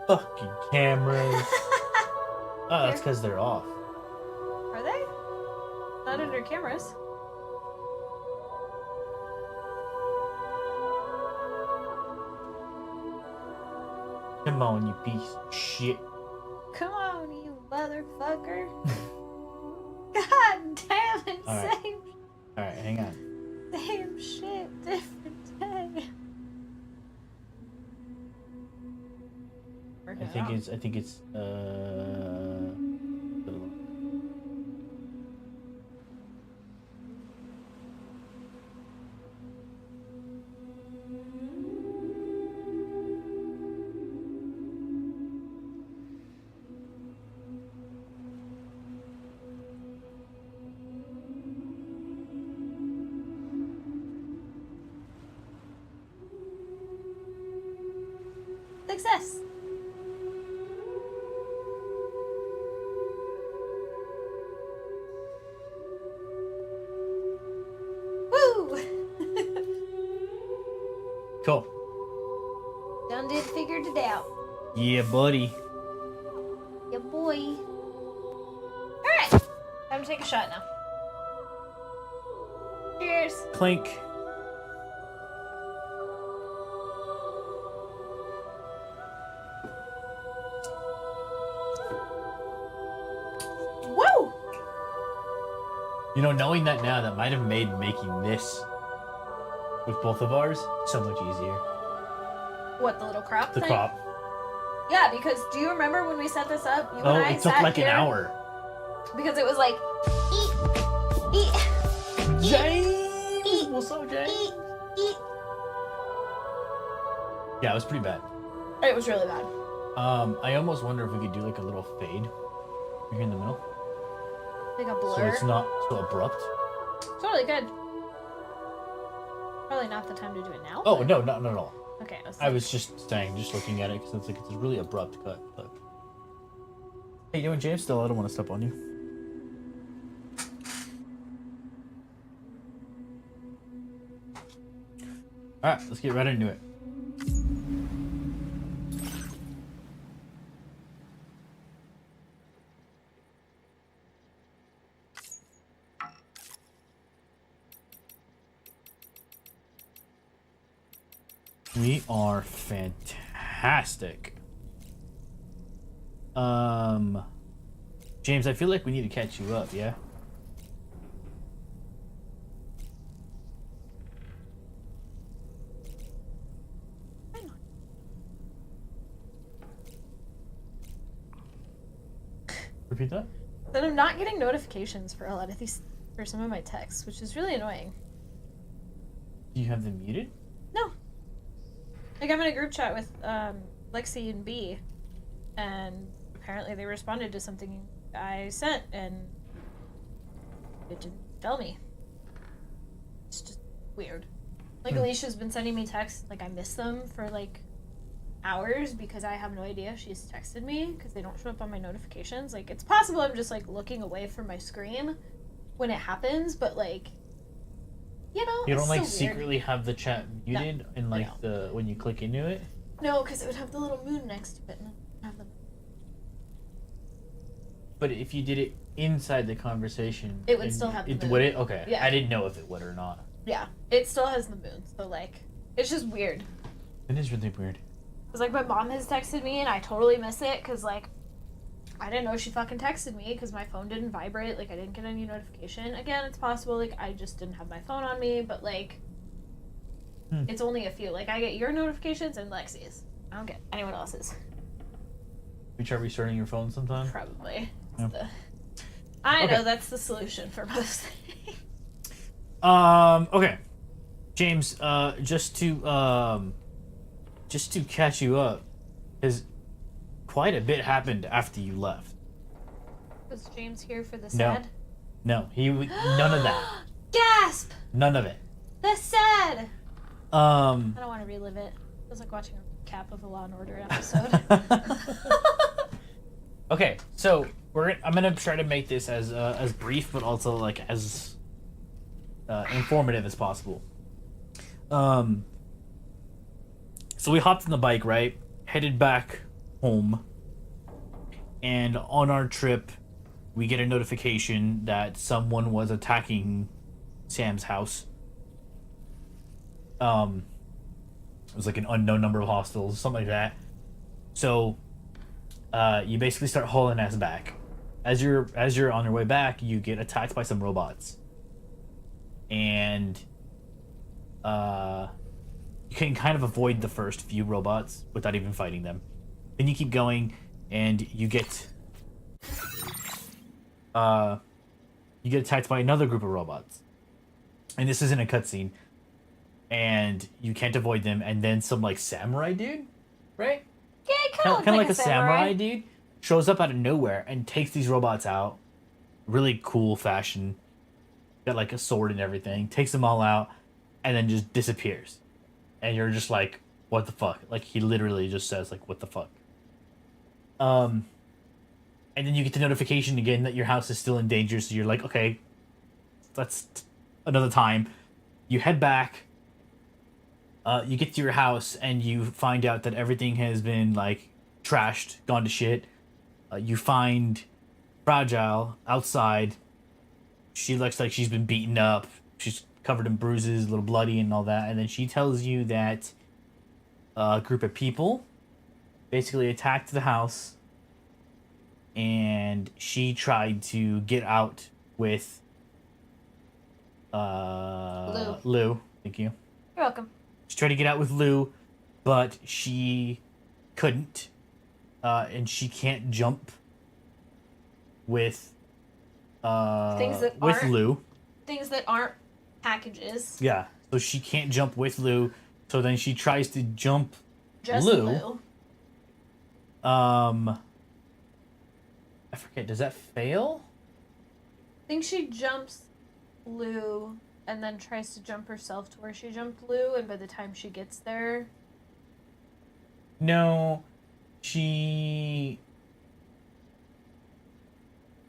Fucking cameras. Oh, that's because they're off. Are they? Not under cameras. Come on, you piece of shit. Come on, you motherfucker. God damn it, Alright. same. Alright, hang on. Same shit, different day. I think it's Success. Woo! cool. Done did figured it out. Yeah, buddy. Yeah, boy. Alright. Time to take a shot now. Cheers. Clink. Woo! You know, knowing that now, that might have made making this with both of ours so much easier. What, the little crop The thing? crop. Yeah, because do you remember when we set this up? You Oh, and I it took sat like here an hour. because it was like eat, James! eat, What's up, James? eat. Yeah, it was pretty bad. It was really bad. I almost wonder if we could do like a little fade here in the middle. Like a blur. So it's not so abrupt. Totally good. Probably not the time to do it now. Oh, but... no, not at all. Okay. I was just saying, just looking at it, because it's a really abrupt cut. Look. Hey, you and James still, I don't want to step on you. Alright, let's get right into it. We are fantastic. James, I feel like we need to catch you up, yeah? Repeat that? Then I'm not getting notifications for a lot of these, for some of my texts, which is really annoying. Do you have them muted? No. Like, I'm in a group chat with Lexi and B, and apparently they responded to something I sent, and it didn't tell me. It's just weird. Like, Alicia's been sending me texts, like, I miss them for, like, hours because I have no idea she's texted me because they don't show up on my notifications. Like, it's possible I'm just, like, looking away from my screen when it happens, but, like, you know, You don't, like, so secretly have the chat muted No, and, like, when you click into it? No, because it would have the little moon next to it, and I have the... But if you did it inside the conversation... It would still have the moon. Would it? Okay. Yeah. I didn't know if it would or not. Yeah, it still has the moon, so, like, it's just weird. It is really weird. Because, like, my mom has texted me, and I totally miss it, because, like, I didn't know she fucking texted me, because my phone didn't vibrate, like, I didn't get any notification. Again, it's possible, like, I just didn't have my phone on me, but, like, it's only a few. Like, I get your notifications and Lexi's. I don't get anyone else's. You try restarting your phone sometime? Probably. Yeah. I Okay. know that's the solution for most things. Okay. James, just to catch you up, because quite a bit happened after you left. Was James here for the No. sad? No, none of that. Gasp! None of it. The sad! Um, I don't want to relive it. It was like watching a recap of a Law and Order episode. okay, so I'm gonna try to make this as brief, but also like as informative as possible. So we hopped on the bike, right? Headed back home. And on our trip, we get a notification that someone was attacking Sam's house. It was like an unknown number of hostiles, something like that. So, you basically start hauling ass back. As you're on your way back, you get attacked by some robots, and you can kind of avoid the first few robots without even fighting them. Then you keep going, and you get attacked by another group of robots, and this isn't a cutscene, and you can't avoid them. And then some like samurai dude, right? Yeah, Kind of like a samurai dude shows up out of nowhere and takes these robots out. Really cool fashion. Got like a sword and everything. Takes them all out, and then just disappears. And you're just like, what the fuck? Like, he literally just says like, what the fuck? And then you get the notification again that your house is still in danger. So you're like, okay, that's another time. You head back. You get to your house and you find out that everything has been like trashed, gone to shit. You find Fragile outside. She looks like she's been beaten up. She's covered in bruises, a little bloody and all that. And then she tells you that a group of people basically attacked the house, and she tried to get out with Lou. Thank you. You're welcome. She tried to get out with Lou, but she couldn't. And she can't jump with Lou. Things that aren't packages. Yeah. So she can't jump with Lou. So then she tries to jump Just Lou. I forget, does that fail? I think she jumps Lou and then tries to jump herself to where she jumped Lou, and by the time she gets there... No, she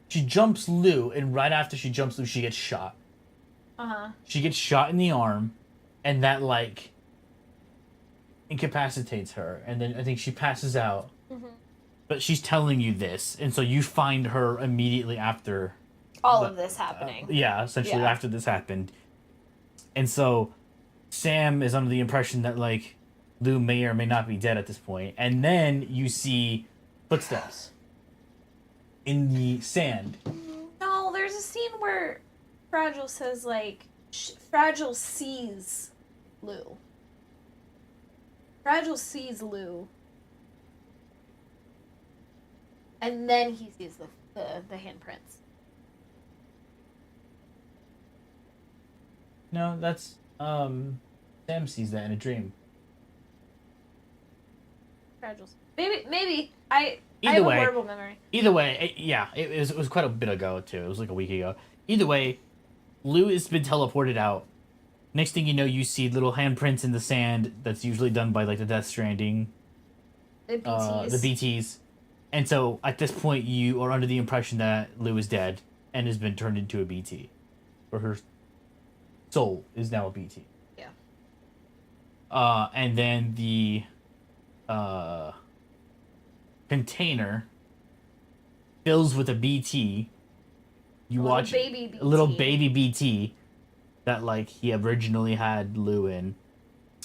jumps Lou, and right after she jumps Lou, she gets shot. Uh-huh. She gets shot in the arm, and that, like, incapacitates her, and then I think she passes out. Mm-hmm. But she's telling you this, and so you find her immediately after... All of this happening. Essentially after this happened. And so Sam is under the impression that, like, Lou may or may not be dead at this point. And then you see footsteps in the sand. No, there's a scene where Fragile says, like, Fragile sees Lou. Fragile sees Lou. And then he sees the handprints. No, that's Sam sees that in a dream. Fragile. Maybe I Either have way, a horrible memory. Either way, it was quite a bit ago too. It was like a week ago. Either way, Lou has been teleported out. Next thing you know, you see little handprints in the sand. That's usually done by like the Death Stranding. The BTs. The BTs. And so at this point, you are under the impression that Lou is dead and has been turned into a BT, or her soul is now a BT. Yeah. And then the container fills with a BT. You watch baby BT. a little baby BT that like he originally had Lou in,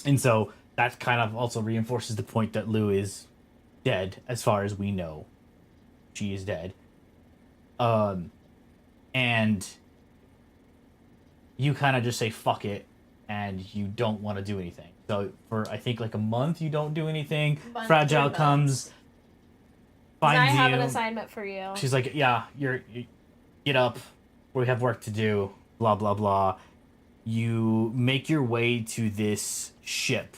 and so that kind of also reinforces the point that Lou is dead as far as we know. She is dead. And you kind of just say fuck it, and you don't want to do anything. So for I think like a month you don't do anything. Fragile comes, finds I have you. an assignment for you. She's like, yeah, you get up. We have work to do. Blah blah blah. You make your way to this ship.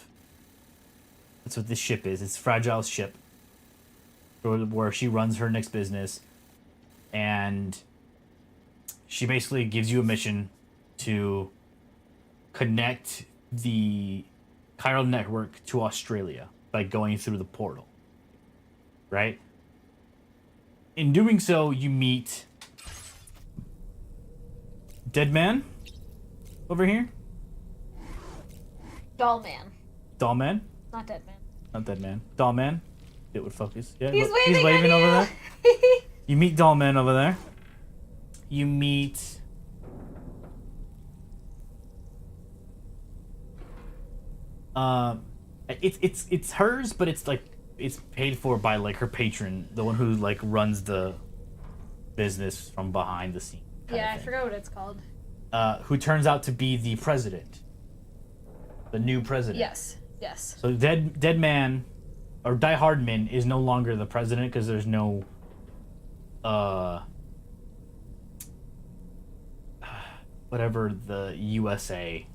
That's what this ship is. It's Fragile's ship, where she runs her next business, and she basically gives you a mission to connect the chiral network to Australia by going through the portal. Right? In doing so, you meet Dead Man over here. Doll Man. Doll Man? Not Dead Man. Not Dead Man. Doll Man. it would focus. Yeah, He's look, waving, he's waving at over you. there. You meet Doll Man over there. You meet. It's hers, but it's like it's paid for by like her patron, the one who like runs the business from behind the scene. Yeah, I forgot what it's called. Who turns out to be the president, the new president. Yes. Yes. So dead man, or Die Hardman is no longer the president because there's no, whatever the USA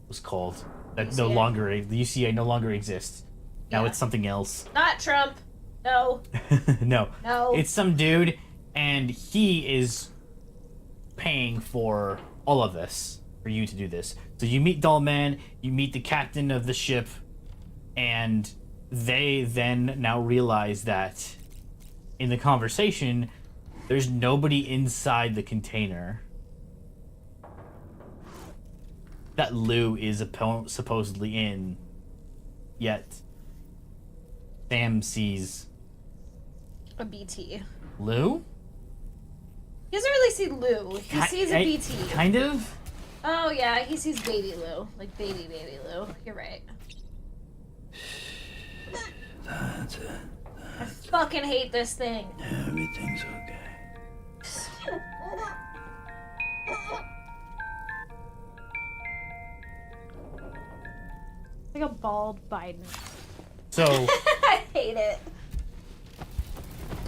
was called. That no UCA? longer the UCA no longer exists. Now Yeah. it's something else. Not Trump. No. No. No. It's some dude, and he is paying for all of this for you to do this. So you meet Doll Man, you meet the captain of the ship, and they then now realize that in the conversation, there's nobody inside the container that Lou is supposedly in, yet Sam sees A BT. Lou? He doesn't really see Lou. He sees a BT. Kind of? Oh yeah, he sees baby Lou. Like baby Lou. You're right. That's it. I fucking hate this thing. Everything's okay. Like a bald Biden. So, I hate it.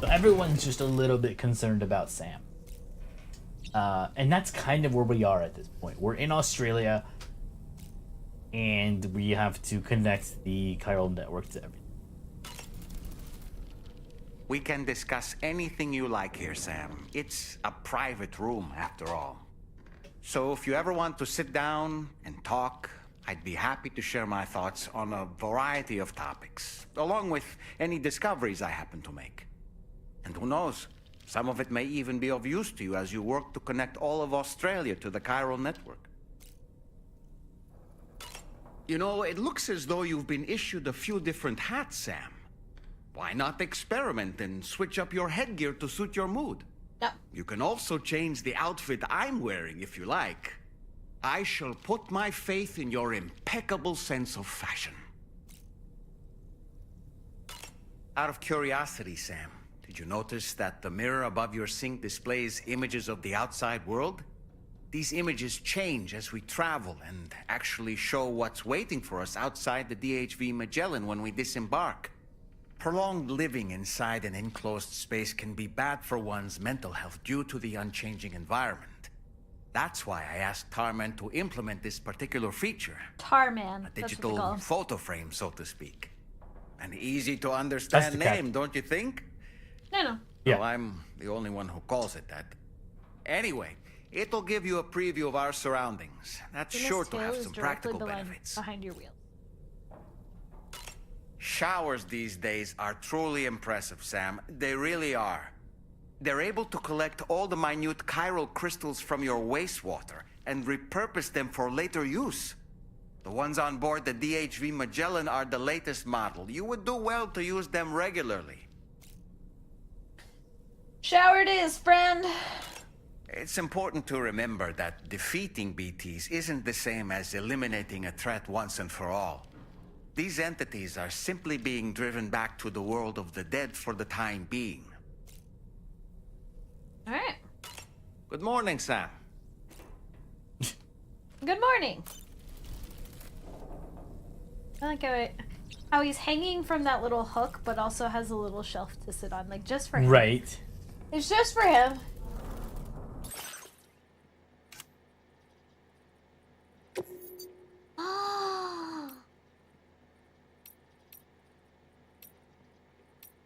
so everyone's just a little bit concerned about Sam. And that's kind of where we are at this point. We're in Australia, and we have to connect the chiral network to everything. We can discuss anything you like here, Sam. It's a private room, after all. So if you ever want to sit down and talk, I'd be happy to share my thoughts on a variety of topics, along with any discoveries I happen to make. And who knows, some of it may even be of use to you as you work to connect all of Australia to the chiral network. You know, it looks as though you've been issued a few different hats, Sam. Why not experiment and switch up your headgear to suit your mood? No. You can also change the outfit I'm wearing if you like. I shall put my faith in your impeccable sense of fashion. Out of curiosity, Sam, did you notice that the mirror above your sink displays images of the outside world? These images change as we travel and actually show what's waiting for us outside the DHV Magellan when we disembark. Prolonged living inside an enclosed space can be bad for one's mental health due to the unchanging environment. That's why I asked Tarman to implement this particular feature. Tarman. A That's what they call digital him. photo frame, so to speak. An easy to That's understand the name, don't you think? No. Yeah. Well, I'm the only one who calls it that. Anyway, it'll give you a preview of our surroundings. That's The sure mist to tail have is some directly practical behind- benefits. behind your wheel. Showers these days are truly impressive, Sam. They really are. They're able to collect all the minute chiral crystals from your wastewater and repurpose them for later use. The ones on board the DHV Magellan are the latest model. You would do well to use them regularly. Shower it is, friend. It's important to remember that defeating BTs isn't the same as eliminating a threat once and for all. These entities are simply being driven back to the world of the dead for the time being. All right. Good morning, Sam. Good morning. I like how he's hanging from that little hook, but also has a little shelf to sit on, like just for him. Right. It's just for him.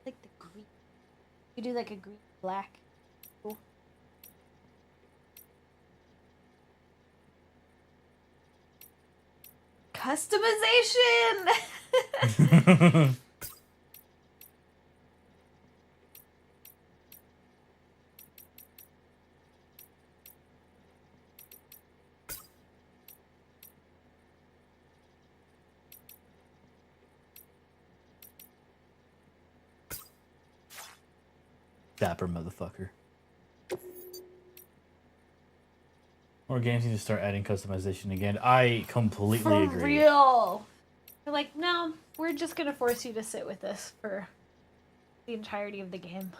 Like the green. You do like a green black. Cool. Customization. Dapper motherfucker. More games need to start adding customization again. I completely For agree. real. They're like, no, we're just gonna force you to sit with this for the entirety of the game.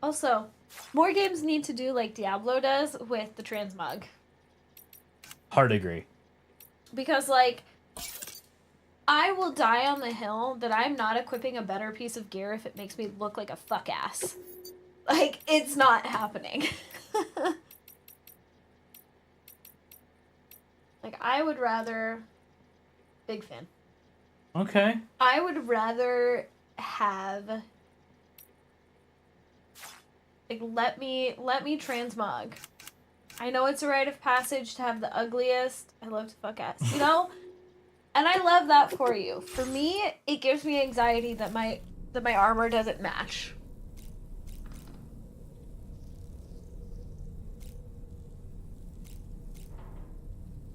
Also, more games need to do like Diablo does with the transmog. Hard to agree. Because, like, I will die on the hill that I'm not equipping a better piece of gear if it makes me look like a fuck ass. Like, it's not happening. Like, I would rather... Big fan. Okay. I would rather have... Like, let me transmog. I know it's a rite of passage to have the ugliest. I love to fuck ass, you know? And I love that for you. For me, it gives me anxiety that my armor doesn't match.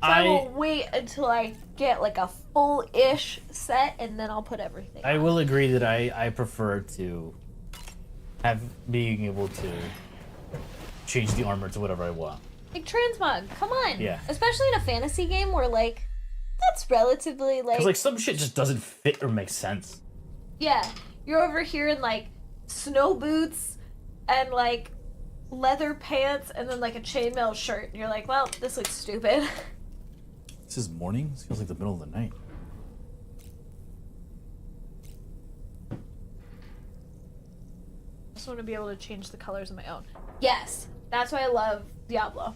So I will wait until I get like a full-ish set, and then I'll put everything I on. will agree that I prefer to have being able to change the armor to whatever I want. Like transmog, come on. Yeah. Especially in a fantasy game where like that's relatively like Because like some shit just doesn't fit or make sense. yeah, you're over here in like snow boots and like leather pants and then like a chainmail shirt, and you're like, well, this looks stupid. This is morning? This feels like the middle of the night. I just want to be able to change the colors of my own. Yes, that's why I love Diablo.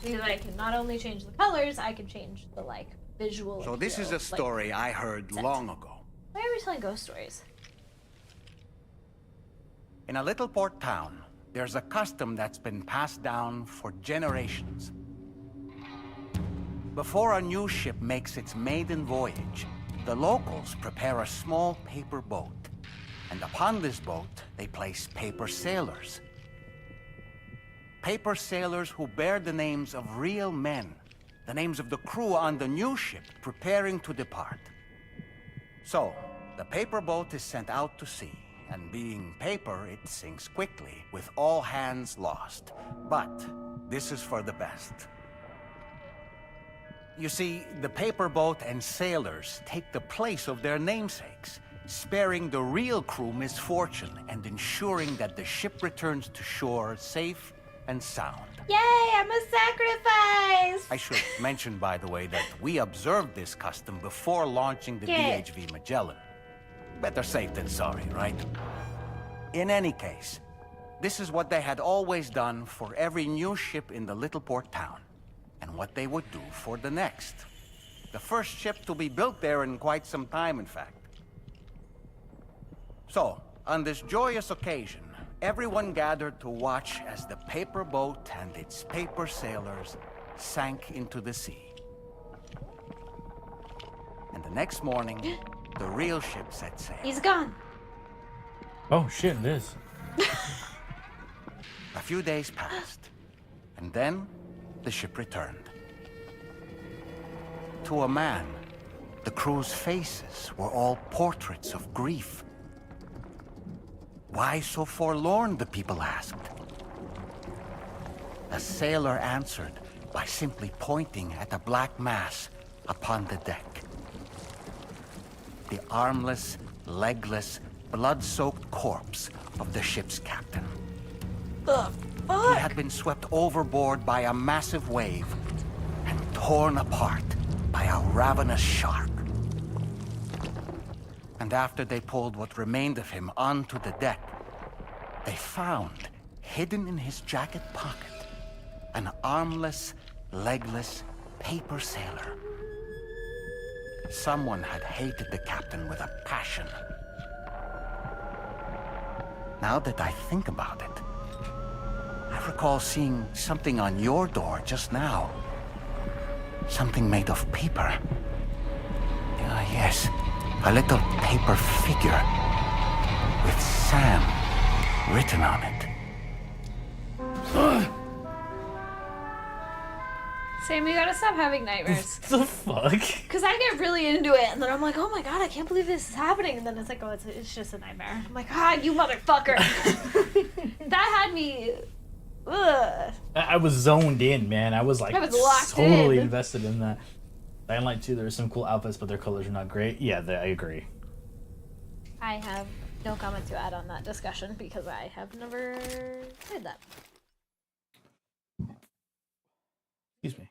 Because I can not only change the colors, I can change the like visual. So this is appeal, a story I heard set. long ago. Why are we telling ghost stories? In a little port town, there's a custom that's been passed down for generations. Before a new ship makes its maiden voyage, the locals prepare a small paper boat. And upon this boat, they place paper sailors. Paper sailors who bear the names of real men, the names of the crew on the new ship preparing to depart. So, the paper boat is sent out to sea, and being paper, it sinks quickly, with all hands lost. But this is for the best. You see, the paper boat and sailors take the place of their namesakes, sparing the real crew misfortune and ensuring that the ship returns to shore safe and sound. Yay, I'm a sacrifice! I should mention, by the way, that we observed this custom before launching the Yeah. DHV Magellan. Better safe than sorry, right? In any case, this is what they had always done for every new ship in the little port town, and what they would do for the next. The first ship to be built there in quite some time, in fact. So, on this joyous occasion, everyone gathered to watch as the paper boat and its paper sailors sank into the sea. And the next morning, the real ship set sail. He's gone. Oh shit, it is. A few days passed, and then the ship returned. To a man, the crew's faces were all portraits of grief. Why so forlorn, the people asked. A sailor answered by simply pointing at a black mass upon the deck. The armless, legless, blood-soaked corpse of the ship's captain. The He fuck? had been swept overboard by a massive wave and torn apart by a ravenous shark. And after they pulled what remained of him onto the deck, they found, hidden in his jacket pocket, an armless, legless paper sailor. Someone had hated the captain with a passion. Now that I think about it, I recall seeing something on your door just now. Something made of paper. Yes, a little paper figure with Sam written on it. Sam, you gotta stop having nightmares. The fuck? Because I get really into it, and then I'm like, oh my god, I can't believe this is happening. And then it's like, oh, it's just a nightmare. I'm like, ah, you motherfucker. That had me. Ugh. I was zoned in, man. I was like I was locked totally in. invested in that. Dying Light 2, there were some cool outfits, but their colors are not great. Yeah, I agree. I have no comment to add on that discussion because I have never played that. Excuse me.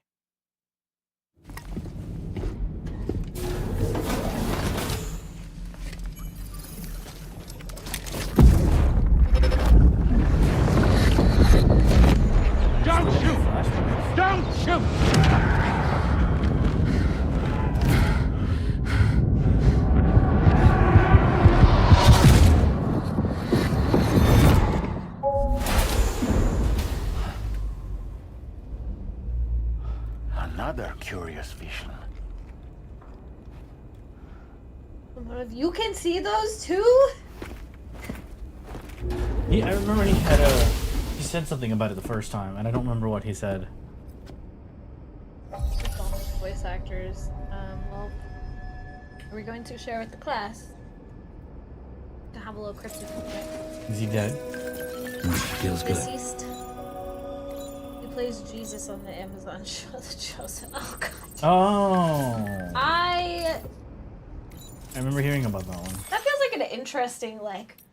Don't shoot! Don't shoot! Another curious vision. You can see those too? Yeah, I remember he said something about it the first time, and I don't remember what he said. Voice actors. Well, are we going to share with the class? To have a little cryptic. Is he dead? Feels good. Deceased. He plays Jesus on the Amazon show The Chosen. Oh god. Oh. I remember hearing about that one. That feels like an interesting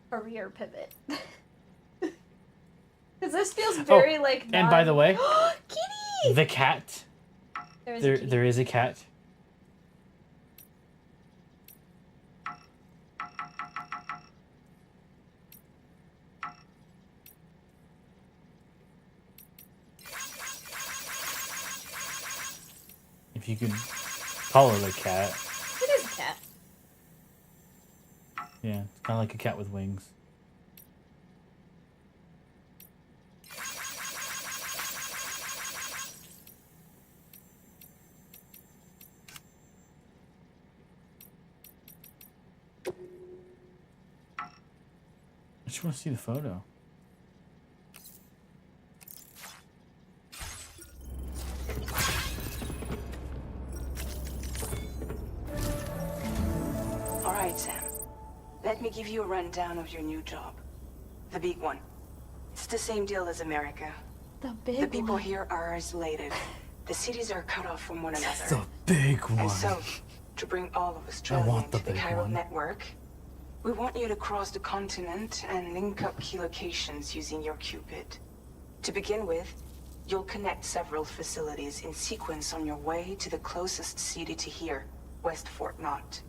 career pivot. Because this feels very And by the way, kitty. the cat. There is a cat. If you could call it a cat. It is a cat. Yeah, it's kind of like a cat with wings. I just want to see the photo. All right, Sam. Let me give you a rundown of your new job. The big one. It's the same deal as America. The big The people one. here are isolated. The cities are cut off from one another. The big one. And so, to bring all of Australia want the into the big Cairo one. network, we want you to cross the continent and link up key locations using your Cupid. To begin with, you'll connect several facilities in sequence on your way to the closest city to here, West Fort Knott.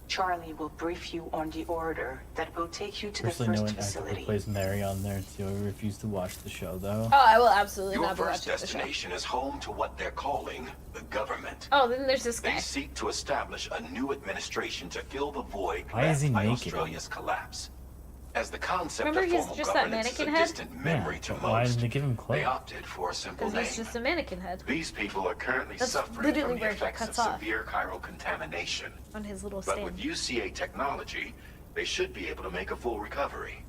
Charlie will brief you on the order that will take you to Especially the knowing first actor who facility. plays Mary on there too. I refuse to watch the show though. Oh, I will absolutely Your not be first watching the show. destination is home to what they're calling the government. Oh, then there's this They guy. seek to establish a new administration to fill the void Why is he left by naked? Australia's collapse. As the concept Remember of he's formal just that governance is a mannequin head? distant memory to but why most, didn't they give him clothes? they opted for a simple Because name. he's just a mannequin head These people are currently That's suffering literally from the where he effects of cuts off. severe chiral contamination. on his little But stand. with UCA technology, they should be able to make a full recovery.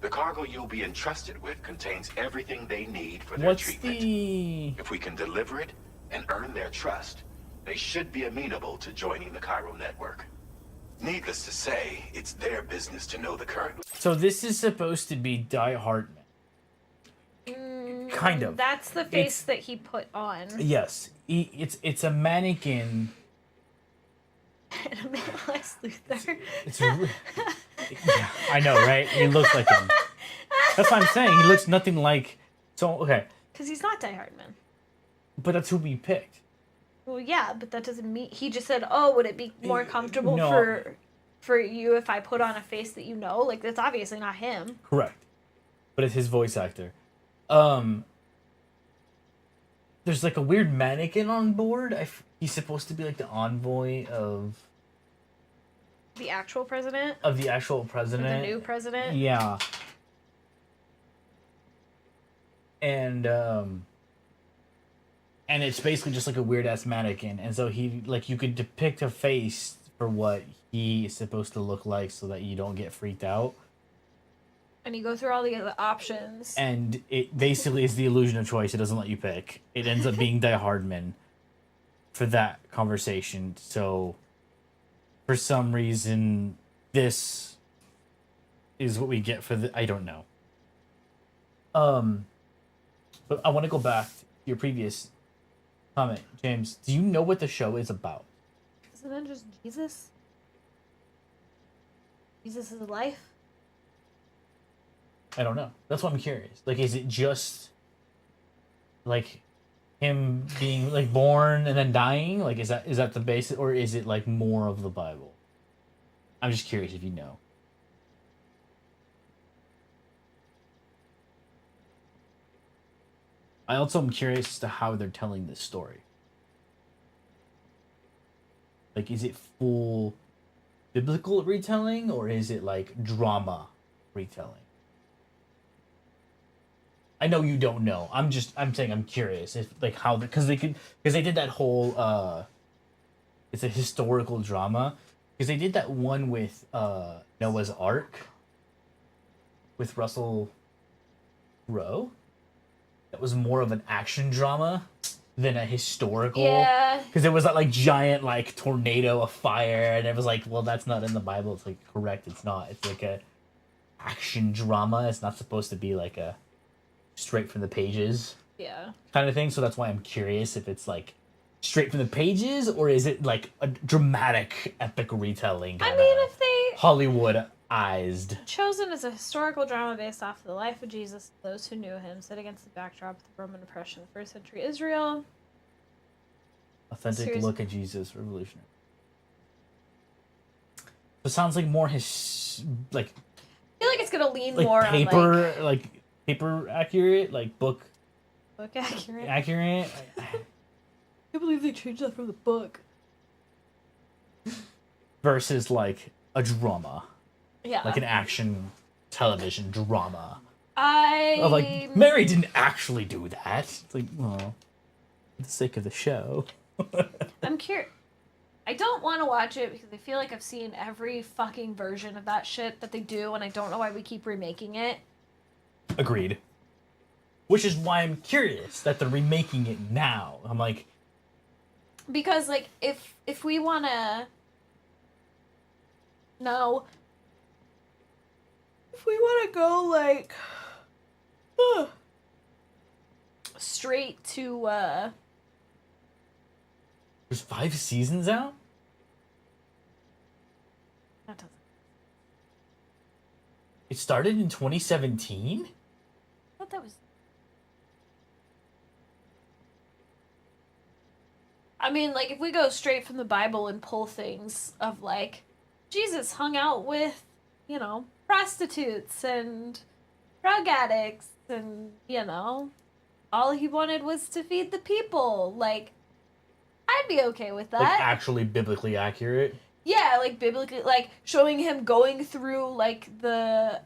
The cargo you'll be entrusted with contains everything they need for their What's treatment. the... If we can deliver it and earn their trust, they should be amenable to joining the Cairo network. Needless to say, it's their business to know the current. So this is supposed to be Die Hardman. Kind of. That's the face that he put on. Yes. It's a mannequin. And a man Lex Luthor. It's yeah, I know, right? He looks like him. That's what I'm saying. He looks nothing like... So, okay. Because he's not Die Hardman. But that's who we picked. Well, yeah, but that doesn't mean... He just said, oh, would it be more comfortable No. for you if I put on a face that you know? Like, that's obviously not him. Correct. But it's his voice actor. There's like a weird mannequin on board. He's supposed to be like the envoy of The actual president? the actual Or president. the new president? Yeah. And it's basically just like a weird ass mannequin. And so he like you could depict a face for what he is supposed to look like so that you don't get freaked out. And you go through all the other options. and it basically is the illusion of choice. It doesn't let you pick. It ends up being Die Hardman for that conversation. So for some reason, this is what we get for the. I don't know. But I want to go back to your previous comment, James. Do you know what the show is about? Isn't it just Jesus? Jesus is life? I don't know. That's why I'm curious. Like, is it just like him being like born and then dying? Like, is that the basis, or is it like more of the Bible? I'm just curious if you know. I also am curious as to how they're telling this story. Like, is it full biblical retelling, or is it like drama retelling? I know you don't know. I'm saying I'm curious if like how because they did that whole it's a historical drama, because they did that one with Noah's Ark with Russell Crowe. That was more of an action drama than a historical. Yeah. Because there was that like giant like tornado of fire, and it was like, well, that's not in the Bible. It's like, correct, it's not. It's like a action drama. It's not supposed to be like a straight from the pages Yeah. kind of thing. So that's why I'm curious if it's like straight from the pages, or is it like a dramatic epic retelling? I mean, if they Hollywoodized. chosen as a historical drama based off of the life of Jesus, those who knew him, set against the backdrop of the Roman oppression of first century Israel. Authentic Seriously. look at Jesus, revolutionary. So it sounds like more like I feel like it's gonna lean like more paper on like paper accurate, like book book accurate. accurate. I can't believe they changed that from the book. Versus like a drama, Yeah. like an action television drama. I Of like, Mary didn't actually do that. It's like, well, for the sake of the show. I'm curious. I don't want to watch it because I feel like I've seen every fucking version of that shit that they do, and I don't know why we keep remaking it. Agreed. Which is why I'm curious that they're remaking it now. I'm like, Because like if we wanna no if we wanna go like straight to there's 5 seasons out? that doesn't It started in 2017? I thought that was I mean, like, if we go straight from the Bible and pull things of, like, Jesus hung out with, you know, prostitutes and drug addicts and, you know, all he wanted was to feed the people. Like, I'd be okay with that. Like, actually biblically accurate? Yeah, like, biblically, like, showing him going through, like, the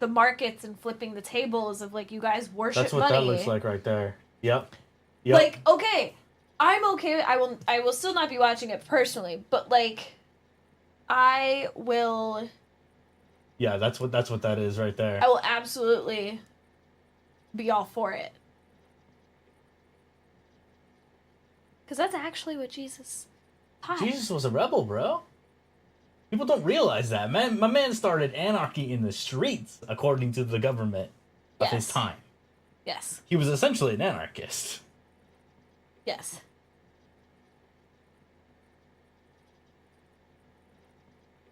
markets and flipping the tables of, like, you guys worship That's what money. that looks like right there. Yep. Yep. Like, okay, I'm okay. I will still not be watching it personally, but like, I will. Yeah, that's what that is right there. I will absolutely be all for it. Because that's actually what Jesus taught. Jesus was a rebel, bro. People don't realize that. Man, my man started anarchy in the streets, according to the government of his Yes. time. Yes. He was essentially an anarchist. Yes.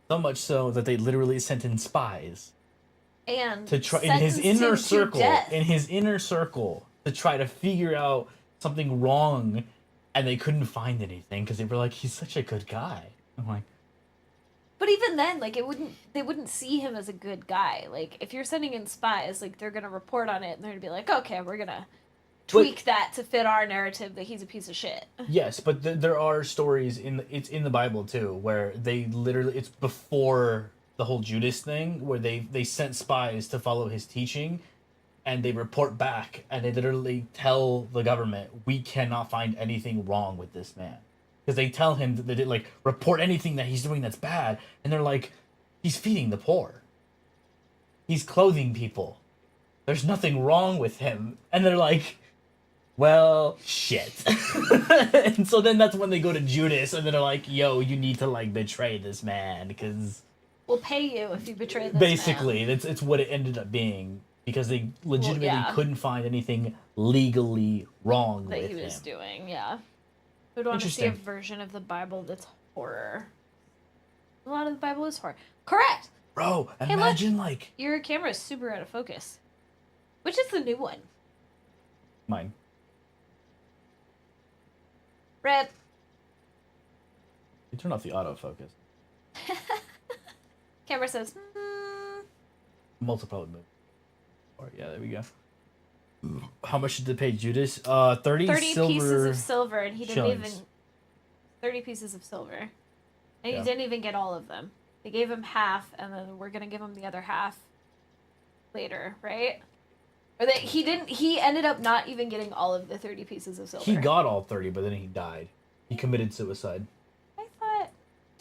So much so that they literally sent in spies And to try in his sentenced him inner to circle, death. to try to figure out something wrong, and they couldn't find anything because they were like, he's such a good guy. I'm like, But even then, like, they wouldn't see him as a good guy. Like, if you're sending in spies, like, they're gonna report on it and they're gonna be like, okay, we're gonna tweak that to fit our narrative that he's a piece of shit. yes, but there are stories it's in the Bible too, where they literally, it's before the whole Judas thing, where they sent spies to follow his teaching, and they report back, and they literally tell the government, we cannot find anything wrong with this man. Because they tell him that they did, like, report anything that he's doing that's bad, and they're like, he's feeding the poor. he's clothing people. There's nothing wrong with him. And they're like, well, shit. And so then that's when they go to Judas and they're like, yo, you need to like betray this man because We'll pay you if you betray this basically man. it's what it ended up being because they legitimately yeah. couldn't find anything legally wrong That with he was him. doing, yeah. We'd want to see a Interesting. version of the Bible that's horror. A lot of the Bible is horror. Correct! Bro, look. imagine like Your camera is super out of focus. Which is the new one? mine. Red. You turn off the autofocus. Camera says, Multiple move. Or yeah, there we go. How much did they pay Judas? 30 30 silver pieces of silver, and he didn't shillings. even... 30 pieces of silver. And Yeah. he didn't even get all of them. They gave him half, and then we're gonna give him the other half later, right? Or that he ended up not even getting all of the 30 pieces of silver. He got all 30, but then he died. He committed suicide. I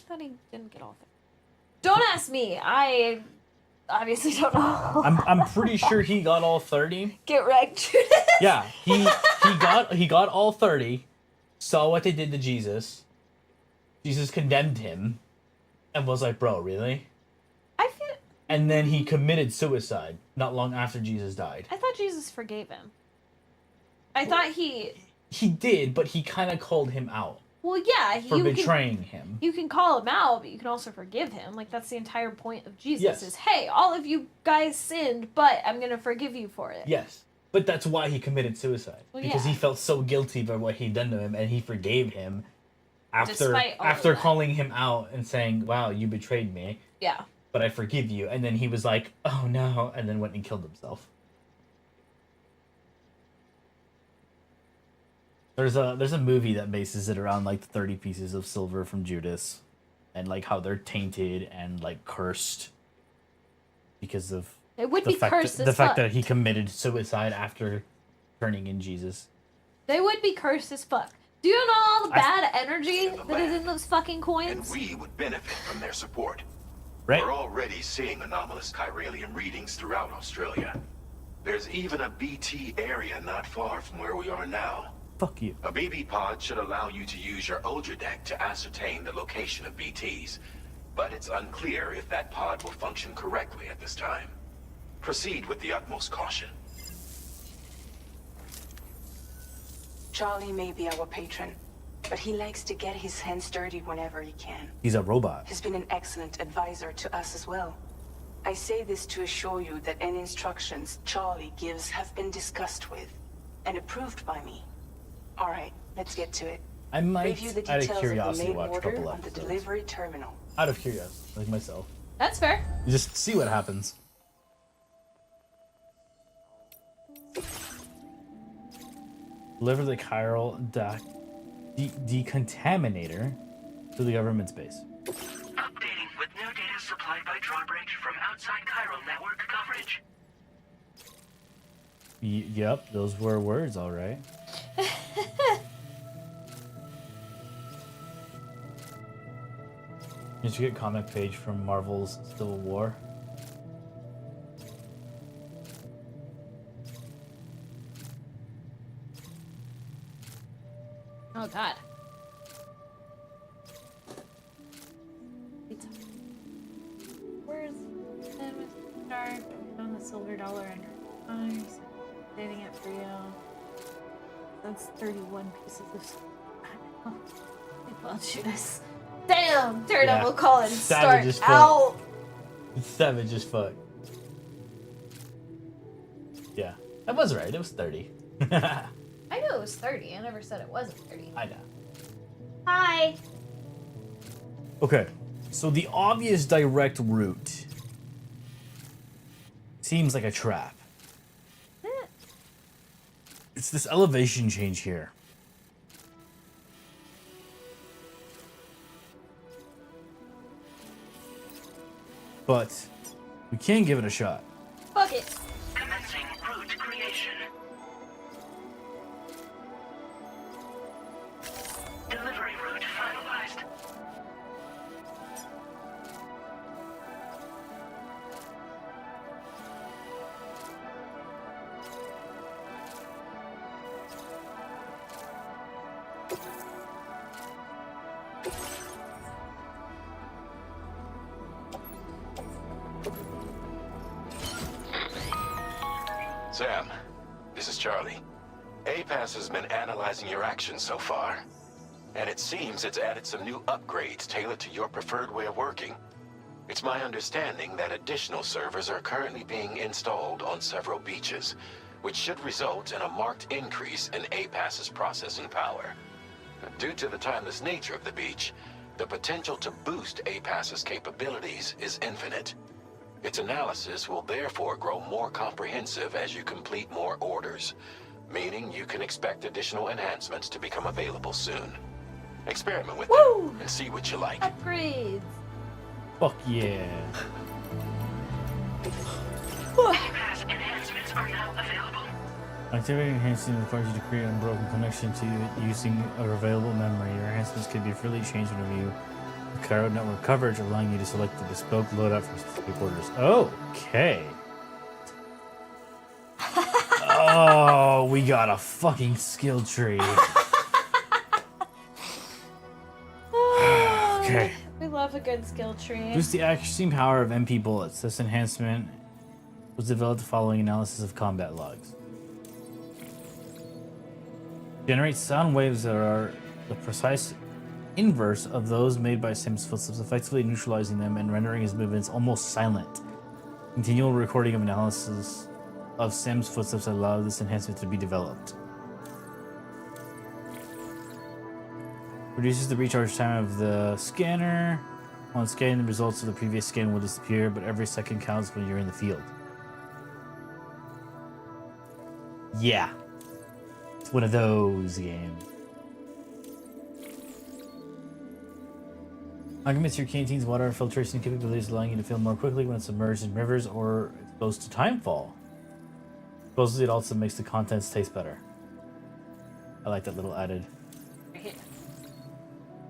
thought he didn't get all 30. Don't ask me. I obviously don't know. I'm pretty sure he got all 30. Get wrecked, Judas. Yeah, he got all 30. Saw what they did to Jesus. Jesus condemned him and was like, "Bro, really?" I feel. And then he committed suicide not long after Jesus died. I thought Jesus forgave him. I thought he. He did, but he kind of called him out Well, yeah, for betraying him. You can call him out, but you can also forgive him. Like, that's the entire point of Jesus Yes. is, hey, all of you guys sinned, but I'm going to forgive you for it. Yes. But that's why he committed suicide. Well, because yeah. he felt so guilty by what he'd done to him, and he forgave him after Despite all of after that. calling him out and saying, "Wow, you betrayed me, Yeah. but I forgive you." And then he was like, "Oh no," and then went and killed himself. There's a movie that bases it around like the 30 pieces of silver from Judas, and like how they're tainted and like cursed because of It would the be fact cursed that, as the fact fuck. that he committed suicide after turning in Jesus. They would be cursed as fuck. Do you know all the I- bad energy that is in those fucking And coins? we would benefit from their support. Right? We're already seeing anomalous chiralium readings throughout Australia. There's even a BT area not far from where we are now. Fuck you. A BB pod should allow you to use your Ultra deck to ascertain the location of BTs, but it's unclear if that pod will function correctly at this time. Proceed with the utmost caution. Charlie may be our patron, but he likes to get his hands dirty whenever he can. He's a robot. He's been an excellent advisor to us as well. I say this to assure you that any instructions Charlie gives have been discussed with and approved by me. All right, let's get to it. I might, Review the out details of of curiosity, the main watch a order couple on the episodes. delivery terminal. Out of curiosity, like myself. That's fair. You just see what happens. Deliver the chiral decontaminator to the government's base. Updating with new data supplied by Drawbridge from outside chiral network coverage. Yep, those were words, all right. Did you get comic page from Marvel's Civil War? Oh, God. Where's the star on the silver dollar under eyes? Saving it for you. That's 31 pieces of silver. Well, Judas. Damn! Daredevil Yeah. calling Savage start as fuck. out! It's savage as fuck. Yeah, I was right. It was 30. I I knew it was 30. I never said it wasn't 30. know. Hi! Okay, so the obvious direct route seems like a trap. It's this elevation change here. But we can give it a shot. Fuck it! Commencing route creation. Delivery route finalized. Sam, this is Charlie. APAS has been analyzing your actions so far, and it seems it's added some new upgrades tailored to your preferred way of working. It's my understanding that additional servers are currently being installed on several beaches, which should result in a marked increase in APAS's processing power. Due to the timeless nature of the beach, the potential to boost APAS's capabilities is infinite. Its analysis will therefore grow more comprehensive as you complete more orders, meaning you can expect additional enhancements to become available soon. Experiment with them and see what you like. Upgrades. Fuck yeah. APAS enhancements are now available. Activating enhancement requires you to create an unbroken connection to it using a available memory. Your enhancements can be freely changed whenever you Cairo network coverage, allowing you to select the bespoke loadout for specific orders. Okay. Oh, we got a fucking skill tree. Okay. We love a good skill tree. Boost the accuracy and power of MP bullets. This enhancement was developed following analysis of combat logs. Generate sound waves that are the precise inverse of those made by Sam's footsteps, effectively neutralizing them and rendering his movements almost silent. Continual recording of analysis of Sam's footsteps allowed this enhancement to be developed. Reduces the recharge time of the scanner. On scanning, the results of the previous scan will disappear, but every second counts when you're in the field. Yeah. It's one of those games. Augments your canteen's water filtration capabilities, allowing you to fill more quickly when it's submerged in rivers or exposed to timefall. Supposedly, it also makes the contents taste better. I like that little added.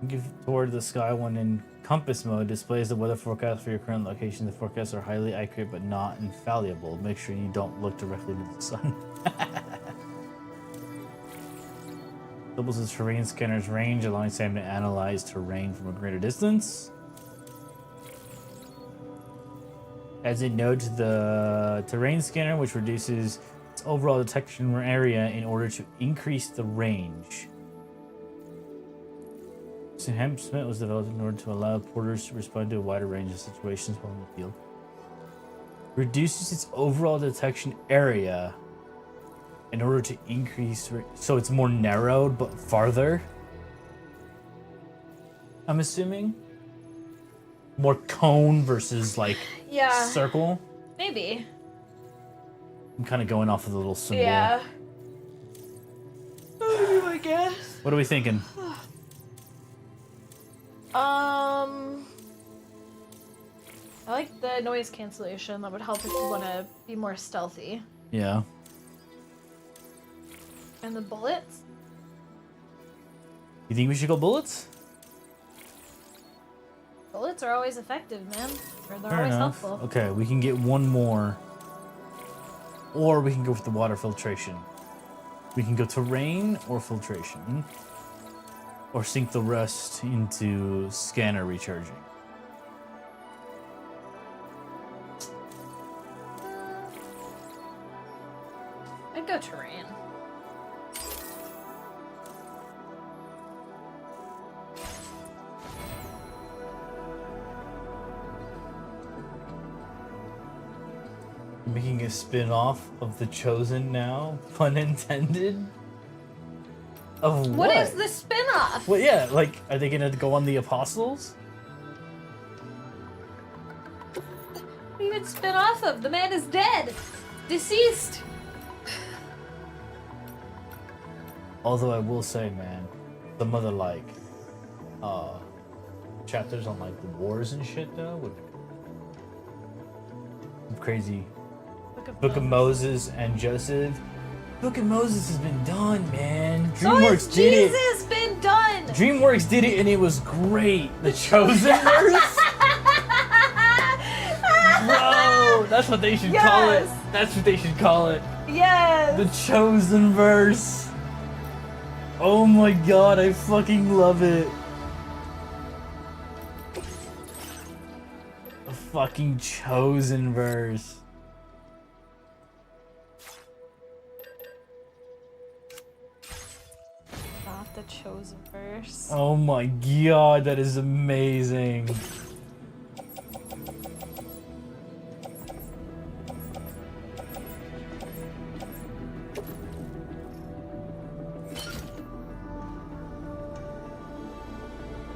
Give toward the sky when in compass mode displays the weather forecast for your current location. The forecasts are highly accurate but not infallible. Make sure you don't look directly into the sun. Doubles his terrain scanner's range, allowing Sam to analyze terrain from a greater distance. Adds a node to the terrain scanner, which reduces its overall detection area in order to increase the range. This enhancement was developed in order to allow porters to respond to a wider range of situations while in the field. Reduces its overall detection area in order to increase, so it's more narrowed but farther. I'm assuming more cone versus like circle. Maybe. I'm kind of going off of the little symbol. Yeah. I guess. What are we thinking? I like the noise cancellation. That would help if you want to be more stealthy. Yeah. And the bullets? You think we should go bullets? Bullets are always effective, man. They're Fair always enough. helpful. Okay, we can get one more. Or we can go with the water filtration. We can go terrain or filtration. Or sink the rest into scanner recharging. I'd go terrain. Making a spin-off of The Chosen now, pun intended. Of what? What is the spin-off? Well, yeah, like, are they gonna go on the Apostles? What do you even spin off of? The man is dead. Deceased. Although I will say, man, some other like chapters on like the wars and shit though would crazy. Book of Moses and Joseph. Book of Moses has been done, man. DreamWorks did it. Jesus been done. DreamWorks did it and it was great. The Chosen verse. Bro, that's what they should call it. That's what they should call it. Yes. The Chosen verse. Oh my god, I fucking love it. fucking Chosen verse. Not the Chosen verse. Oh my god, that is amazing.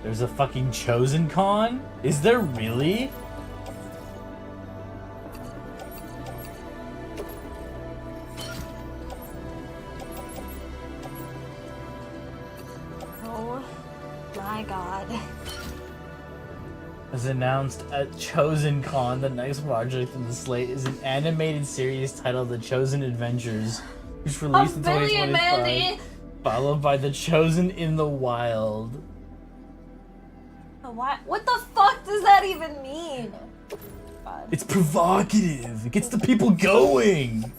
There's a fucking Chosen Con? Is there really? Oh my god. As announced at Chosen Con, the next project in the slate is an animated series titled The Chosen Adventures, which released in Billy and 2025, Mandy! followed by The Chosen in the Wild. What the fuck does that even mean? God. It's provocative. It gets the people going.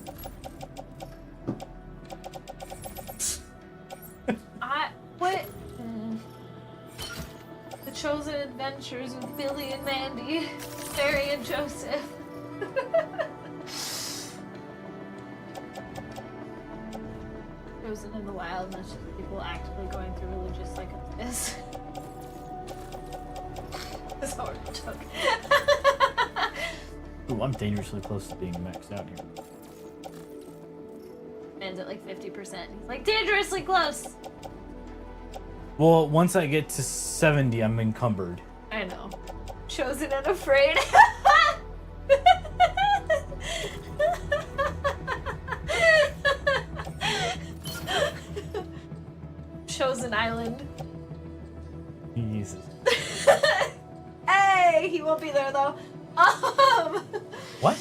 What? The Chosen Adventures of Billy and Mandy, Barry and Joseph. Chosen in the Wild, and it's just people actively going through religious psychosis. That's how it took. Ooh, I'm dangerously close to being maxed out here. Ends at like 50%. He's like, dangerously close! Well, once I get to 70, I'm encumbered. I know. Chosen and afraid. Chosen Island. Jesus. Hey, he won't be there though. What?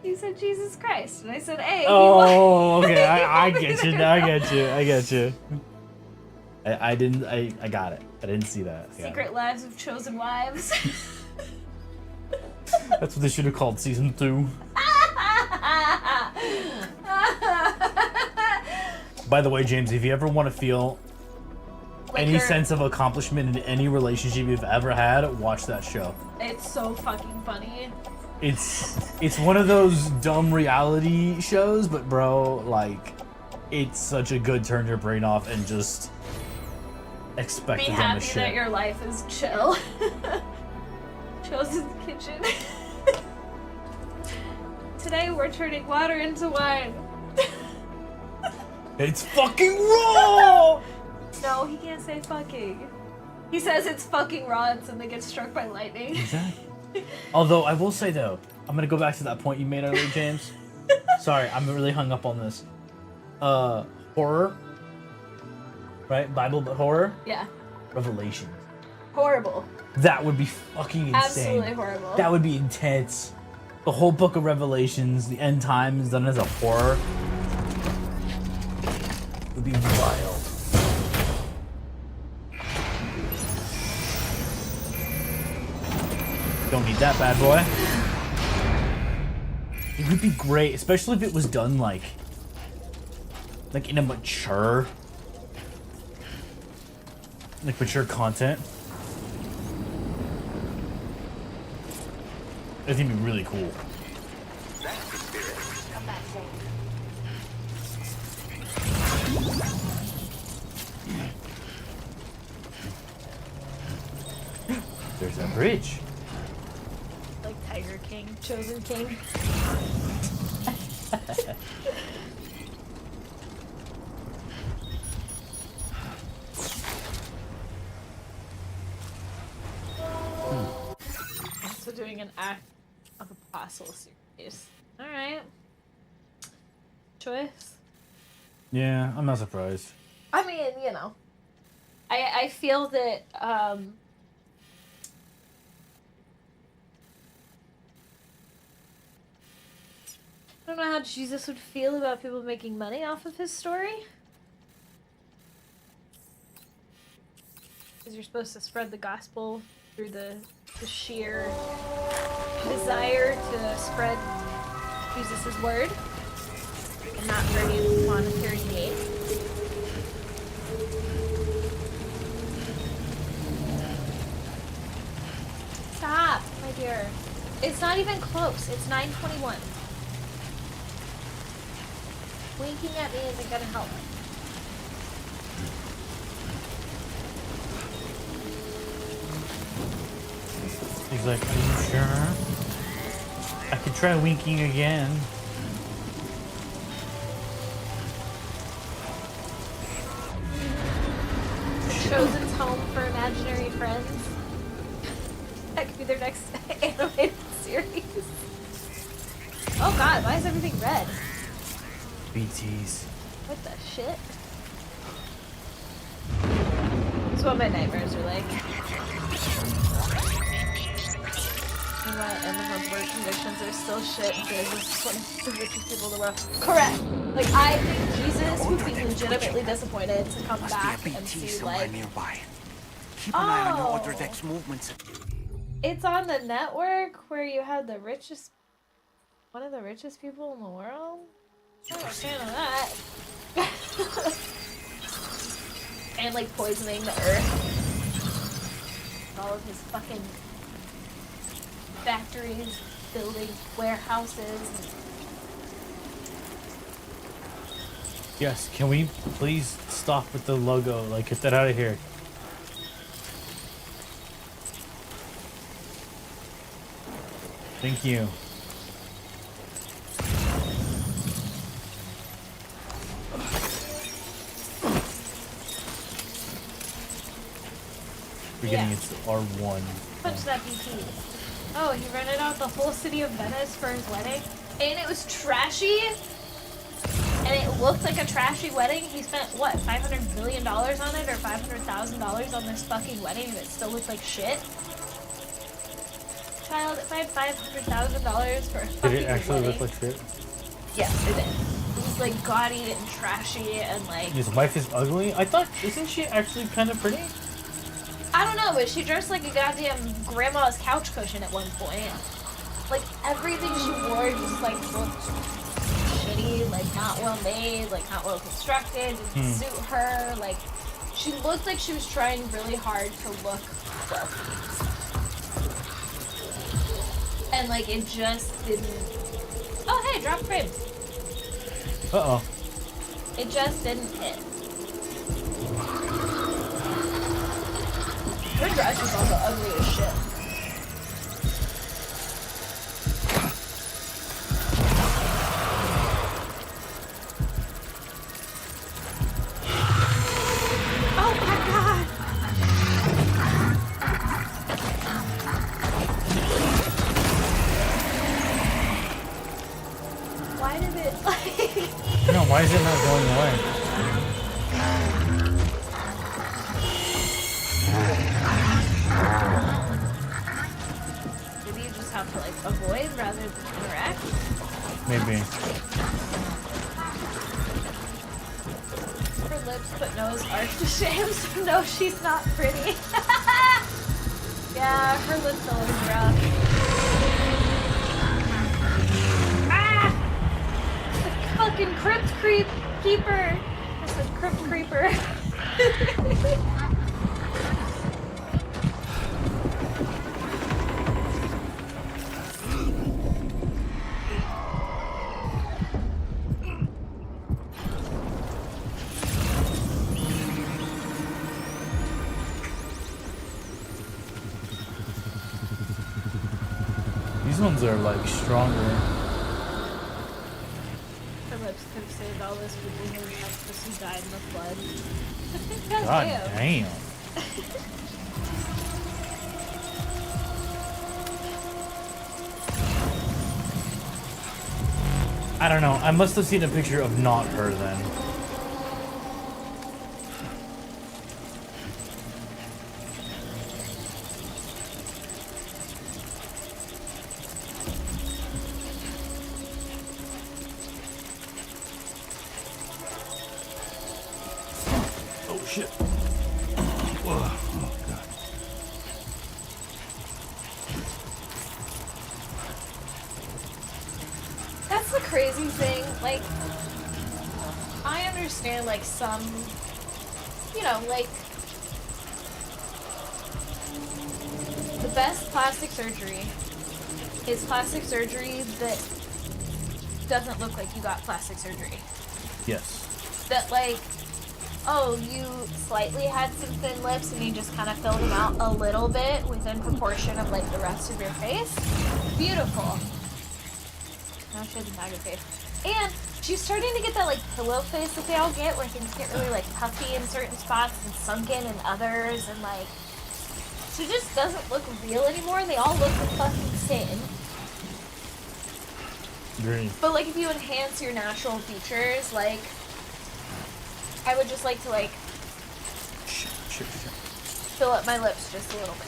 He said Jesus Christ, and I said, hey. Oh, okay. I get you. I get you. I get you. I didn't. I got it. I didn't see that. I got Secret Lives of Chosen Wives. it. That's what they should have called season 2. By the way, James, if you ever want to feel any Liquor. sense of accomplishment in any relationship you've ever had, watch that show. It's so fucking funny. It's one of those dumb reality shows, but bro, like, it's such a good turn your brain off and just expect Be the happy dumbest that shit. your life is chill. Chosen's Kitchen. Today we're turning water into wine. It's fucking raw! No, he can't say fucking. He says it's fucking raw and then they get struck by lightning. Exactly. Although, I will say though, I'm gonna go back to that point you made earlier, James. Sorry, I'm really hung up on this. Horror. Right? Bible, but horror? Yeah. Revelation. Horrible. That would be fucking insane. Absolutely horrible. That would be intense. The whole book of Revelations, the end times done as a horror. Would be wild. Don't need that bad boy. It would be great, especially if it was done like in a mature content. I think it'd be really cool. Come back, Sam. There's that bridge. Like Tiger King, Chosen King. So doing an Act of Apostle series. Alright. Choice. Yeah, I'm not surprised. I mean, you know. I feel that I don't know how Jesus would feel about people making money off of his story. Because you're supposed to spread the gospel through the sheer desire to spread Jesus' word and not for any monetary gain. Stop, my dear. It's not even close. It's 9:21. Winking at me isn't gonna help. He's like, are you sure? I could try winking again. Chosen's home for imaginary friends. That could be their next animated series. Oh god, why is everything red? BTs. What the shit? That's what my nightmares are like. And the work conditions are still shit because it's one of the richest people in the world. Correct! Like, I think Jesus would be legitimately disappointed to come back and see, like... nearby. Keep an eye on your Oh. other deck's movements. It's on the network where you have the richest... One of the richest people in the world? I'm not a fan of that. And, like, poisoning the earth. All of his fucking... factories, building warehouses. Yes, can we please stop with the logo? Like, get that out of here. Thank you. Forgetting it's R1. Punch that BP. Oh, he rented out the whole city of Venice for his wedding? And it was trashy? And it looked like a trashy wedding? He spent, what, $500 million on it? Or $500,000 on this fucking wedding and it still looked like shit? Child, if I had $500,000 for a fucking Did it actually wedding... look like shit? Yes, it did. It was like gaudy and trashy and like... His wife is ugly? I thought, isn't she actually kind of pretty? I don't know, but she dressed like a goddamn grandma's couch cushion at one point. Like, everything she wore just, like, looked shitty, like, not well made, like, not well constructed, didn't suit her. Like, she looked like she was trying really hard to look wealthy. And, like, it just didn't... Oh, hey, drop frames. Uh-oh. It just didn't hit. Her dress is also ugly as shit. Oh my god! Why did it like... No, why is it not going away? Maybe you just have to like avoid rather than interact? Maybe. Her lips but nose arched to shame, so no, she's not pretty. Yeah, her lips are always rough. Ah! The fucking crypt keeper. I said crypt creeper. These ones are like stronger. Her lips could have saved all those people who died in the flood. God God damn. damn. I don't know. I must have seen a picture of not her then. Oh shit. Oh god. That's the crazy thing. Like, I understand, like, some, you know, like, the best plastic surgery is plastic surgery that doesn't look like you got plastic surgery. Yes. That, like, oh, you slightly had some thin lips and you just kind of filled them out a little bit within proportion of, like, the rest of your face. Beautiful. Now she has a MAGA face. And she's starting to get that, like, pillow face that they all get, where things get really, like, puffy in certain spots and sunken in others, and, like, she just doesn't look real anymore. They all look the fucking same. Green. But, like, if you enhance your natural features, like, I would just like to, like, Sure. fill up my lips just a little bit.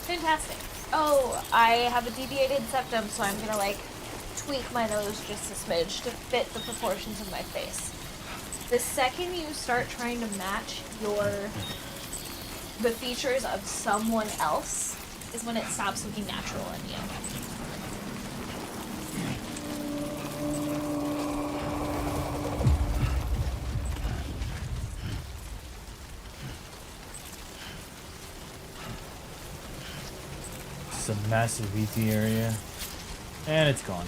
Fantastic. Oh, I have a deviated septum, so I'm gonna, like, tweak my nose just a smidge to fit the proportions of my face. The second you start trying to match the features of someone else is when it stops looking natural in you. It's a massive VT area. And it's gone.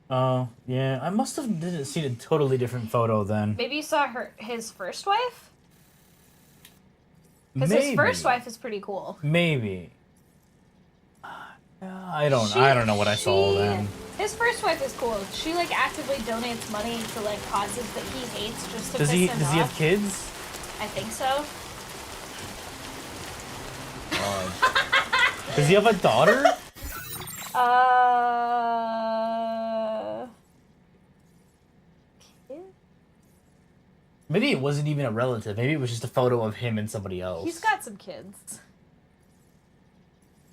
Oh, yeah. I must have didn't seen a totally different photo then. Maybe you saw his first wife? Because Maybe. his first wife is pretty cool. Maybe. I don't know what I saw then. His first wife is cool. She, like, actively donates money to, like, causes that he hates just to Does piss he him does he have off. kids? I think so. Does he have a daughter? Maybe it wasn't even a relative. Maybe it was just a photo of him and somebody else. He's got some kids.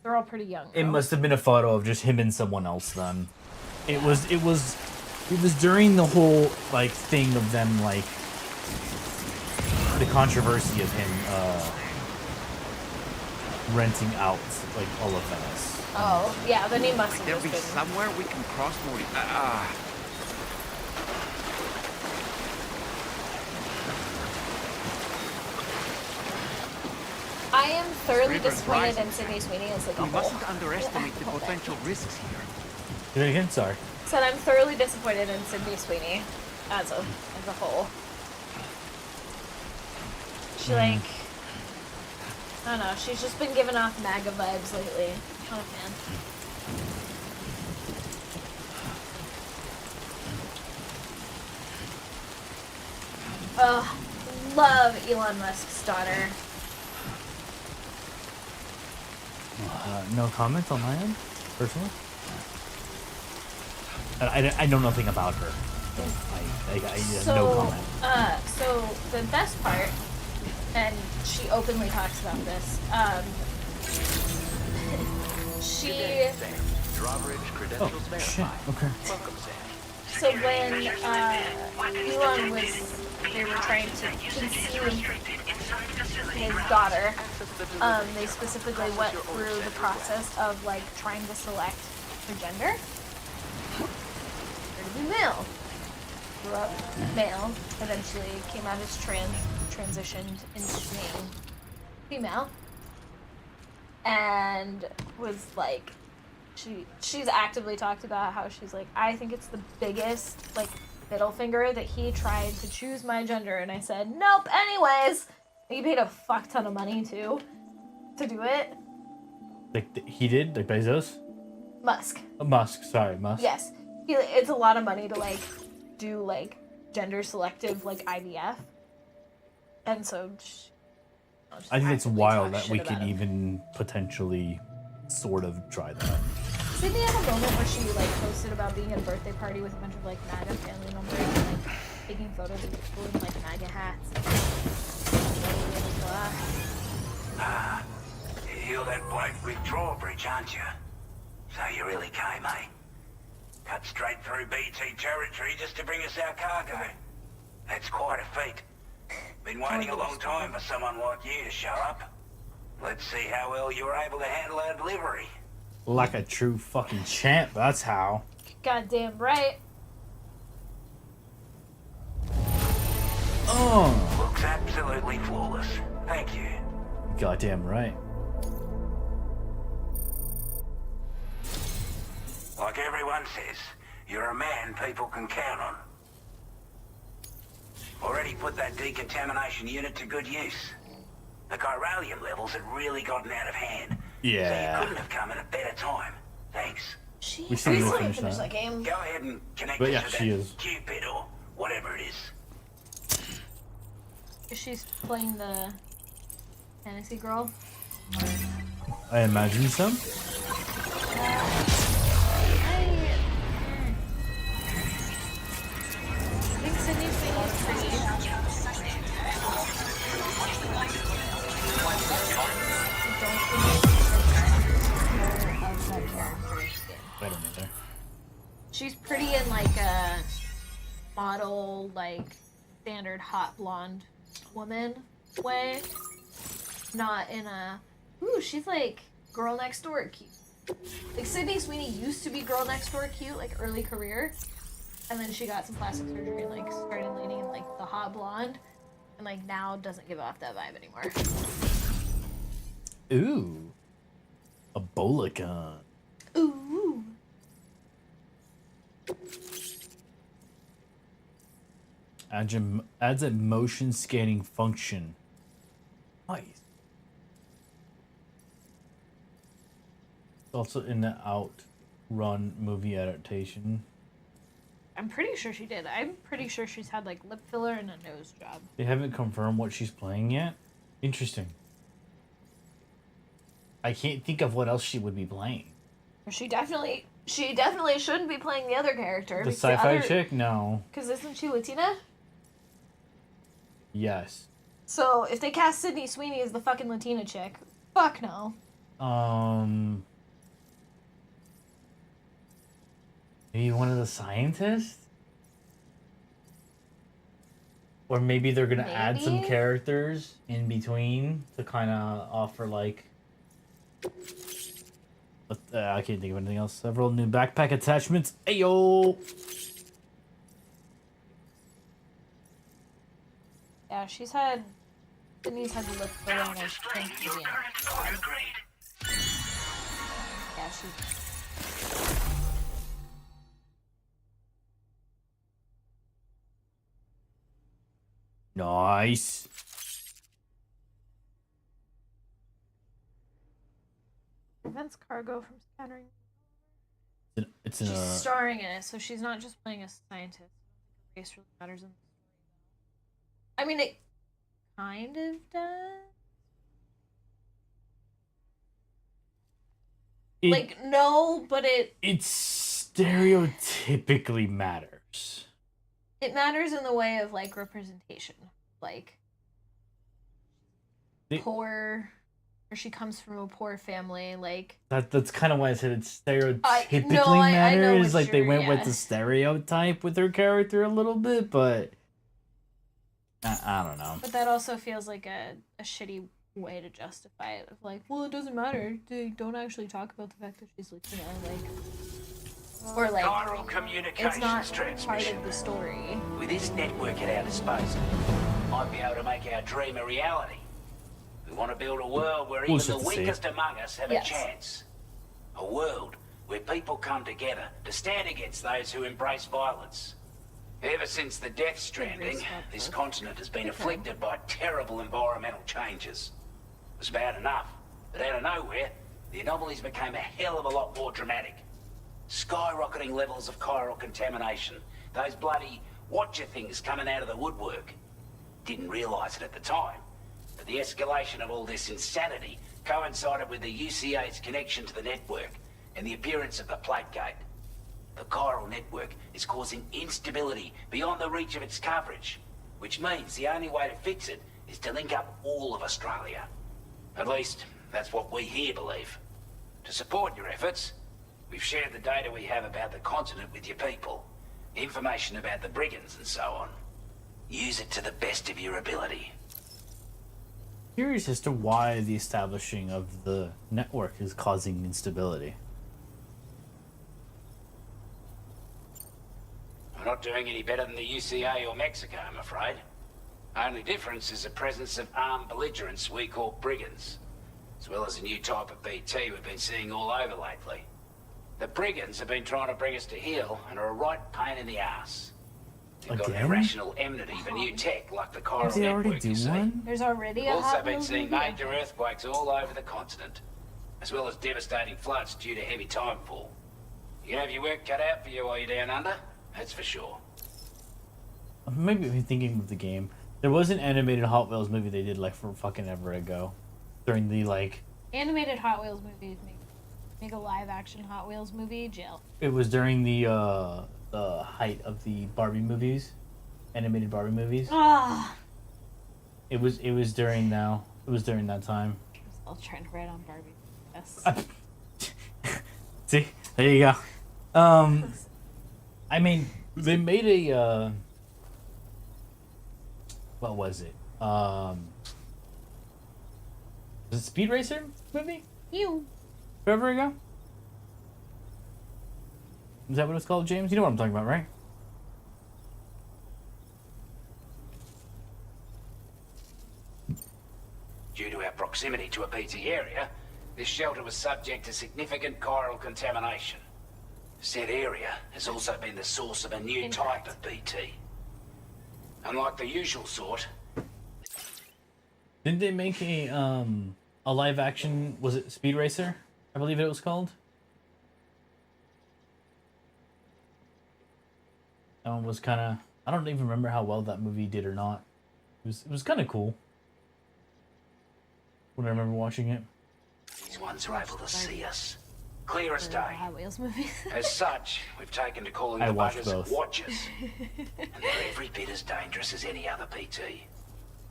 They're all pretty young. It though. must have been a photo of just him and someone else then. It was during the whole like thing of them like the controversy of him renting out like all of Venice. Oh, yeah, then he must have There'll just be been... somewhere we can cross more. I am thoroughly River's disappointed rising. in Sydney Sweeney as like a We whole. mustn't underestimate the potential risks here. Do it again? Sorry. Said I'm thoroughly disappointed in Sydney Sweeney as a whole. She like, I don't know. She's just been giving off MAGA vibes lately. Not a fan. Ugh, love Elon Musk's daughter. No comment on my end, personally. I know nothing about her. I no comment. So the best part, and she openly talks about this, she, Credentials Oh shit. Okay. Welcome, Sam. so when Elon was, they were trying to conceive his daughter, they specifically went through the process of like trying to select her gender. Her to be male. Grew up male, eventually came out as transitioned into being female, and was like, she's actively talked about how she's like, I think it's the biggest like middle finger that he tried to choose my gender, and I said nope. Anyways, he paid a fuck ton of money to do it. Like he did, like Bezos. Musk. Musk. Sorry, Musk. Yes, it's a lot of money to like do like gender selective like IVF, and so. I think it's actively wild talk that we shit could about him. even potentially sort of try that. Sydney had a moment where she like posted about being at a birthday party with a bunch of like MAGA family members and like taking photos of people in like MAGA hats. You're that bloke with drawbridge, aren't you? So you really came, eh? Cut straight through BT territory just to bring us our cargo. That's quite a feat. Been waiting a long time for someone like you to show up. Let's see how well you were able to handle our delivery. Like a true fucking champ. That's how. Goddamn right. Oh. Looks absolutely flawless. Thank you. Goddamn right. Like everyone says, you're a man people can count on. Already put that decontamination unit to good use. The chiralium levels had really gotten out of hand. Yeah. So you couldn't have come at a better time. Thanks. We still need to haven't finish finished that. that game. Go ahead and connect But it yeah, to she that is. Cupid or whatever it is. She's playing the fantasy girl. I imagine so. I think Sydney's pretty. I don't either. She's pretty in like a model, like standard hot blonde woman way. Not in a, ooh, she's like girl next door cute. Like Sydney Sweeney used to be girl next door cute, like early career. And then she got some plastic surgery and like started leaning in like the hot blonde. And like now doesn't give off that vibe anymore. Ooh. A bola gun. Ooh. Adds a motion scanning function. Nice. It's also in the Outrun movie adaptation. I'm pretty sure she did. I'm pretty sure she's had like lip filler and a nose job. They haven't confirmed what she's playing yet. Interesting. I can't think of what else she would be playing. She definitely shouldn't be playing the other character. The sci-fi chick? No. Because isn't she Latina? Yes. So if they cast Sydney Sweeney as the fucking Latina chick, fuck no. Maybe one of the scientists? Or maybe they're gonna add some Maybe? characters in between to kind of offer like. But, I can't think of anything else. Several new backpack attachments. Ayo! Yeah, Sydney's had lip filler and a pink movie in it. Yeah, she. Nice. Prevents cargo from scattering. It's in She's a. starring in it, so she's not just playing a scientist. I don't think her race really matters in the story. I mean, it kind of does. Like, no, but it stereotypically matters. matters in the way of, like, representation. Like, poor, or she comes from a poor family, like... That's kind of why I said it stereotypically I know matters. what Like, they you're- went yeah. with the stereotype with her character a little bit, but... I don't know. But that also feels like a shitty way to justify it. Of like, well, it doesn't matter. They don't actually talk about the fact that she's Latina, like... Or like, Chiral it's communications not part transmission. of the story. With this network at our disposal, might be able to make our dream a reality. We want to build a world where even Bullshit the to say. weakest among us have Yes. a chance. A world where people come together to stand against those who embrace violence. Ever since the Death Stranding, this continent has been afflicted by terrible environmental changes. It was bad enough, but out of nowhere, the anomalies became a hell of a lot more dramatic. Skyrocketing levels of chiral contamination. Those bloody watcher things coming out of the woodwork. Didn't realise it at the time, but the escalation of all this insanity coincided with the UCA's connection to the network and the appearance of the Plague Gate. The chiral network is causing instability beyond the reach of its coverage, which means the only way to fix it is to link up all of Australia. At least, that's what we here believe. To support your efforts, we've shared the data we have about the continent with your people, information about the brigands and so on. Use it to the best of your ability. Curious as to why the establishing of the network is causing instability. We're not doing any better than the UCA or Mexico, I'm afraid. Only difference is the presence of armed belligerents we call brigands, as well as a new type of BT we've been seeing all over lately. The brigands have been trying to bring us to heel and are a right pain in the ass. They've got an Again? irrational enmity for new tech like the chiral Did they already network, do you see. one? There's already We've a also Hot been Wheels seeing movie? major earthquakes all over the continent, as well as devastating floods due to heavy timefall. You have your work cut out for you while you're down under, that's for sure. Maybe I'm thinking of the game. There was an animated Hot Wheels movie they did like for fucking ever ago, during the like. Animated Hot Wheels movies make a live action Hot Wheels movie, jail. It was during the height of the Barbie movies, animated Barbie movies. Ah, It was during now. It was during that time. I'll try to write on Barbie. Yes. See, there you go. I mean, they made a what was it? Was it Speed Racer movie You. forever ago? Is that what it's called, James? You know what I'm talking about, right? Due to our proximity to a BT area, this shelter was subject to significant chiral contamination. Said area has also been the source of a new type of BT. Unlike the usual sort, Didn't they make a live action? Was it Speed Racer? I believe it was called. That one was kind of. I don't even remember how well that movie did or not. It was kind of cool. When I remember watching it. these ones are able to see us. Clear as day. Hot Wheels movies. As such, we've taken to calling I the watched buggers both. Watchers. And they're every bit as dangerous as any other BT.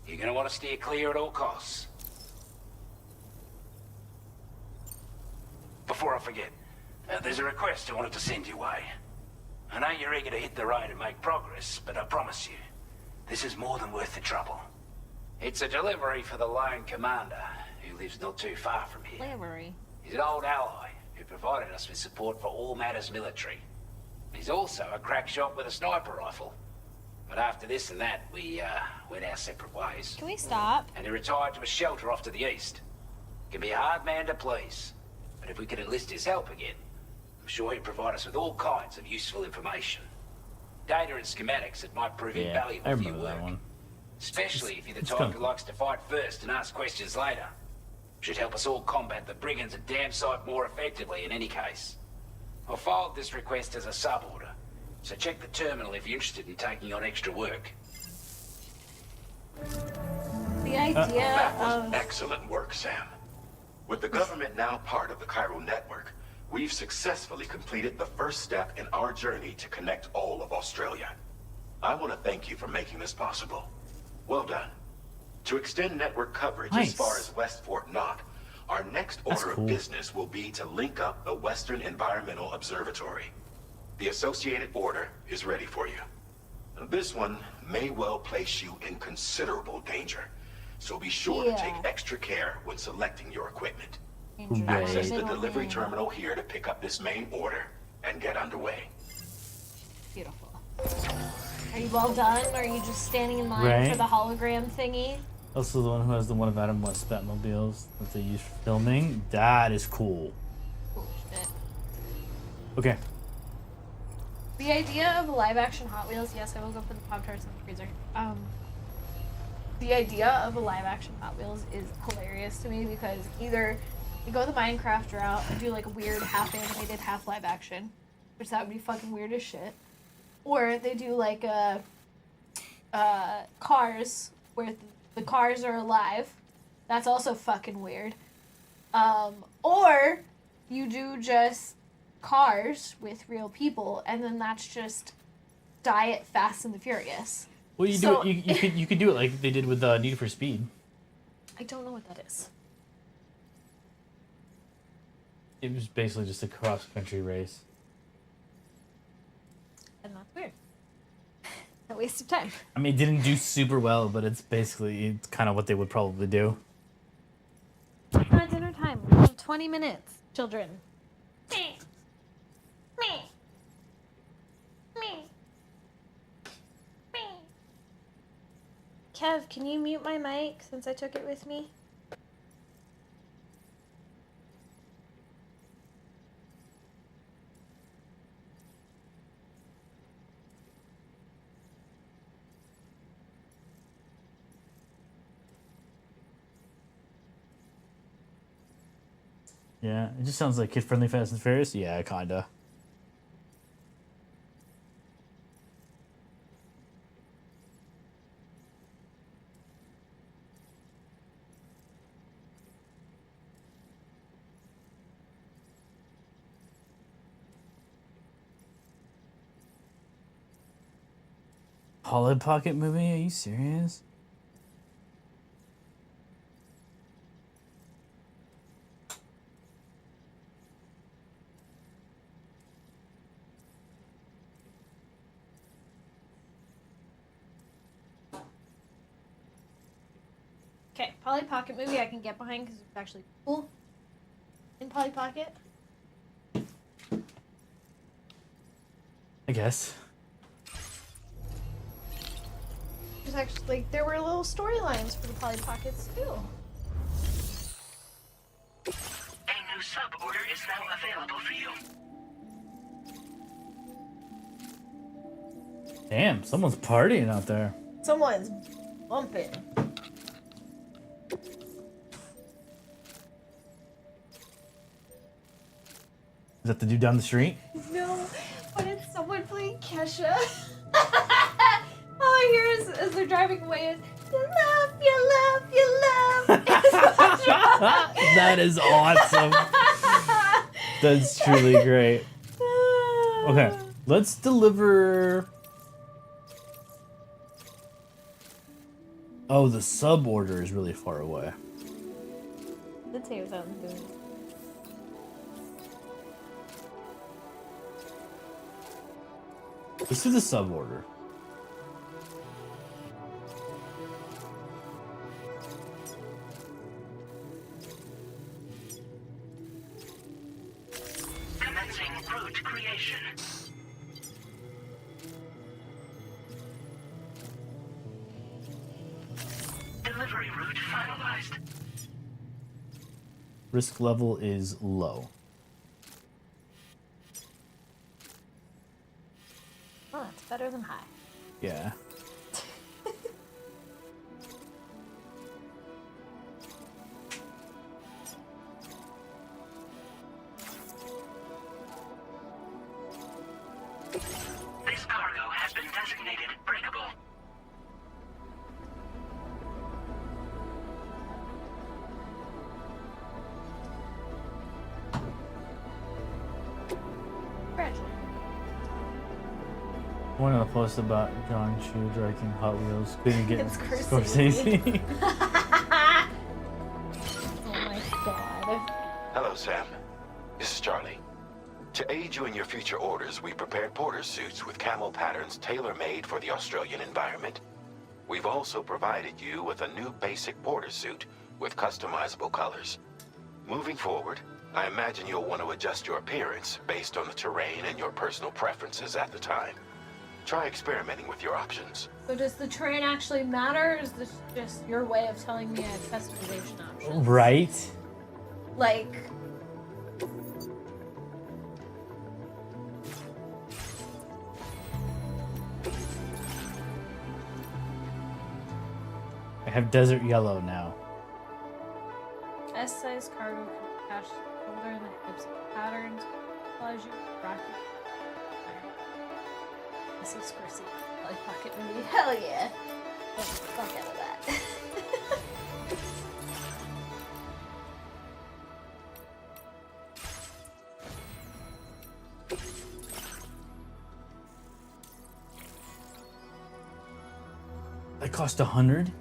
You're gonna want to steer clear at all costs. Before I forget, there's a request I wanted to send your way. I know you're eager to hit the road and make progress, but I promise you, this is more than worth the trouble. It's a delivery for the lone commander, who lives not too far from here. Slavery. He's an old ally who provided us with support for all matters military. He's also a crack shot with a sniper rifle. But after this and that, we went our separate ways. Can we stop? And he retired to a shelter off to the east. Can be a hard man to please, but if we could enlist his help again, I'm sure he'd provide us with all kinds of useful information. Data and schematics that might prove Yeah, invaluable I for your remember that work. one. Especially if you're the It's type kinda who cool. likes to fight first and ask questions later. Should help us all combat the brigands a damn sight more effectively in any case. I'll filed this request as a sub-order, so check the terminal if you're interested in taking on extra work. The idea That was of excellent work, Sam. With the government now part of the chiral network, we've successfully completed the first step in our journey to connect all of Australia. I want to thank you for making this possible. Well done. To extend network coverage Nice. as far as West Fort Knox, our next That's order cool. of business will be to link up the Western Environmental Observatory. The associated order is ready for you. This one may well place you in considerable danger, so be sure to Yeah. take extra care when selecting your equipment. Andrew, Right. Access the middle delivery name. terminal here to pick up this main order and get underway. Beautiful. Are you well done? Or are you just standing in line Right. for the hologram thingy? Also, the one who has the one of Adam West Batmobiles that they use for filming. That is cool. Cool shit. Okay. The idea of a live action Hot Wheels, yes, I will go put the Pop Tarts in the freezer. The idea of a live action Hot Wheels is hilarious to me because either you go the Minecraft route and do like a weird half animated, half live action, which that would be fucking weird as shit. Or they do like Cars, where the cars are alive. That's also fucking weird. Or you do just Cars with real people, and then that's just Diet Fast and the Furious. Well, you So- do it. You could do it like they did with Need for Speed. I don't know what that is. It was basically just a cross country race. And that's weird. A waste of time. I mean, it didn't do super well, but it's kind of what they would probably do. It's not dinner time. We have 20 minutes, children. Me. Me. Me. Me. Kev, can you mute my mic since I took it with me? Yeah, it just sounds like kid-friendly Fast and Furious. Yeah, kinda. Polly Pocket movie? Are you serious? Okay, Polly Pocket movie I can get behind because it's actually cool. In Polly Pocket. I guess. There's actually, like, there were little storylines for the Polly Pockets too. A new sub-order is now available for you. Damn, someone's partying out there. Someone's bumping. Is that the dude down the street? No, but it's someone playing Kesha. All I hear is, as they're driving away is, you love, you love, you love. That is awesome. That's truly great. Okay, let's deliver... Oh, the sub order is really far away. Let's see what I'm doing. Let's do the sub order. Commencing route creation. Delivery route finalized. Risk level is low. Oh, that's better than high. Yeah. This cargo has been designated breakable. Gradually. One of the posts about John Chu directing Hot Wheels couldn't get It's Scorsese. Oh my god. Hello, Sam. This is Charlie. To aid you in your future orders, we prepared porter suits with camel patterns tailor-made for the Australian environment. We've also provided you with a new basic porter suit with customizable colors. Moving forward, I imagine you'll want to adjust your appearance based on the terrain and your personal preferences at the time. Try experimenting with your options. So does the terrain actually matter, or is this just your way of telling me I have customization options? Right? Like... I have desert yellow now. S-size cargo can attach to the shoulder and the hips patterns. Allows you to rock it. This is Scorsese. Polly Pocket movie. Hell yeah! Get the fuck out of that. That cost 100.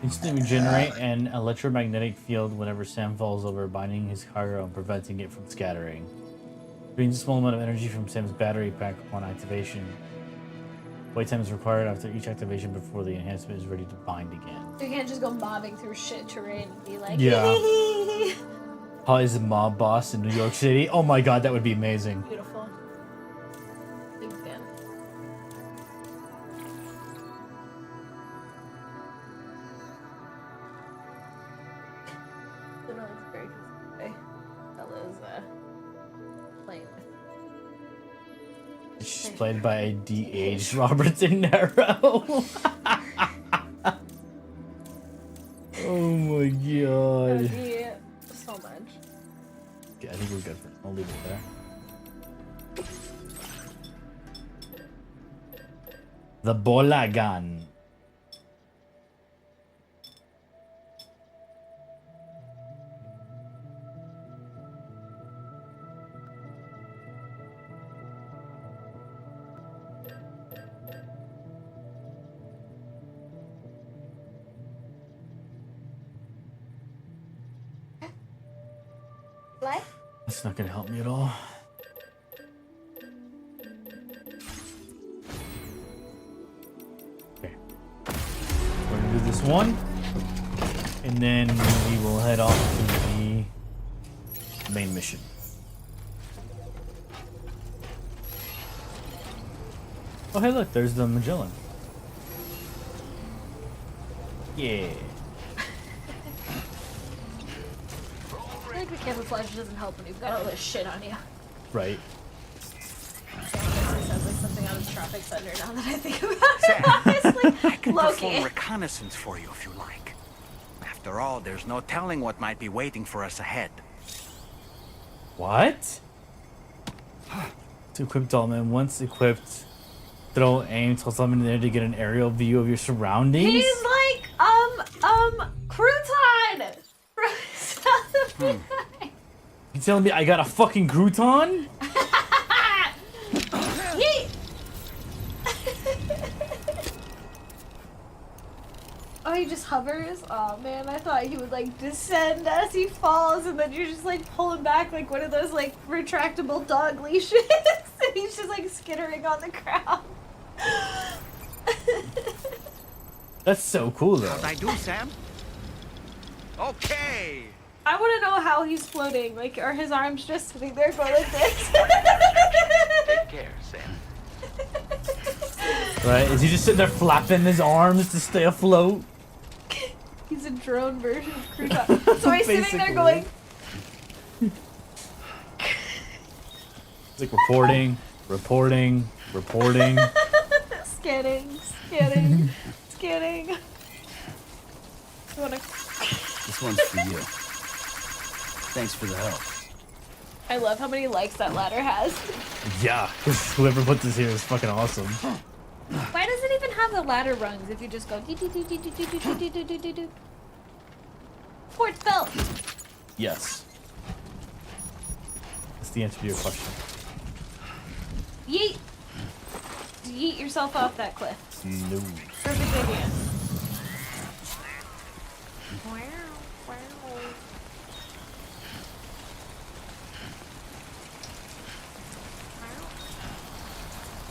Instantly regenerate an electromagnetic field whenever Sam falls over, binding his cargo and preventing it from scattering. Drains a small amount of energy from Sam's battery pack upon activation. Wait time is required after each activation before the enhancement is ready to bind again. So you can't just go mobbing through shit terrain and be like, Yeah. Holly's a mob boss in New York City. Oh my god, that would be amazing. Beautiful. Big fan. playing with. She's played by a de-aged Robert De Niro. Oh my That god. would be so much. Okay, I think we're good for I'll leave it there. The bola gun. What? That's not gonna help me at all. Okay. We're gonna do this one. And then we will head off to the main mission. Oh hey look, there's the Magellan. Yeah. I think the camouflage doesn't help when you've got all this shit on you. Right. Sounds like something out of Tropic Thunder now that I think about Sam, it, honestly. I can perform Loki. reconnaissance for you if you like. After all, there's no telling what might be waiting for us ahead. What? To equip Dolman, once equipped, throw aim till something there to get an aerial view of your surroundings. He's like, Crouton! From South of the Night. You telling me I got a fucking crouton? Yeet! Oh, he just hovers? Oh man, I thought he would like descend as he falls and then you're just like pulling back like one of those like retractable dog leashes and he's just like skittering on the ground. That's so cool though. How'd I do, Sam? Okay. I want to know how he's floating. Like, are his arms just sitting there going like this? Take care, Sam. Right? Is he just sitting there flapping his arms to stay afloat? He's a drone version of Crouton. So he's sitting there going. It's like reporting. Scanning. You wanna... This one's for you. Thanks for the help. I love how many likes that ladder has. Yeah, because whoever put this here is fucking awesome. Why does it even have the ladder rungs if you just go do? Quartz belt. Yes. That's the answer to your question. Yeet. Yeet yourself off that cliff. No. Perfect idea.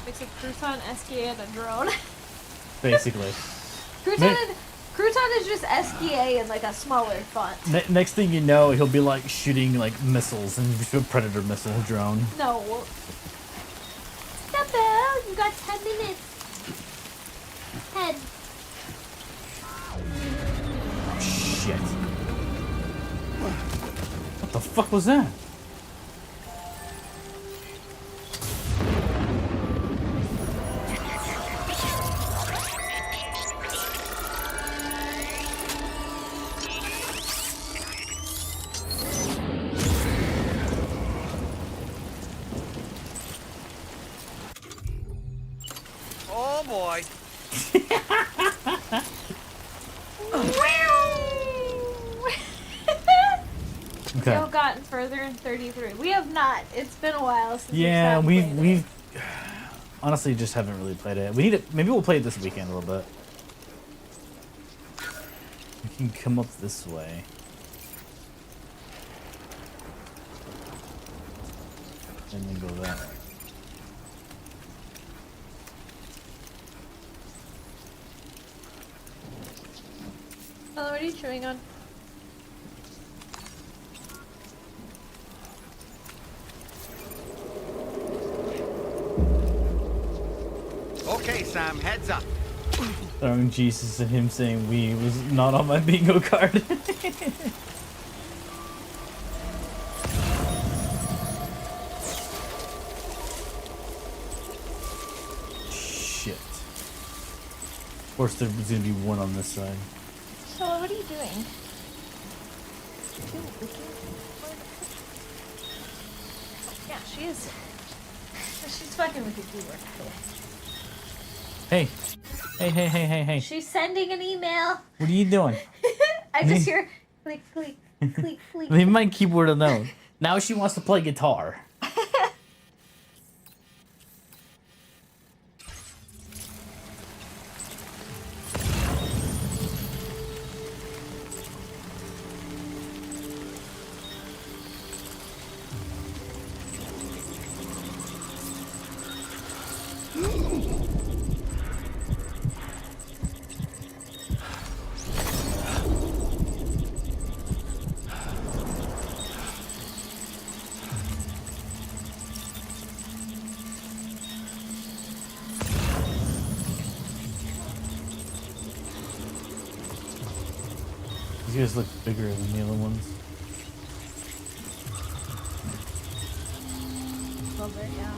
Mix of Crouton, SKA, and a drone. Basically. Crouton is just SKA in like a smaller font. Next thing you know, he'll be like shooting like missiles and a predator missile drone. No. Step out. You got 10 minutes. 10. Oh shit. What the fuck was that? Oh boy. Okay. Y'all gotten further in 33. We have not. It's been a while since Yeah, we've we've honestly just haven't really played it. We need to, maybe we'll play it this weekend a little bit. We can come up this way. And then go that way. Oh, what are you chewing on? Okay, Sam, heads up. Throwing Jesus and him saying we was not on my bingo card. Of course, there's gonna be one on this side. So what are you doing? Yeah, she is. She's fucking with your keyboard. Hey. Hey. She's sending an email. What are you doing? I just hear click, click, click, click. Leave my keyboard alone. Now she wants to play guitar. These guys look bigger than the other ones. A little bit, yeah.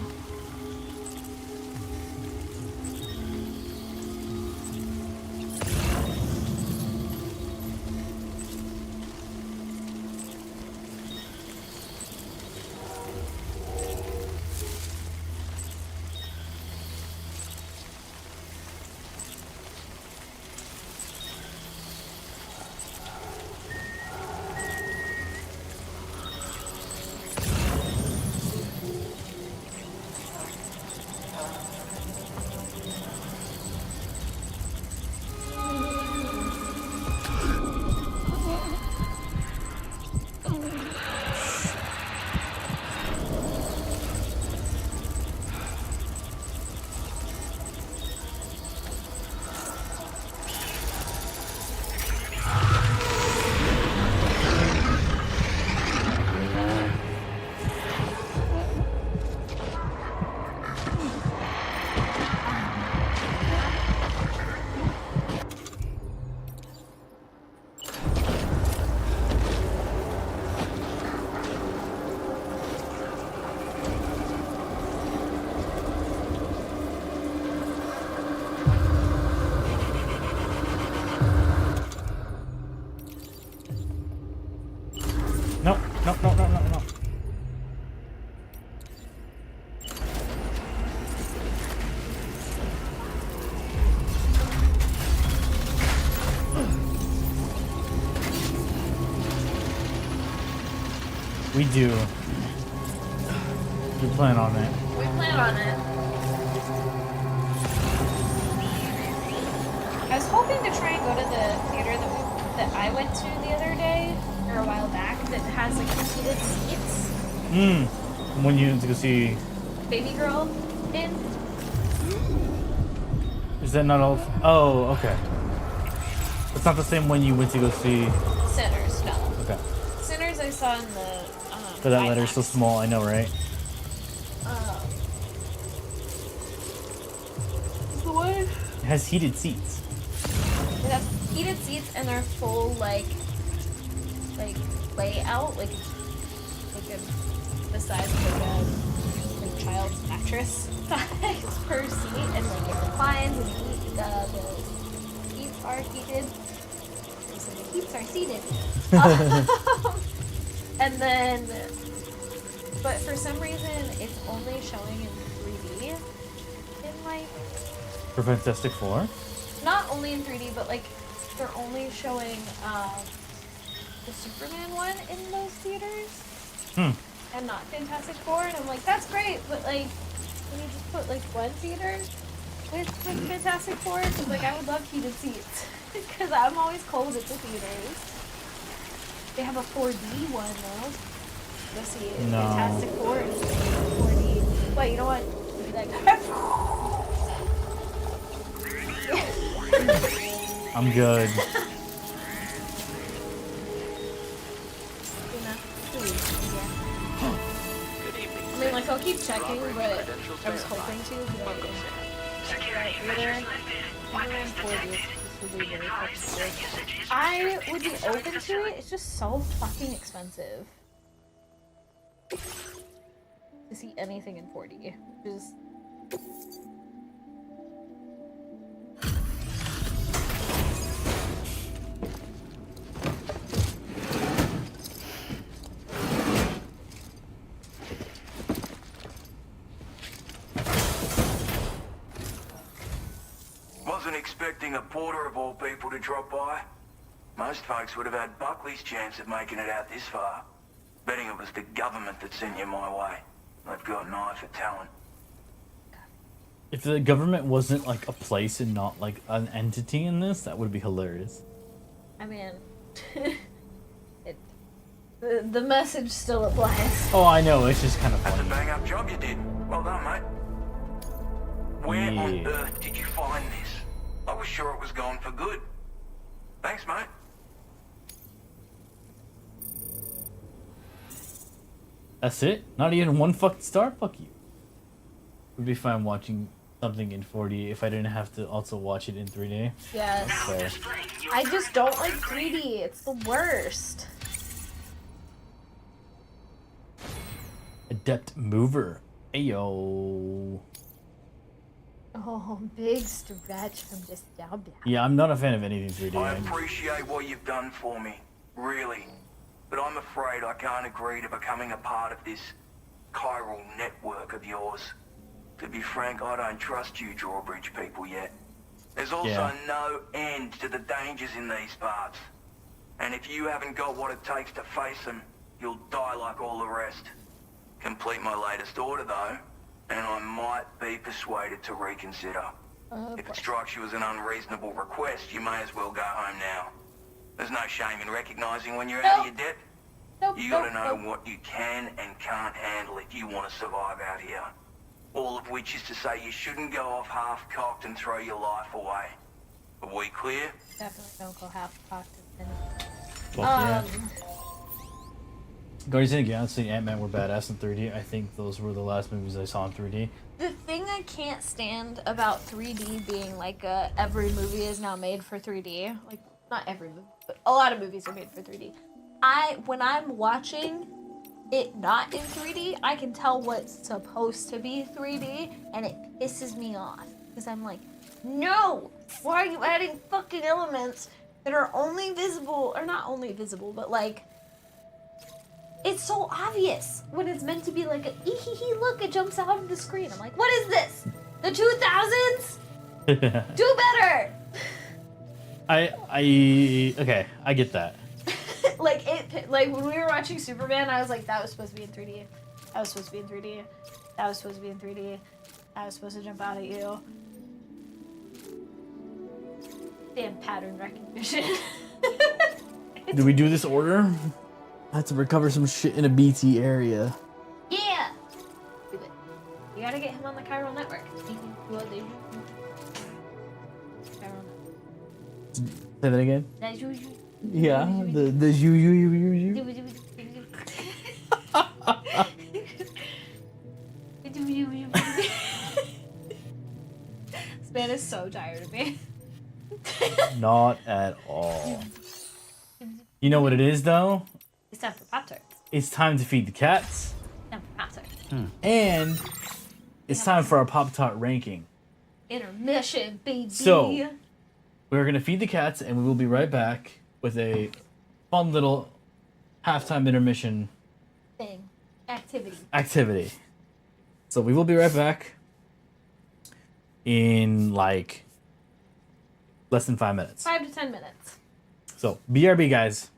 No. We do. We plan on it. We plan on it. I was hoping to try and go to the theater that I went to the other day, or a while back, that has like heated seats. When you went to go see... Baby Girl in. Is that not all... Oh, okay. It's not the same one you went to go see... Sinners, no. Okay. Sinners I saw in the But that letter's IMAX. so small, I know, right? The one? It has heated seats. They have heated seats and they're full like layout, like the size of like a child's mattress size per seat, and like it reclines and the seats are heated. So the seats are seated. And then, but for some reason, it's only showing in 3D. In like, For Fantastic Four? not only in 3D, but like they're only showing the Superman one in those theaters, and not Fantastic Four. And I'm like, that's great, but like, can you just put like one theater with Fantastic Four? Because like I would love heated seats, because I'm always cold at the theaters. They have a 4D one though. Go see it. No. Fantastic Four is 4D. But you know what? Be like, I'm good. I mean, like, I'll keep checking, but I was hoping to. I would be open to it. It's just so fucking expensive to see anything in 4D. Just expecting a porter of all people to drop by? Most folks would have had Buckley's chance of making it out this far. Betting it was the government that sent you my way. They've got an eye for talent. If the government wasn't like a place and not like an entity in this, that would be hilarious. I mean, the message still applies. Oh, I know. It's just kind of That's a funny. bang-up job you did. Well done, mate. Where on Yeah. earth did you find this? I was sure it was gone for good. Thanks, mate. That's it? Not even one fucking star? Fuck you. Would be fine watching something in 4D if I didn't have to also watch it in 3D. Yes. So, I just don't like 3D. It's the worst. Adept Mover. Ayo. Oh, big stretch from just down. Yeah, I'm not a fan of anything 3D. I appreciate what you've done for me, really. But I'm afraid I can't agree to becoming a part of this chiral network of yours. To be frank, I don't trust you drawbridge people yet. There's also Yeah. no end to the dangers in these parts. And if you haven't got what it takes to face them, you'll die like all the rest. Complete my latest order though, and I might be persuaded to reconsider. If it strikes you as an unreasonable request, you may as well go home now. There's no shame in recognizing when you're out of your depth. Nope. You gotta know what you can and can't handle if you want to survive out here. All of which is to say you shouldn't go off half-cocked and throw your life away. Are we clear? Definitely don't go half-cocked. Fuck yeah. Guardians of the Galaxy and Ant-Man were badass in 3D. I think those were the last movies I saw in 3D. The thing I can't stand about 3D being like every movie is now made for 3D. Like, not every movie, but a lot of movies are made for 3D. When I'm watching it not in 3D, I can tell what's supposed to be 3D, and it pisses me off. Because I'm like, no! Why are you adding fucking elements that are only visible, or not only visible, but like, it's so obvious when it's meant to be like a look, it jumps out of the screen. I'm like, what is this? The 2000s? Do better! Okay, I get that. like when we were watching Superman, I was like, that was supposed to be in 3D. That was supposed to be in 3D. That was supposed to be in 3D. That was supposed to jump out at you. Damn pattern recognition. Do we do this order? I have to recover some shit in a BT area. Yeah! Do it. You gotta get him on the chiral network. Say that again? Yeah, the you. This man is so tired of me. Not at all. You know what it is though? It's time for Pop-Tarts. It's time to feed the cats. Time for Pop-Tarts. And it's time for our Pop-Tart ranking. Intermission, baby. So, we're going to feed the cats and we will be right back with a fun little halftime intermission Thing. Activity. activity. So, we will be right back in like less than 5 minutes. 5 to 10 minutes. So, BRB guys.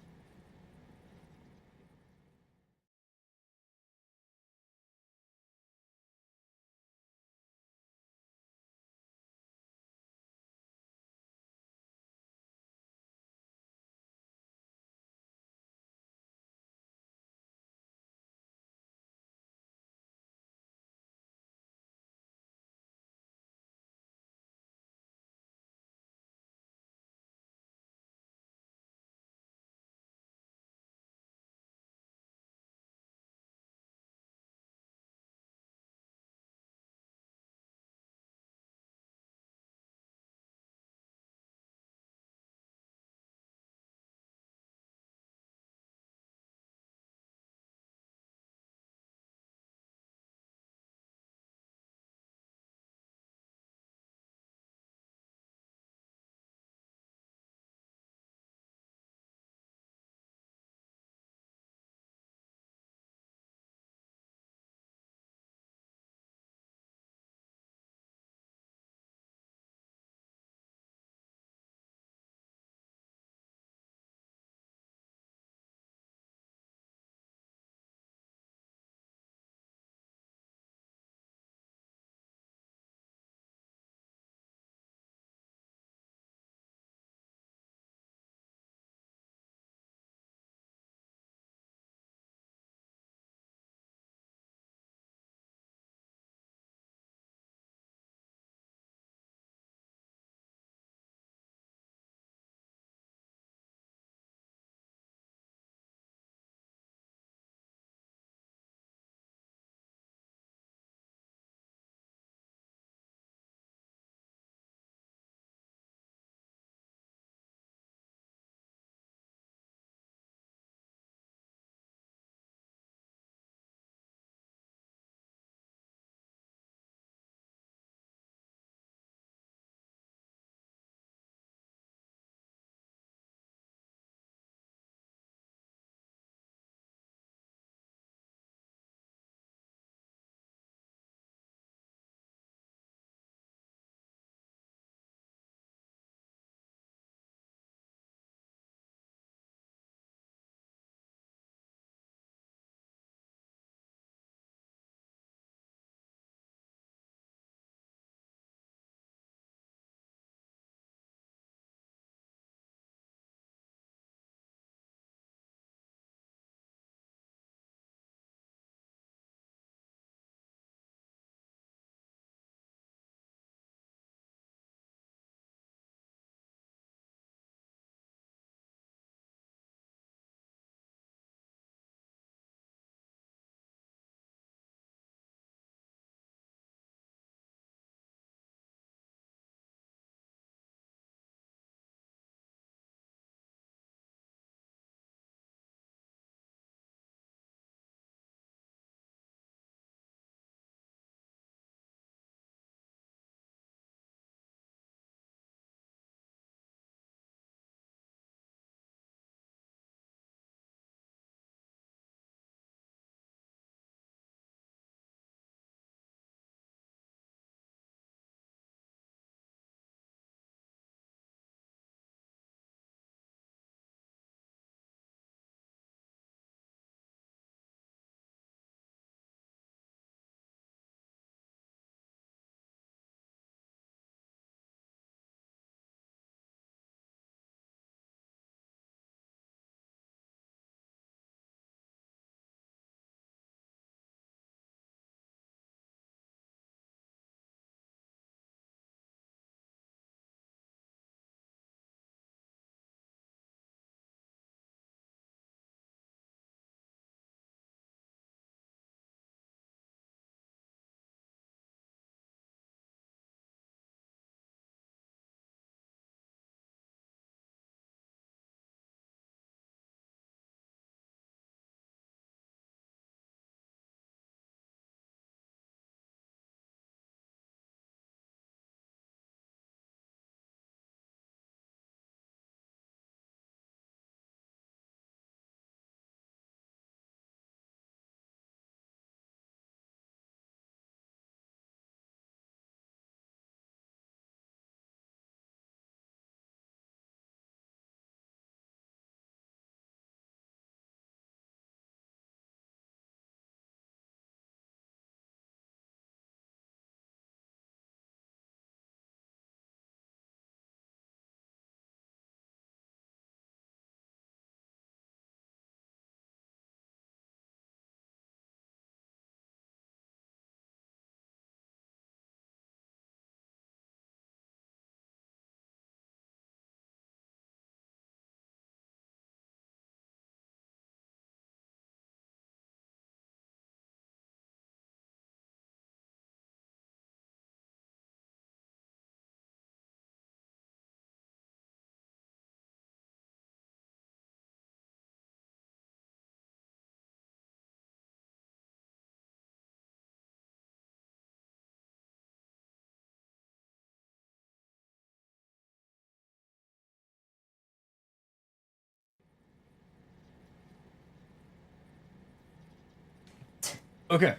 Okay.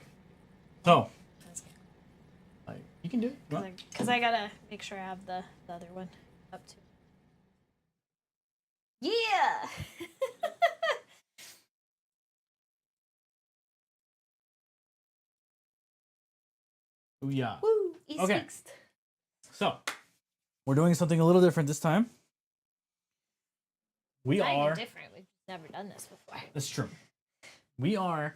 So, you can do it. You want? Because I gotta make sure I have the other one up too. Yeah! Ooh, yeah. Woo! East Okay. fixed. So, we're doing something a little different this time. We Kinda are. different. We've never done this before. That's true. We are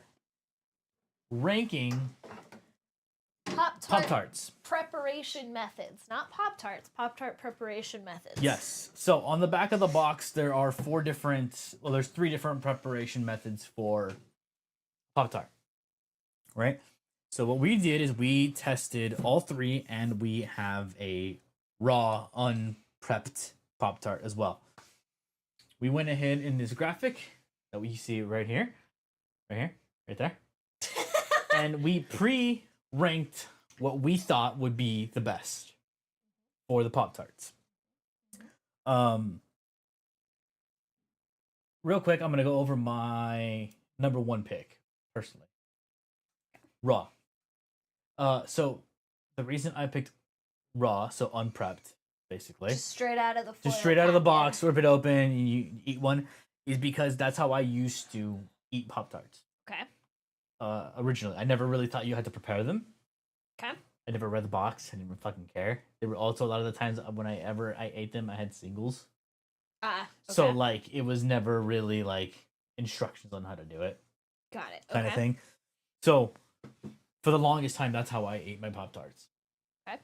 ranking Pop-Tart Pop-Tarts. preparation methods. Not Pop-Tarts. Pop-Tart preparation methods. Yes. So on the back of the box, there are there's 3 different preparation methods for Pop-Tart. Right? So what we did is we tested all 3 and we have a raw, unprepped Pop-Tart as well. We went ahead in this graphic that we see right here, right there. And we pre-ranked what we thought would be the best for the Pop-Tarts. Real quick, I'm gonna go over my number 1 pick personally. Raw. So the reason I picked raw, so unprepped, basically, Just straight out of the foil just straight out of the packet. box, rip it open, and you eat one, is because that's how I used to eat Pop-Tarts. Okay. Originally, I never really thought you had to prepare them. Okay. I never read the box. I didn't fucking care. They were also a lot of the times when I ate them, I had singles. Ah. Okay. So like it was never really like instructions on how to do it, Got it. kind okay. of thing. So for the longest time, that's how I ate my Pop-Tarts. Okay.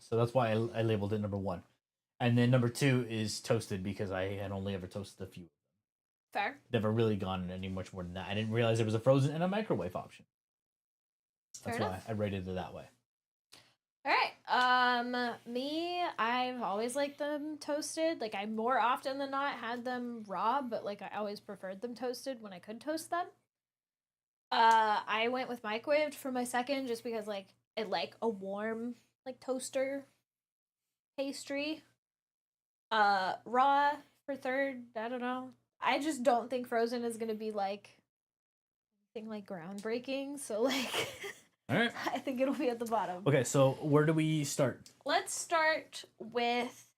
So that's why I labeled it number 1, and then number 2 is toasted because I had only ever toasted a few. Fair. Never really gone any much more than that. I didn't realize there was a frozen and a microwave option. That's Fair why enough. I rated it that way. All right. Me, I've always liked them toasted. Like I more often than not had them raw, but like I always preferred them toasted when I could toast them. I went with microwaved for my second just because like it like a warm like toaster pastry. Raw for third. I don't know. I just don't think frozen is gonna be like anything like groundbreaking. So like. All right. I think it'll be at the bottom. Okay, so where do we start? Let's start with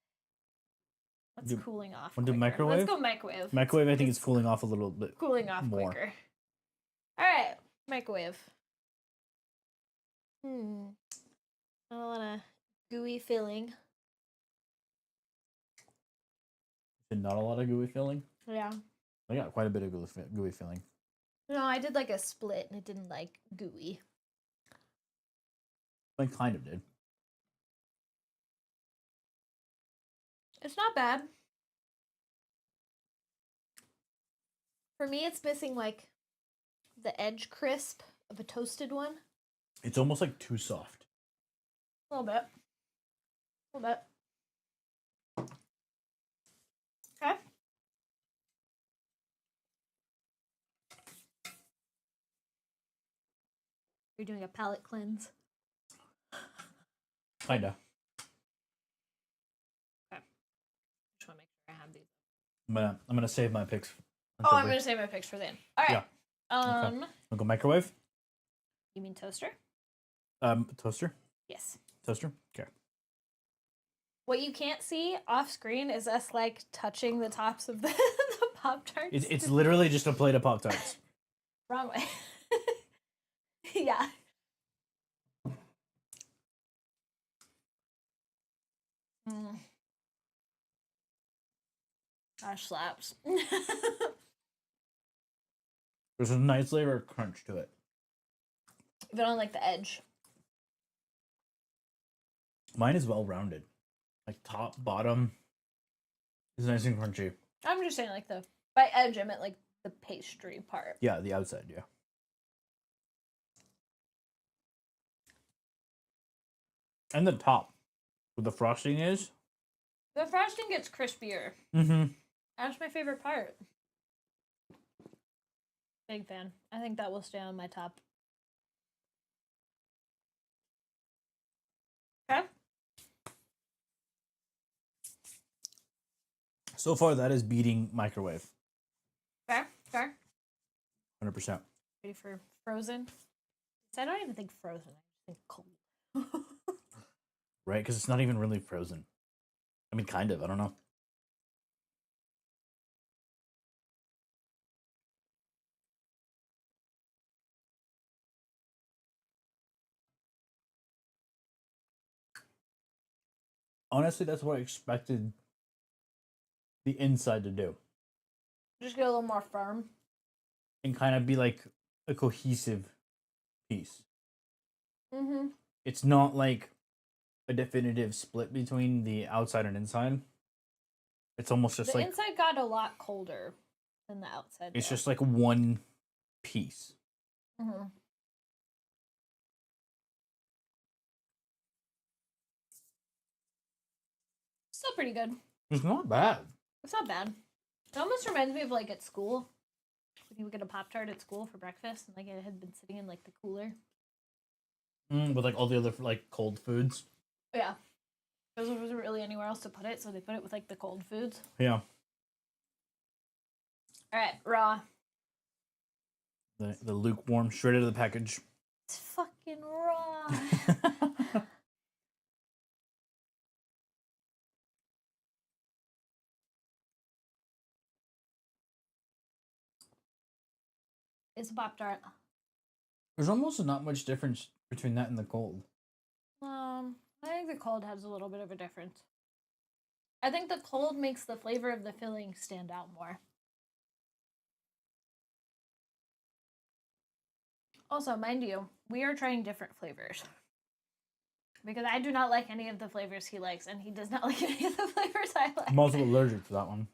what's Do- cooling off. wanna do quicker. microwave? Let's go microwave. Microwave, I think it's cooling off a little bit. Cooling off more. quicker. All right, microwave. I don't want a gooey filling. Not a lot of gooey filling. Yeah. I got quite a bit of gooey filling. No, I did like a split and it didn't like gooey. I kind of did. It's not bad. For me, it's missing like the edge crisp of a toasted one. It's almost like too soft. A little bit. A little bit. Okay. You're doing a palate cleanse. Kinda. Okay. Just want to make sure I have these. I'm gonna save my picks. Oh, I'm gonna save my picks for then. All right. Yeah. I'll go microwave. You mean toaster? Toaster. Yes. Toaster. Okay. What you can't see off screen is us like touching the tops of the, the Pop-Tarts. It's literally just a plate of Pop-Tarts. Wrong way. Yeah. Gosh, slaps. There's a nice layer of crunch to it. Even on like the edge. Mine is well rounded. Like top, bottom is nice and crunchy. I'm just saying like the by edge I meant like the pastry part. Yeah, the outside, yeah. And the top, where the frosting is. The frosting gets crispier. Mm-hmm. That's my favorite part. Big fan. I think that will stay on my top. Okay. So far, that is beating microwave. Fair. Fair. 100%. Ready for frozen? I don't even think frozen. I just think cold. Right? Because it's not even really frozen. I mean, kind of. I don't know. Honestly, that's what I expected the inside to do. Just get a little more firm. And kind of be like a cohesive piece. Mm-hmm. It's not like a definitive split between the outside and inside. It's almost just The like inside got a lot colder than the outside. it's though. just like one piece. Mm-hmm. Still pretty good. It's not bad. It's not bad. It almost reminds me of like at school. When you would get a Pop-Tart at school for breakfast and like it had been sitting in like the cooler. With like all the other like cold foods. Yeah. Because there wasn't really anywhere else to put it, so they put it with like the cold foods. Yeah. Alright, raw. The lukewarm, straight out of the package. It's fucking raw. It's a Pop-Tart. There's almost not much difference between that and the cold. I think the cold has a little bit of a difference. I think the cold makes the flavor of the filling stand out more. Also, mind you, we are trying different flavors. Because I do not like any of the flavors he likes, and he does not like any of the flavors I like. I'm also allergic to that one.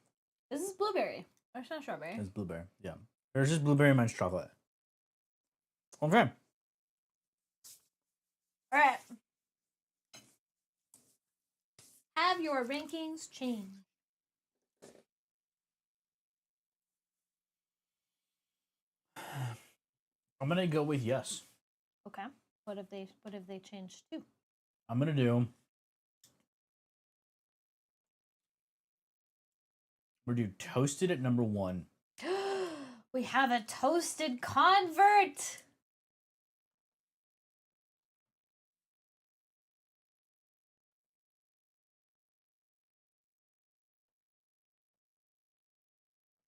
This is blueberry. It's not strawberry. It's blueberry. Yeah. There's just blueberry, mine's chocolate. Okay. Alright. Have your rankings changed? I'm gonna go with yes. Okay. What have they changed to? I'm gonna do. We're gonna do toasted at number 1. We have a toasted convert.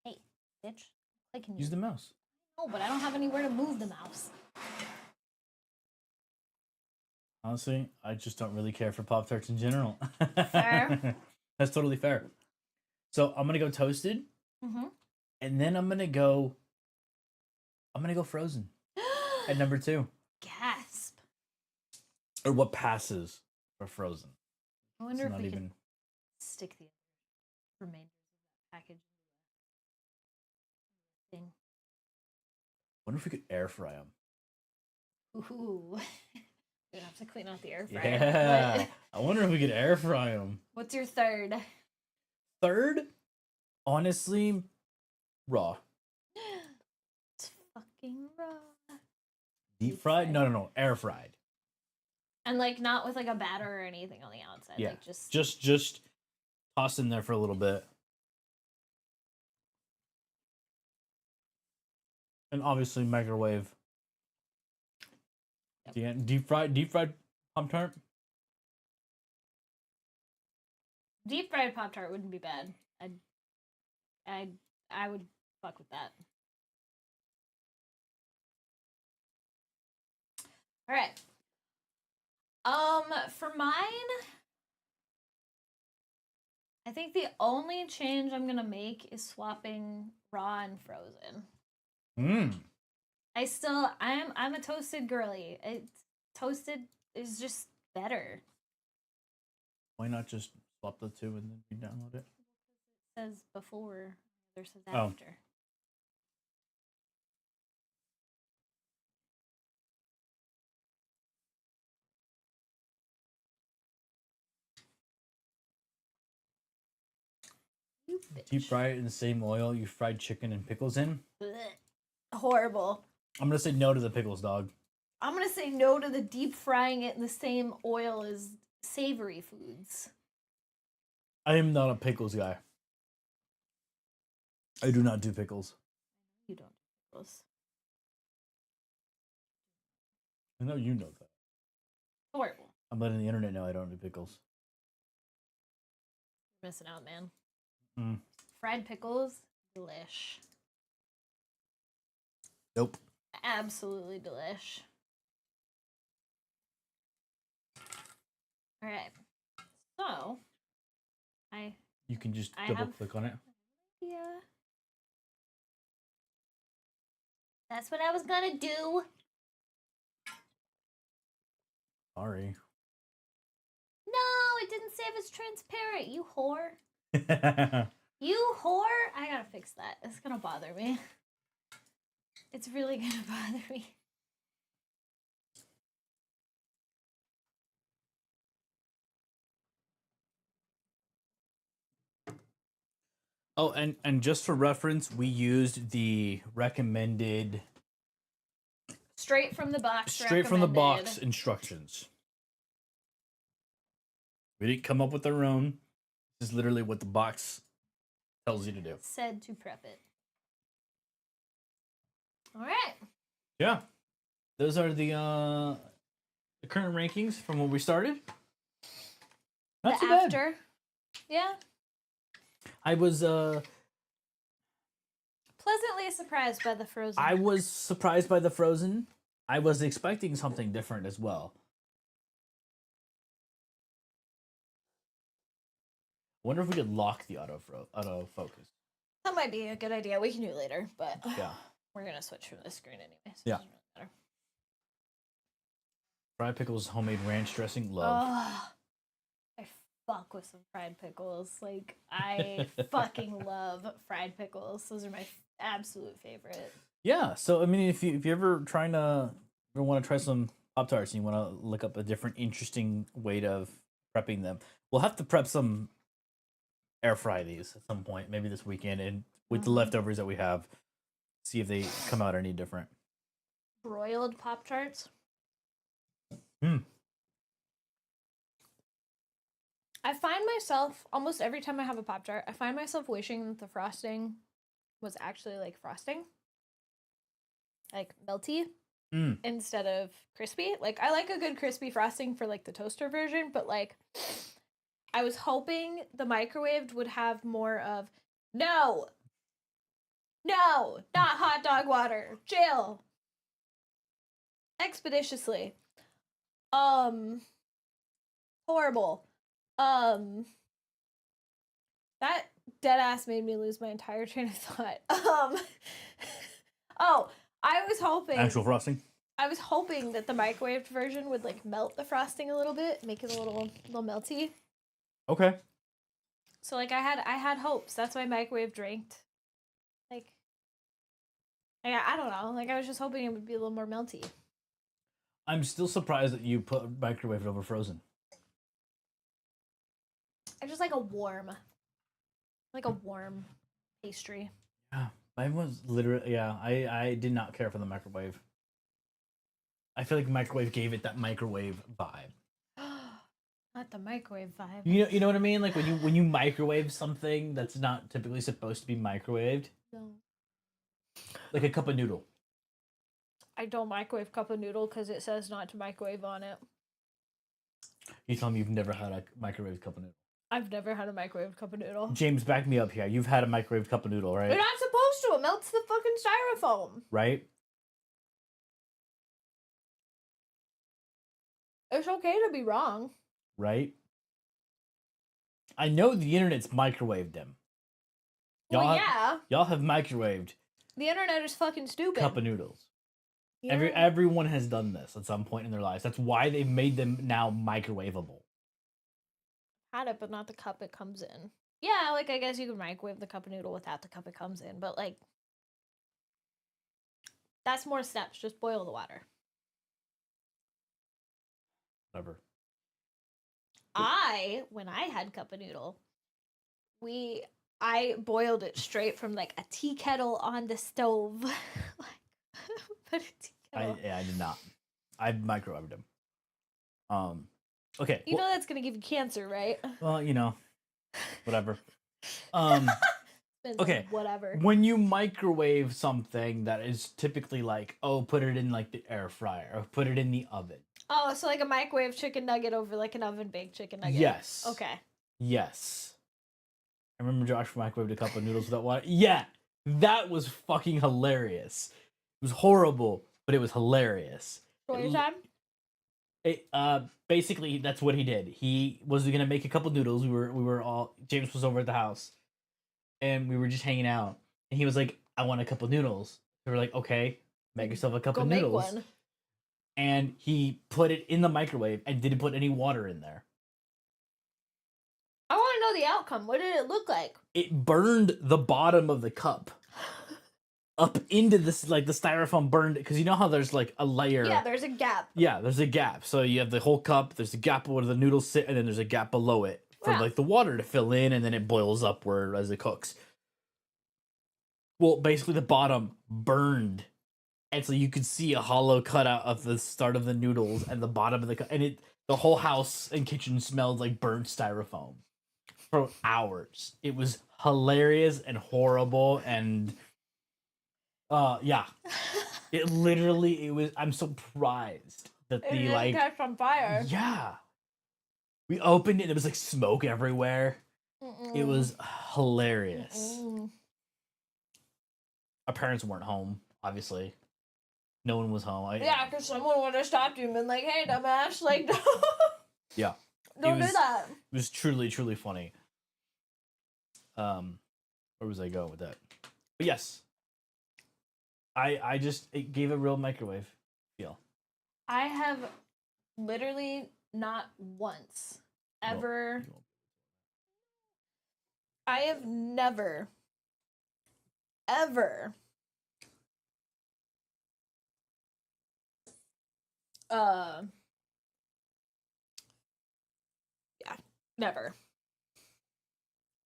Hey, bitch. Clicking you. Use the mouse. No, but I don't have anywhere to move the mouse. Honestly, I just don't really care for Pop Tarts in general. Fair. That's totally fair. So I'm gonna go toasted, and then I'm gonna go frozen at number 2. Gasp. Or what passes for frozen. I wonder It's if not we even. could stick the remainders of that package thing. Wonder if we could air fry them. Ooh. We're gonna have to clean out the air fryer. Yeah. But I wonder if we could air fry them. what's your third? Third, honestly, raw. It's fucking raw. Deep fried? No. Air fried. And like not with like a batter or anything on the outside. Yeah. Like Just toss in there for a little bit. And obviously microwave. Yep. The end. Deep fried Pop-Tart. deep fried Pop-Tart wouldn't be bad. I would fuck with that. All right. For mine, I think the only change I'm gonna make is swapping raw and frozen. I'm a toasted girly. Toasted is just better. Why not just swap the two and then you download it? It says before, there says Oh. after. You Deep bitch. fry it in the same oil you fried chicken and pickles in. Blech. Horrible. I'm gonna say no to the pickles, dog. I'm gonna say no to the deep frying it in the same oil as savory foods. I am not a pickles guy. I do not do pickles. You don't do those. I know you know that. Horrible. I'm letting the internet know I don't do pickles. Missing out, man. Mm. Fried pickles, delish. Nope. Absolutely delish. All right. So, You can just I double have- click on it. yeah. That's what I was gonna do. Sorry. No, it didn't say it was transparent. You whore. You whore. I gotta fix that. It's gonna bother me. It's really gonna bother me. Oh, and just for reference, we used the recommended Straight from the box. straight from the box recommended. instructions. We didn't come up with our own. This is literally what the box tells you to do. Said to prep it. All right. Yeah. Those are the current rankings from when we started. Not the too bad. after. Yeah. I was Pleasantly surprised by the Frozen. I was surprised by the Frozen. I was expecting something different as well. Wonder if we could lock the auto focus. That might be a good idea. We can do it later, but Yeah. we're gonna switch from this screen anyway. So Yeah. it doesn't really matter. Fried pickles, homemade ranch dressing, love. Oh, I fuck with some fried pickles. Like I fucking love fried pickles. Those are my absolute favorite. Yeah. So I mean, if you ever want to try some Pop-Tarts and you want to look up a different interesting way of prepping them, we'll have to prep some air fry these at some point, maybe this weekend, and with the leftovers that we have, see if they come out any different. Broiled Pop-Tarts. Hmm. I find myself almost every time I have a Pop-Tart, I find myself wishing that the frosting was actually like frosting. Like melty instead of crispy. Like I like a good crispy frosting for like the toaster version, but like I was hoping the microwaved would have more of no, not hot dog water, jail, expeditiously, horrible, that dead ass made me lose my entire train of thought. Oh, I was hoping Actual frosting. I was hoping that the microwaved version would like melt the frosting a little bit, make it a little melty. Okay. So like I had hopes. That's why microwave dranked. Like I don't know. Like I was just hoping it would be a little more melty. I'm still surprised that you put microwave over frozen. I just like a warm pastry. Yeah, mine was literally I did not care for the microwave. I feel like microwave gave it that microwave vibe. Not the microwave vibe. You know what I mean? Like when you microwave something that's not typically supposed to be microwaved, No. like a cup of noodle. I don't microwave cup of noodle because it says not to microwave on it. You tell me you've never had a microwave cup of noodle. I've never had a microwave cup of noodle. James, back me up here. You've had a microwave cup of noodle, right? You're not supposed to. It melts the fucking styrofoam. Right? It's okay to be wrong. Right? I know the internet's microwaved them. Well, yeah. Y'all have microwaved The internet is fucking stupid. cup of noodles. Yeah. Everyone has done this at some point in their lives. That's why they've made them now microwavable. Had it, but not the cup it comes in. Yeah, like I guess you could microwave the cup of noodle without the cup it comes in, but like that's more steps. Just boil the water. Whatever. When I had cup of noodle, I boiled it straight from like a tea kettle on the stove. Put a tea kettle. I did not. I microwaved them. Okay. You know that's gonna give you cancer, right? Well, whatever. It's Okay. like, whatever. When you microwave something that is typically like, oh, put it in like the air fryer or put it in the oven. Oh, so like a microwave chicken nugget over like an oven baked chicken nugget. Yes. Okay. Yes. I remember Josh microwaved a cup of noodles without water. Yeah, that was fucking hilarious. It was horrible, but it was hilarious. Story time? Basically that's what he did. He was gonna make a couple noodles. We were all James was over at the house, and we were just hanging out. And he was like, "I want a couple noodles." We were like, "Okay, make yourself a cup Go of make noodles." one. And he put it in the microwave and didn't put any water in there. I want to know the outcome. What did it look like? It burned the bottom of the cup up into this, like the styrofoam burned, because you know how there's like a layer. Yeah, there's a gap. Yeah, there's a gap. So you have the whole cup, there's a gap where the noodles sit, and then there's a gap below it for Yeah. like the water to fill in, and then it boils upward as it cooks. Well, basically the bottom burned, and so you could see a hollow cutout of the start of the noodles and the bottom of the cup, and the whole house and kitchen smelled like burnt styrofoam for hours. It was hilarious and horrible, and yeah. It was, I'm surprised that It the didn't like, catch on fire. yeah. We opened it, there was like smoke everywhere. It was hilarious. Our parents weren't home, obviously. No one was home. Yeah, because someone would have stopped you and been like, hey, dumbass, like, Yeah. don't do that. It was truly, truly funny. Where was I going with that? But yes. It gave a real microwave feel. I have literally not once ever. I have never, ever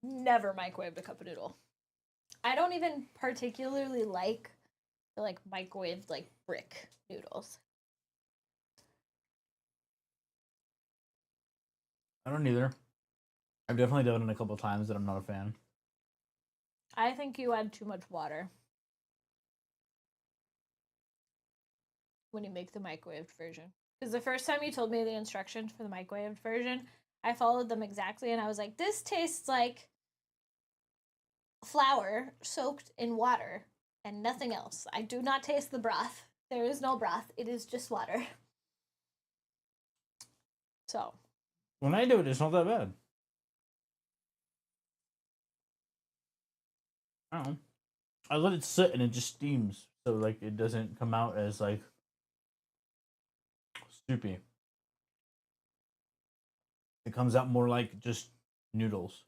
never microwaved a cup of noodle. I don't even particularly like the microwaved brick noodles. I don't either. I've definitely done it a couple times that I'm not a fan. I think you add too much water when you make the microwaved version. Because the first time you told me the instructions for the microwaved version, I followed them exactly, and I was like, this tastes like flour soaked in water and nothing else. I do not taste the broth. There is no broth. It is just water. So. When I do it, it's not that bad. I don't know. I let it sit and it just steams, so it doesn't come out as soupy. It comes out more like just noodles.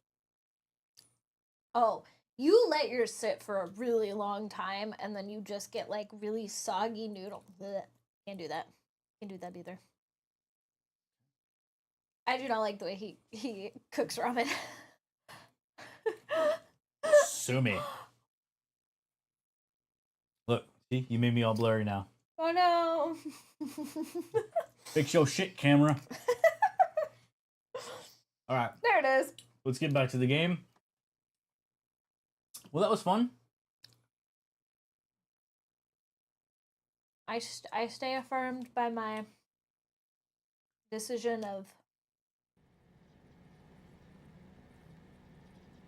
Oh, you let yours sit for a really long time, and then you just get really soggy noodle. Blech. Can't do that. Can't do that either. I do not like the way he cooks ramen. Sue me. Look, see, you made me all blurry now. Oh no. Fix your shit, camera. All right. There it is. Let's get back to the game. Well, that was fun. I stay affirmed by my decision of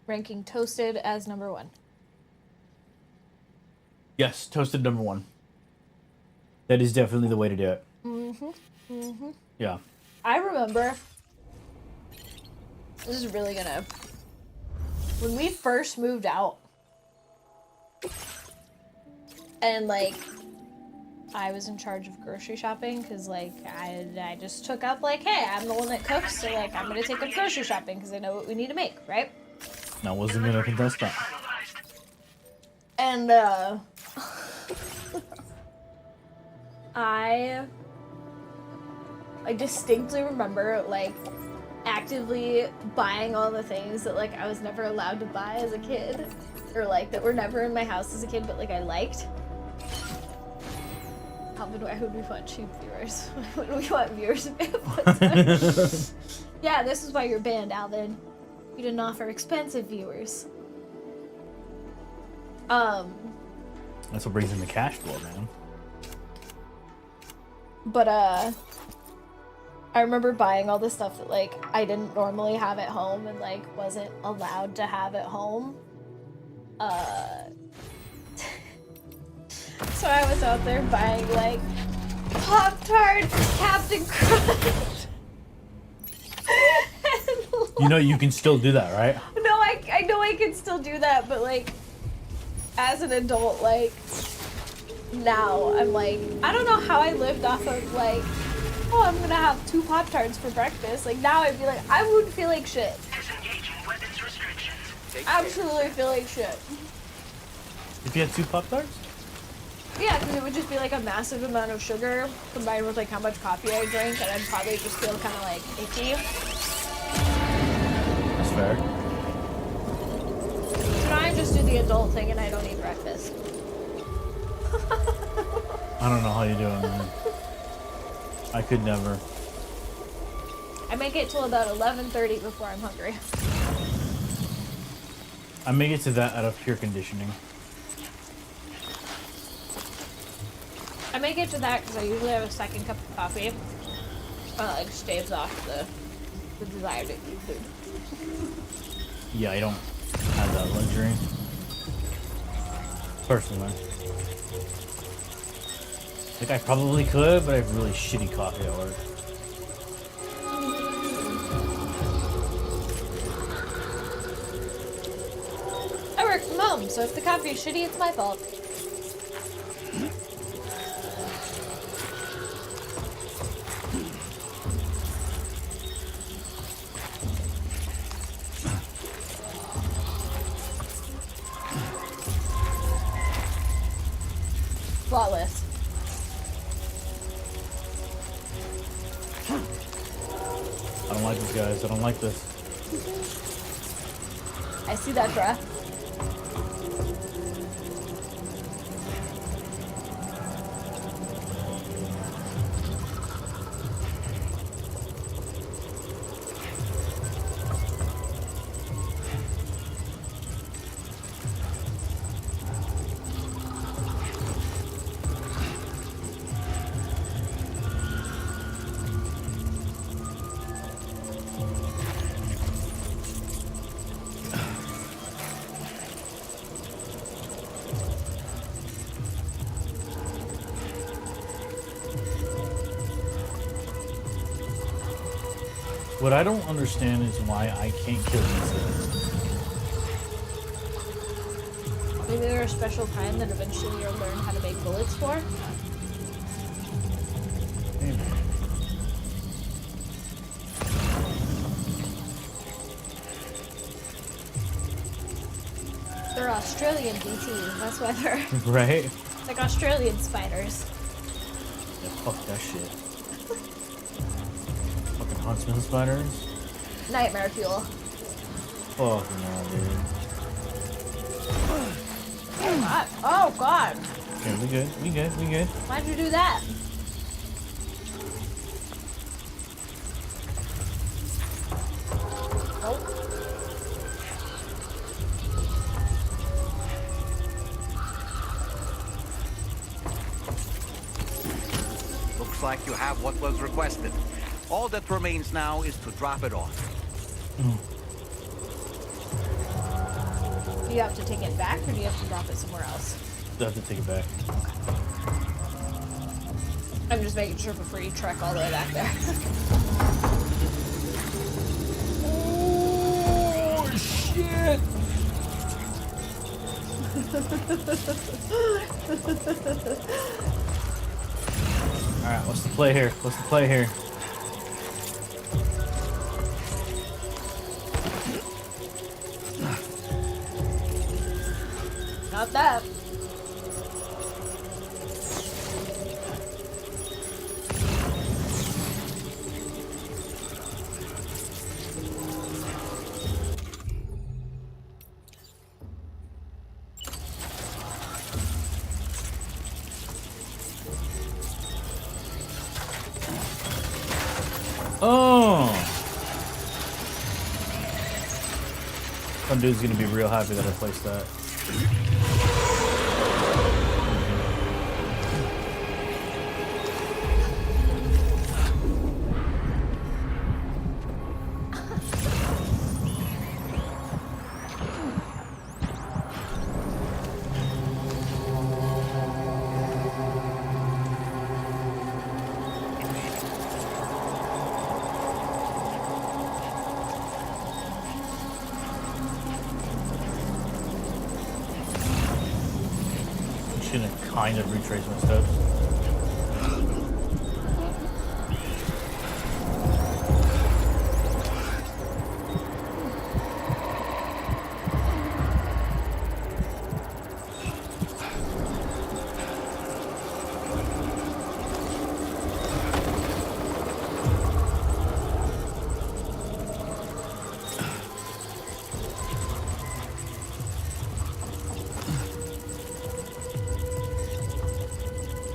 ranking Toasted as number 1. Yes, Toasted number 1. That is definitely the way to do it. Yeah. I remember, this is really gonna, when we first moved out, and I was in charge of grocery shopping, because I just took up hey, I'm the one that cooks, so I'm gonna take up grocery shopping because I know what we need to make, right? I wasn't gonna contest that. And I distinctly remember actively buying all the things that I was never allowed to buy as a kid, or that were never in my house as a kid, but I liked. Who do we want? Cheap viewers. What do we want viewers to be? Yeah, this is why you're banned, Alvin. You didn't offer expensive viewers. That's what brings in the cash flow, man. But I remember buying all the stuff that like I didn't normally have at home and like wasn't allowed to have at home. So I was out there buying like Pop-Tarts, Captain Crunch. You know you can still do that, right? No, I know I can still do that, but like as an adult, like now I'm like, I don't know how I lived off of like, oh, I'm gonna have 2 Pop-Tarts for breakfast. Like now I'd be like, I would feel like shit. Disengaging weapons restrictions. Absolutely feel like shit. If you had 2 Pop-Tarts? Yeah, because it would just be like a massive amount of sugar combined with like how much coffee I drink, and I'd probably just feel kind of like icky. That's fair. So now I just do the adult thing and I don't eat breakfast. I don't know how you do it, man. I could never. I make it till about 11:30 before I'm hungry. I make it to that out of pure conditioning. I make it to that because I usually have a second cup of coffee. Like staves off the desire to eat food. Yeah, I don't have that luxury. Personally. Like, I probably could, but I have really shitty coffee at work. I work from home, so if the coffee is shitty, it's my fault. Flawless. I don't like this, guys. I don't like this. I see that, bruh. What I don't understand is why I can't kill these guys. Maybe they're a special kind that eventually you'll learn how to make bullets for. Maybe. They're Australian BT. That's why they're Right? like Australian spiders. Yeah, fuck that shit. Fucking huntsman spiders? Nightmare fuel. Fuck no, dude. Oh god. Oh god. Okay, we good. We good. We good. Why'd you do that? Nope. Looks like you have what was requested. All that remains now is to drop it off. Do you have to take it back or do you have to drop it somewhere else? Still have to take it back. I'm just making sure before you trek all the way back there. Oh shit! Alright, what's the play here? What's the play here? Not that. Oh! Some dude's gonna be real happy that I placed that. kind of retrace my steps.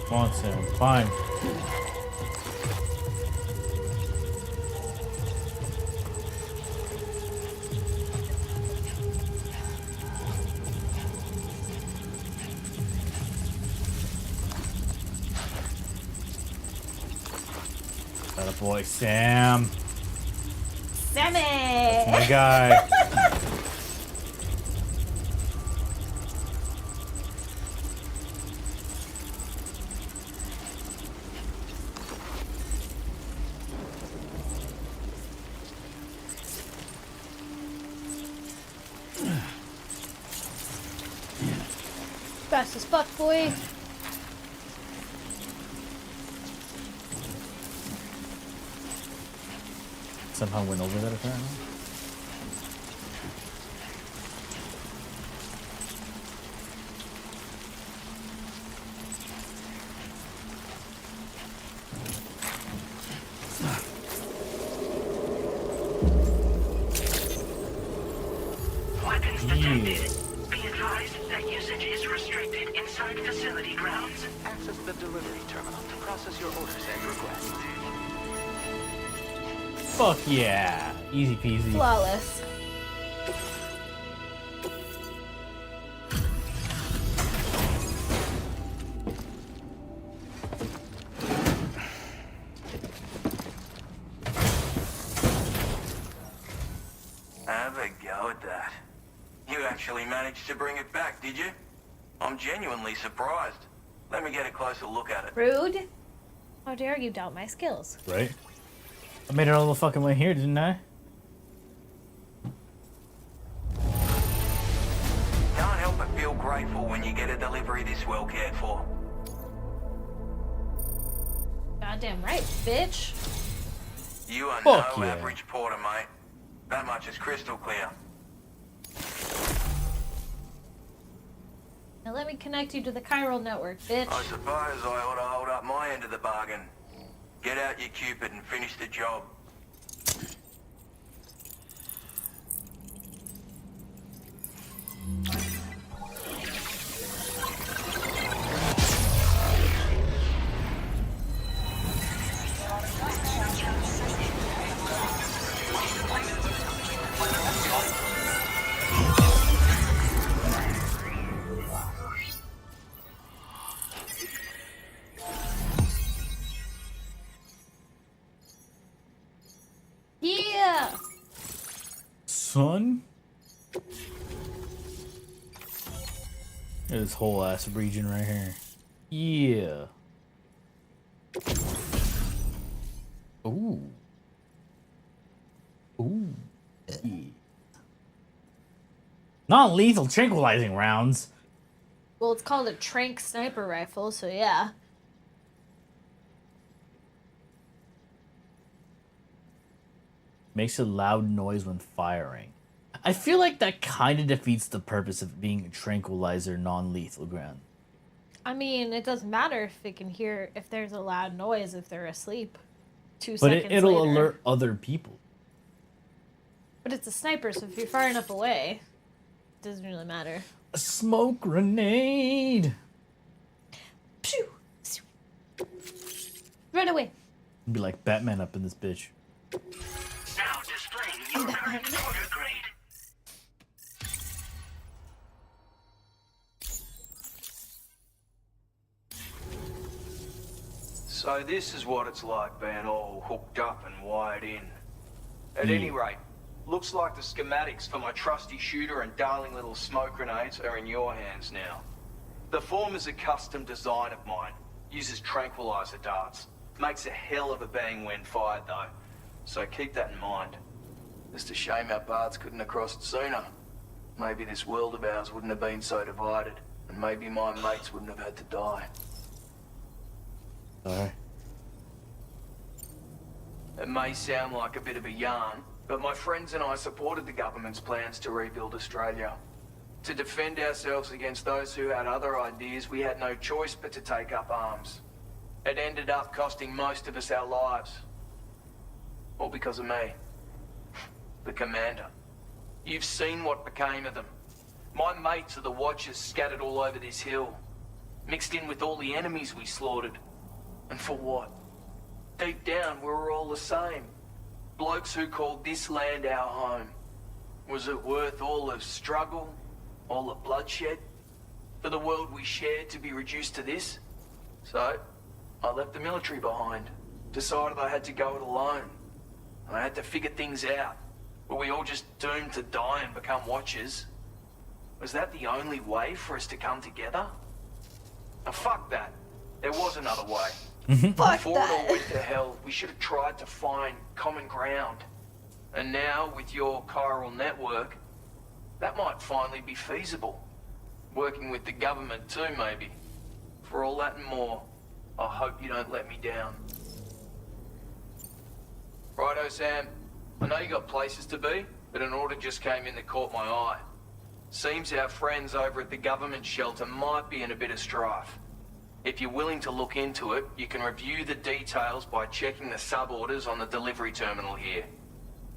Come on, Sam. Fine. That a boy, Sam. Sammy! My guy. Fast as fuck, boy. Somehow went over that apparently. Weapons detected. Be advised that usage is restricted inside facility grounds. Access the delivery terminal to process your orders and requests. Fuck yeah. Easy peasy. Flawless. Have a go at that. You actually managed to bring it back, did you? I'm genuinely surprised. Let me get a closer look at it. Rude. How dare you doubt my skills? Right? I made it all the fucking way here, didn't I? Can't help but feel grateful when you get a delivery this well cared for. Goddamn right, bitch. You are Fuck no yeah. average porter, mate. That much is crystal clear. Now let me connect you to the chiral network, bitch. I suppose I ought to hold up my end of the bargain. Get out your Cupid and finish the job. Yeah! Son? This whole ass region right here. Yeah. Ooh. Ooh. Yeah. Non-lethal tranquilizing rounds. Well, it's called a trank sniper rifle, so yeah. Makes a loud noise when firing. I feel like that kind of defeats the purpose of being a tranquilizer non-lethal ground. I mean, it doesn't matter if it can hear if there's a loud noise if they're asleep. 2 But seconds it'll later. alert other people. But it's a sniper, so if you're far enough away, it doesn't really matter. A smoke grenade! Phew! Run away! Be like Batman up in this bitch. Now displaying your current order grade. So this is what it's like being all hooked up and wired in. At any rate, looks like the schematics for my trusty shooter and darling little smoke grenades are in your hands now. The former's a custom design of mine. Uses tranquilizer darts. Makes a hell of a bang when fired though. So keep that in mind. Just a shame our paths couldn't have crossed sooner. Maybe this world of ours wouldn't have been so divided. and maybe my mates wouldn't have had to die. Sorry. It may sound like a bit of a yarn, but my friends and I supported the government's plans to rebuild Australia. To defend ourselves against those who had other ideas, we had no choice but to take up arms. It ended up costing most of us our lives. All because of me. The commander. You've seen what became of them. My mates are the Watchers scattered all over this hill. Mixed in with all the enemies we slaughtered. And for what? Deep down, we were all the same. Blokes who called this land our home. Was it worth all the struggle? All the bloodshed? For the world we shared to be reduced to this? So, I left the military behind. Decided I had to go it alone. I had to figure things out. Were we all just doomed to die and become Watchers? Was that the only way for us to come together? Now fuck that. There was another way. Fuck Before it all that. went to hell, we should have tried to find common ground. And now, with your chiral network, that might finally be feasible. Working with the government too, maybe. For all that and more, I hope you don't let me down. Righto, Sam. I know you got places to be, but an order just came in that caught my eye. Seems our friends over at the government shelter might be in a bit of strife. If you're willing to look into it, you can review the details by checking the sub-orders on the delivery terminal here.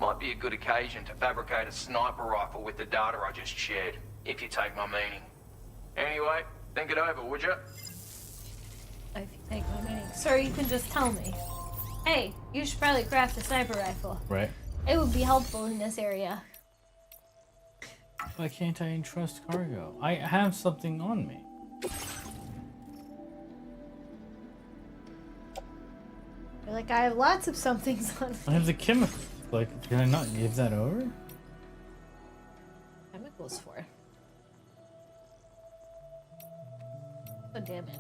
Might be a good occasion to fabricate a sniper rifle with the data I just shared, if you take my meaning. Anyway, think it over, would you? If you take my meaning. Sir, you can just tell me. Hey, you should probably craft a sniper rifle. Right. It would be helpful in this area. Why can't I entrust cargo? I have something on me. You're like, I have lots of somethings on I have the chemical. Like, can I not give that over? chemicals for. Oh, damn it.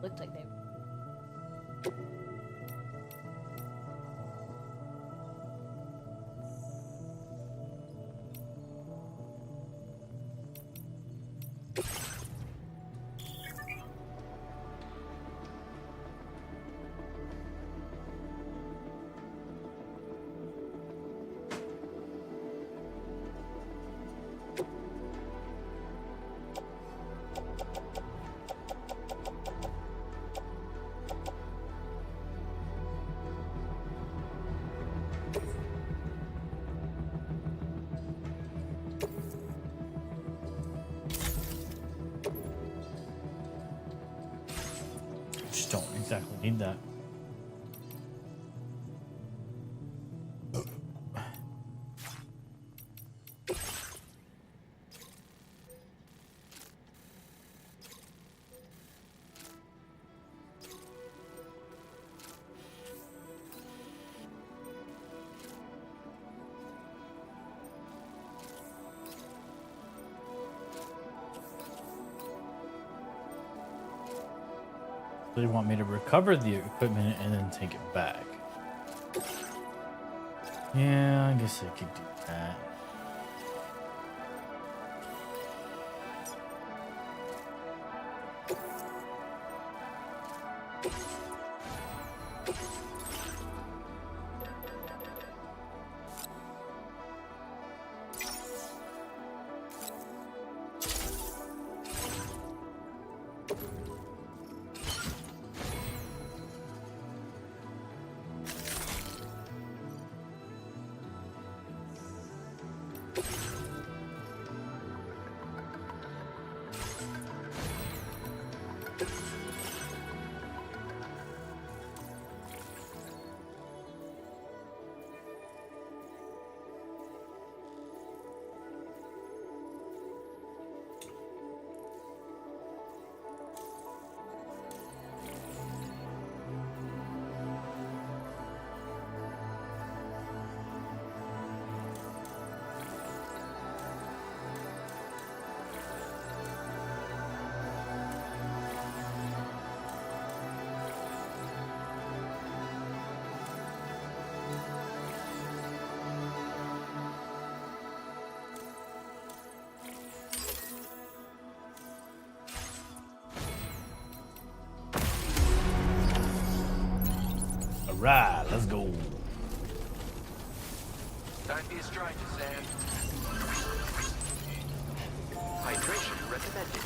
Looked like they. Just don't exactly need that. They want me to recover the equipment and then take it back. Yeah, I guess I could do that. right, let's go. Don't be a stranger, Sam. Hydration recommended.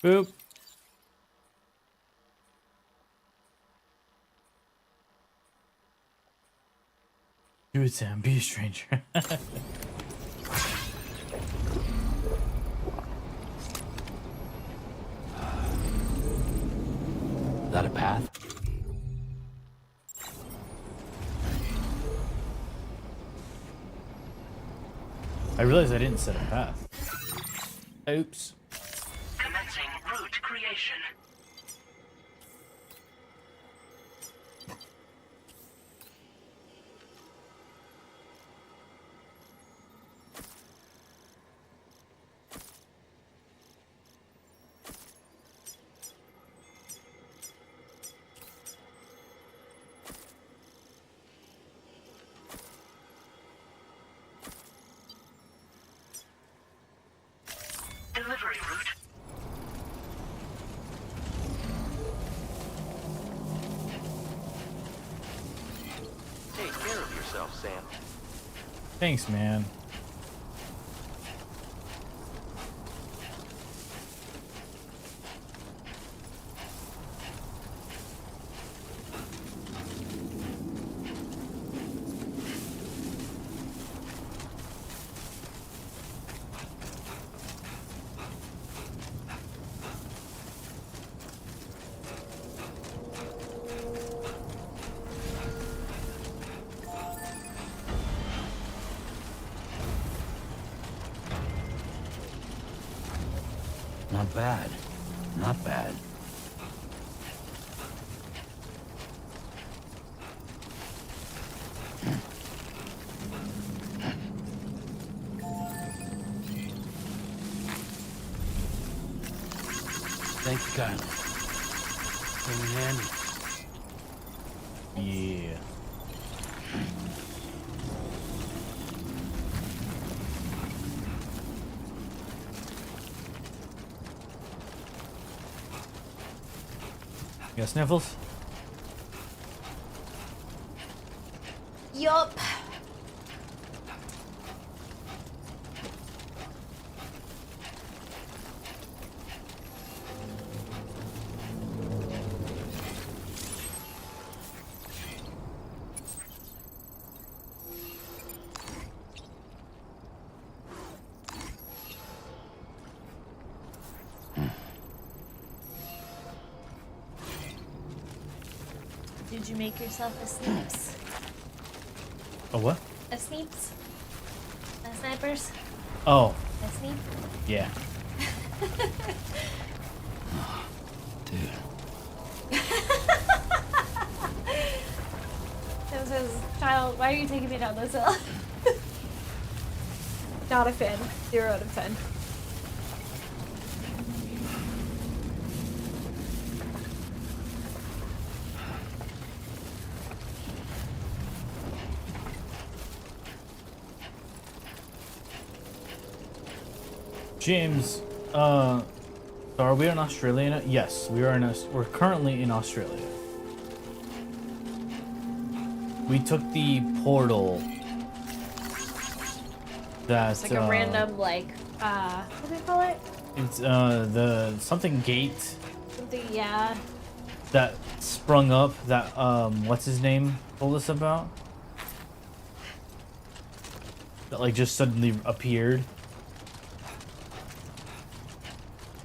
Boop. Do it, Sam. Be a stranger. Is that a path? I realized I didn't set a path. Oops. Commencing route creation. Delivery route. Take care of yourself, Sam. Thanks, man. Not bad. Not bad. Thank you, Kyle. Came in handy. Yeah. You got sniffles? Yup. Did you make yourself a sneeps? A what? A sneeps? A snipers? Oh, A sneep? yeah. Dude. Tim says, child, why are you taking me down this hill? Not a fan. 0 out of 10. James, so are we in Australia now? Yes, we are we're currently in Australia. We took the portal that It's like a random, like, what do they call it? it's the something gate Something, yeah. that sprung up that what's his name told us about, that like just suddenly appeared.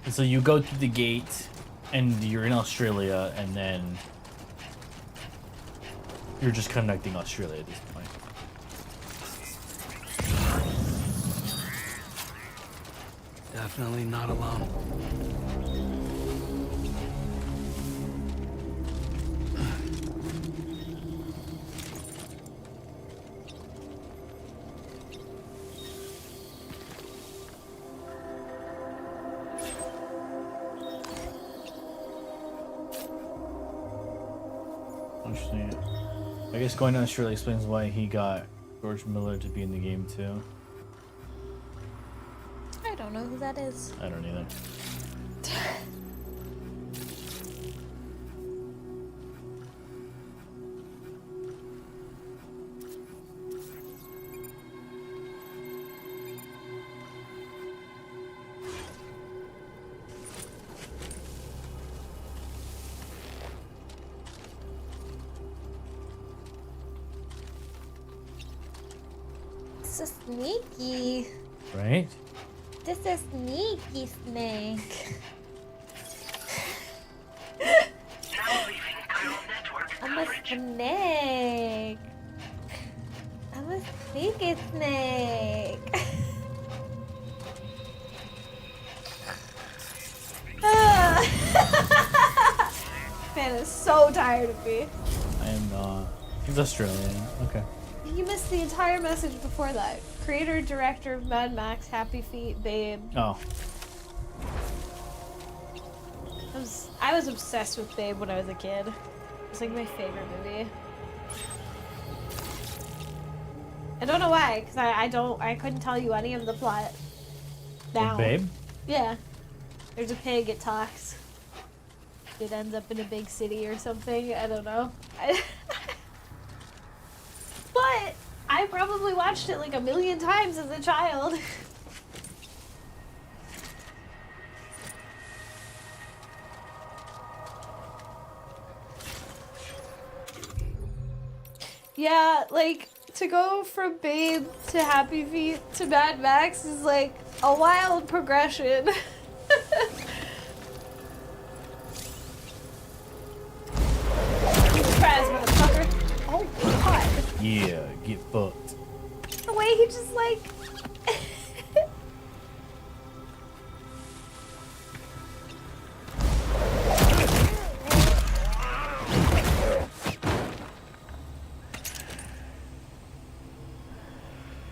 And so you go through the gate and you're in Australia, and then you're just connecting Australia at this point. Definitely not alone. Actually, I guess going to Australia explains why he got George Miller to be in the game too. I don't know who that is. I don't either. So sneaky. Right? This is sneaky snake. I'm a snake. I'm a sneaky snake. Man is so tired of me. I am not. He's Australian. Okay. You missed the entire message before that. Creator, director of Mad Max, Happy Feet, Babe. Oh. I was obsessed with Babe when I was a kid. It's like my favorite movie. I don't know why, because I couldn't tell you any of the plot. Now. Babe? Yeah. There's a pig, it talks. It ends up in a big city or something. I don't know. But I probably watched it like 1,000,000 times as a child. Yeah, like, to go from Babe to Happy Feet to Mad Max is like a wild progression. Surprise, motherfucker. Oh, God. Yeah, get fucked. The way he just like...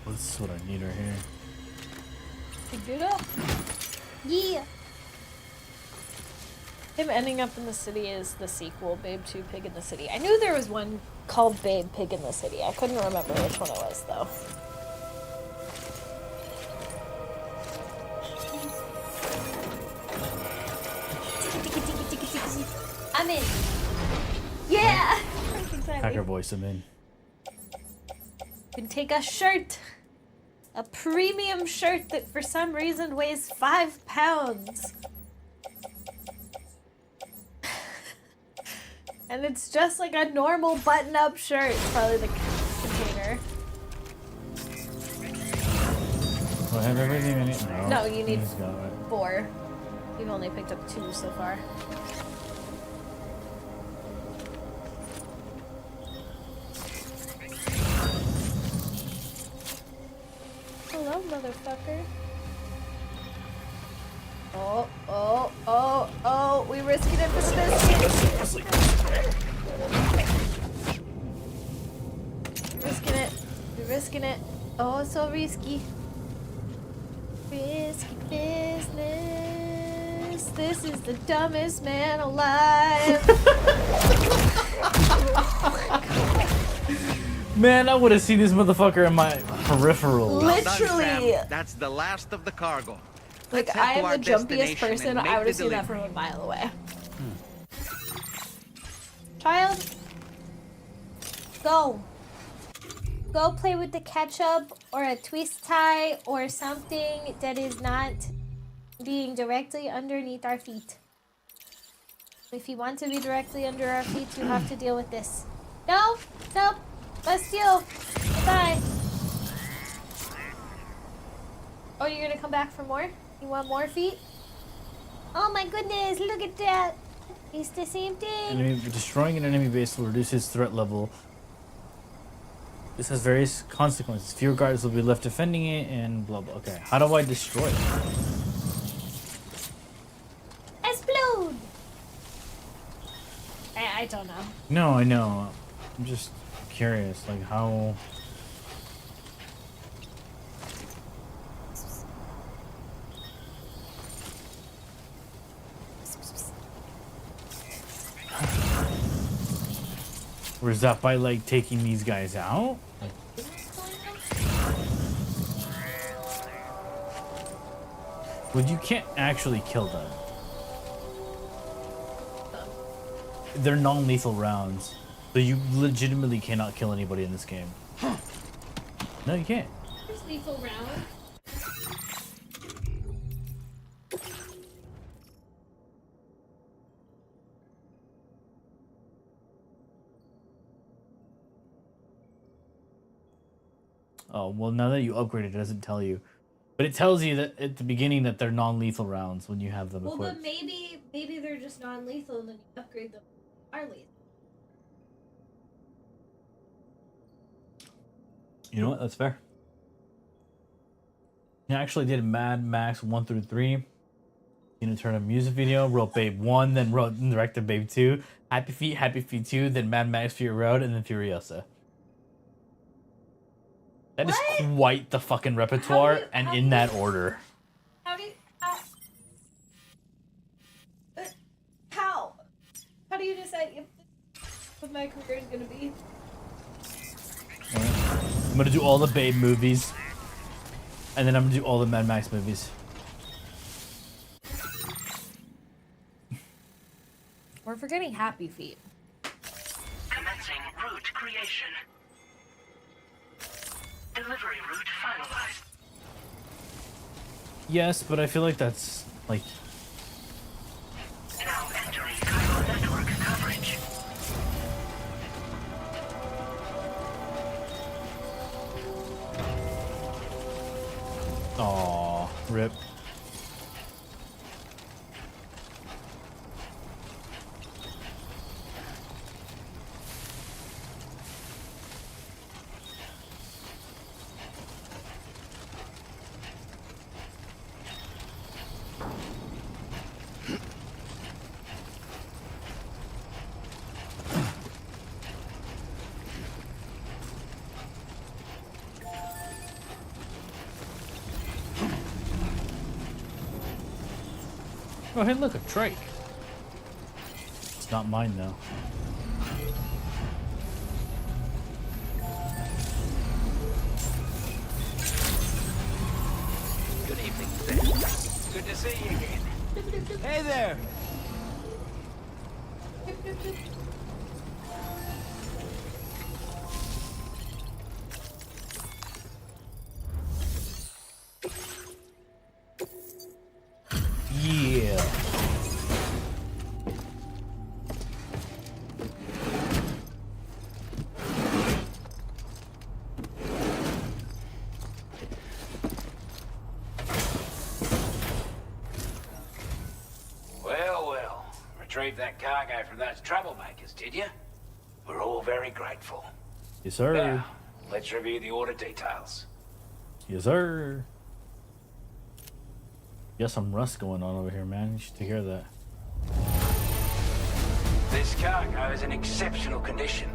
Well, this is what I need right here. Pick it up. Yeah. Him ending up in the city is the sequel, Babe 2 Pig in the City. I knew there was one called Babe Pig in the City. I couldn't remember which one it was, though. I'm in. Yeah! Hacker voice him in. You can take a shirt. A premium shirt that for some reason weighs 5 pounds. And it's just like a normal button-up shirt. It's probably the container. Do I have everything I need? No, you need he's got it. 4. You've only picked up 2 so far. Hello, motherfucker. Oh, oh, oh, oh, we risking it for the biscuit. Risking it. We're risking it. Oh, so risky. Risky business. This is the dumbest man alive. Man, I would have seen this motherfucker in my peripheral. Literally. Sam. That's the last of the cargo. Like, Let's head I to am our the jumpiest destination person. and I would make have the seen that from delivery. a mile away. Child, go. Go play with the ketchup or a twist tie or something that is not being directly underneath our feet. If you want to be directly under our feet, you have to deal with this. No, nope, Bastille, bye. Oh, you're gonna come back for more? You want more feet? Oh my goodness, look at that. It's the same thing. Destroying an enemy base will reduce his threat level. This has various consequences. Fewer guards will be left defending it and blah blah. Okay, how do I destroy it? Explode! I don't know. No, I know. I'm just curious, like how... Or is that by like taking these guys out? Like... Well, you can't actually kill them. They're non-lethal rounds, so you legitimately cannot kill anybody in this game. No, you can't. There's lethal round. Oh, well, now that you upgrade it, it doesn't tell you. But it tells you that at the beginning that they're non-lethal rounds when you have them Well, equipped. but maybe they're just non-lethal, and then you upgrade them. Are lethal. You know what? That's fair. I actually did Mad Max 1 through 3. Tina Turner music video, wrote Babe 1, then wrote and directed Babe 2, Happy Feet 2, then Mad Max Fury Road, and then Furiosa. That is What? quite the fucking repertoire, and how in do that you- order. How do you how? How do you decide if what my career is gonna be? I'm gonna do all the Babe movies, and then I'm gonna do all the Mad Max movies. We're forgetting Happy Feet. Commencing route creation. Delivery route finalized. Yes, but I feel like that's like Now entering Cairo network coverage. aw, rip. Oh, hey, look, a trike. It's not mine, though. Good evening, sir. Good to see you again. Hey there! Yeah. Well. Retrieved that cargo from those troublemakers, did you? We're all very grateful. Yes, sir. Now, let's review the order details. Yes, sir. Got some rust going on over here, man. You should take care of that. This cargo is in exceptional condition.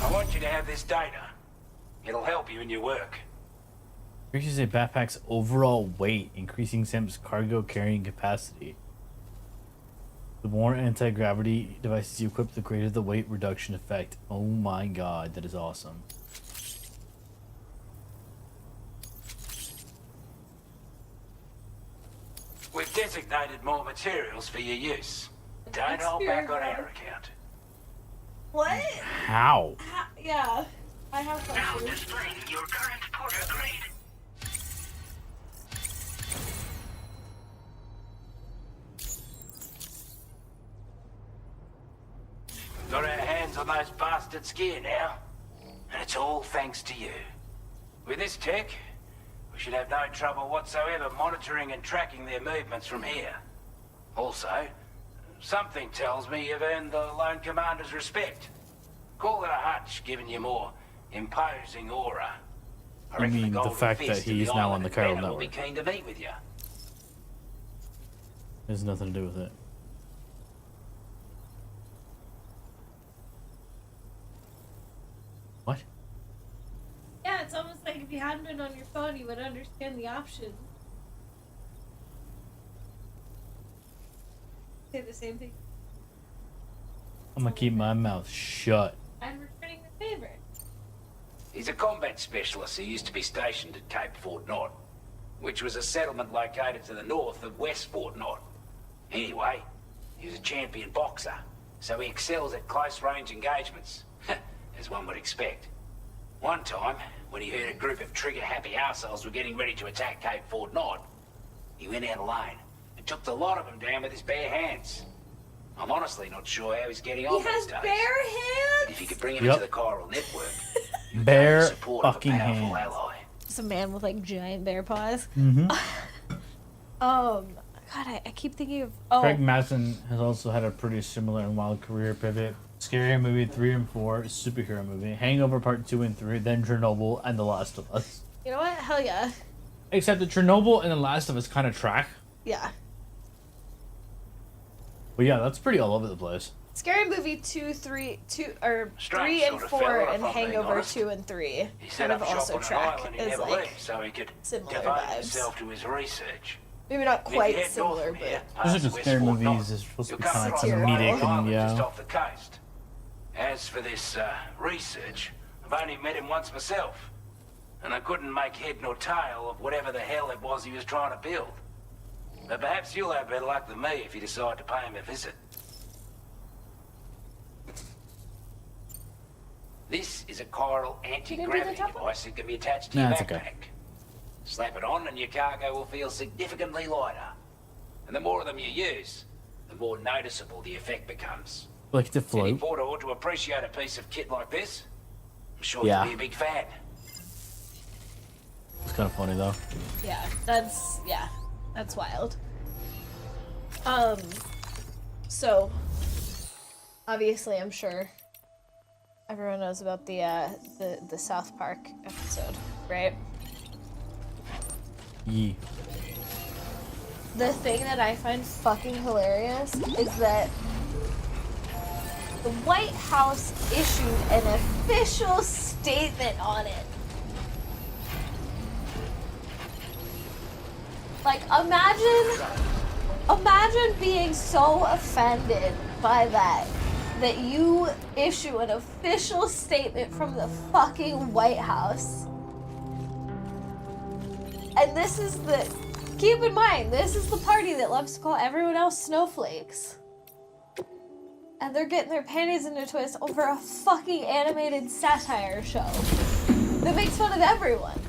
I want you to have this data. It'll help you in your work. Increases a backpack's overall weight, increasing Sam's cargo carrying capacity. The more anti-gravity devices you equip, the greater the weight reduction effect. Oh my god, that is awesome. We've designated more materials for your use. Don't hold back on our account. What? How? Yeah, I have Now questions. displaying your current porter grade. Got our hands on those bastards' gear now, and it's all thanks to you. With this tech, we should have no trouble whatsoever monitoring and tracking their movements from here. Also, something tells me you've earned the Lone Commander's respect. Call it a hunch, giving you more imposing aura. I You reckon mean the Golden fact that Fist of he's the now island on the of Cairo Benna will be network? keen to meet with you. Has nothing to do with it. What? Yeah, it's almost like if you hadn't been on your phone, you would understand the options. Say the same thing. I'm gonna keep my mouth shut. I'm returning the favor. He's a combat specialist who used to be stationed at Cape Fort Knot, which was a settlement located to the north of West Fort Knot. Anyway, he was a champion boxer, so he excels at close-range engagements, as one would expect. One time, when he heard a group of trigger-happy arseholes were getting ready to attack Cape Fort Knot, he went out alone and took the lot of them down with his bare hands. I'm honestly not sure how he's getting on He has these days. bare hands? But if you could bring him Yep. into the chiral network, you'd Bare gain the support of a fucking powerful hands. ally. It's a man with like giant bear paws. Mm-hmm. God, I keep thinking of. Oh, Craig Mazin has also had a pretty similar and wild career pivot. Scary Movie 3 and 4, superhero movie, Hangover Part 2 and 3, then Chernobyl and The Last of Us. you know what? Hell yeah. Except that Chernobyl and The Last of Us kind of track. Yeah. But yeah, that's pretty all over the place. Scary Movie 2, 3, 2, or Strange 3 and sort of 4, fella, if and I'm being Hangover honest. 2 and 3 He set kind up of shop also on an track island he as never like left so he could similar devote vibes. himself to his research. Maybe not If you quite head north similar, from here, but Just past like the West scary Fort Knot, movies is supposed to you'll be come kind of across like a Satirical. comedic island and just yeah. off the coast. As for this research, I've only met him once myself, and I couldn't make head nor tail of whatever the hell it was he was trying to build. But perhaps you'll have better luck than me if you decide to pay him a visit. This is a chiral anti-gravity top one? device that can be attached to Nah, your it's backpack. okay. Slap it on and your cargo will feel significantly lighter. And the more of them you use, the more noticeable the effect becomes. Like to Any float. porter ought to appreciate a piece of kit like this. I'm sure Yeah. you'll be a big fan. It's kind of funny though. yeah, that's wild. So obviously, I'm sure everyone knows about the South Park episode, right? Yee. The thing that I find fucking hilarious is that the White House issued an official statement on it. Like, imagine being so offended by that you issue an official statement from the fucking White House. And this is keep in mind, this is the party that loves to call everyone else snowflakes. And they're getting their panties in a twist over a fucking animated satire show that makes fun of everyone.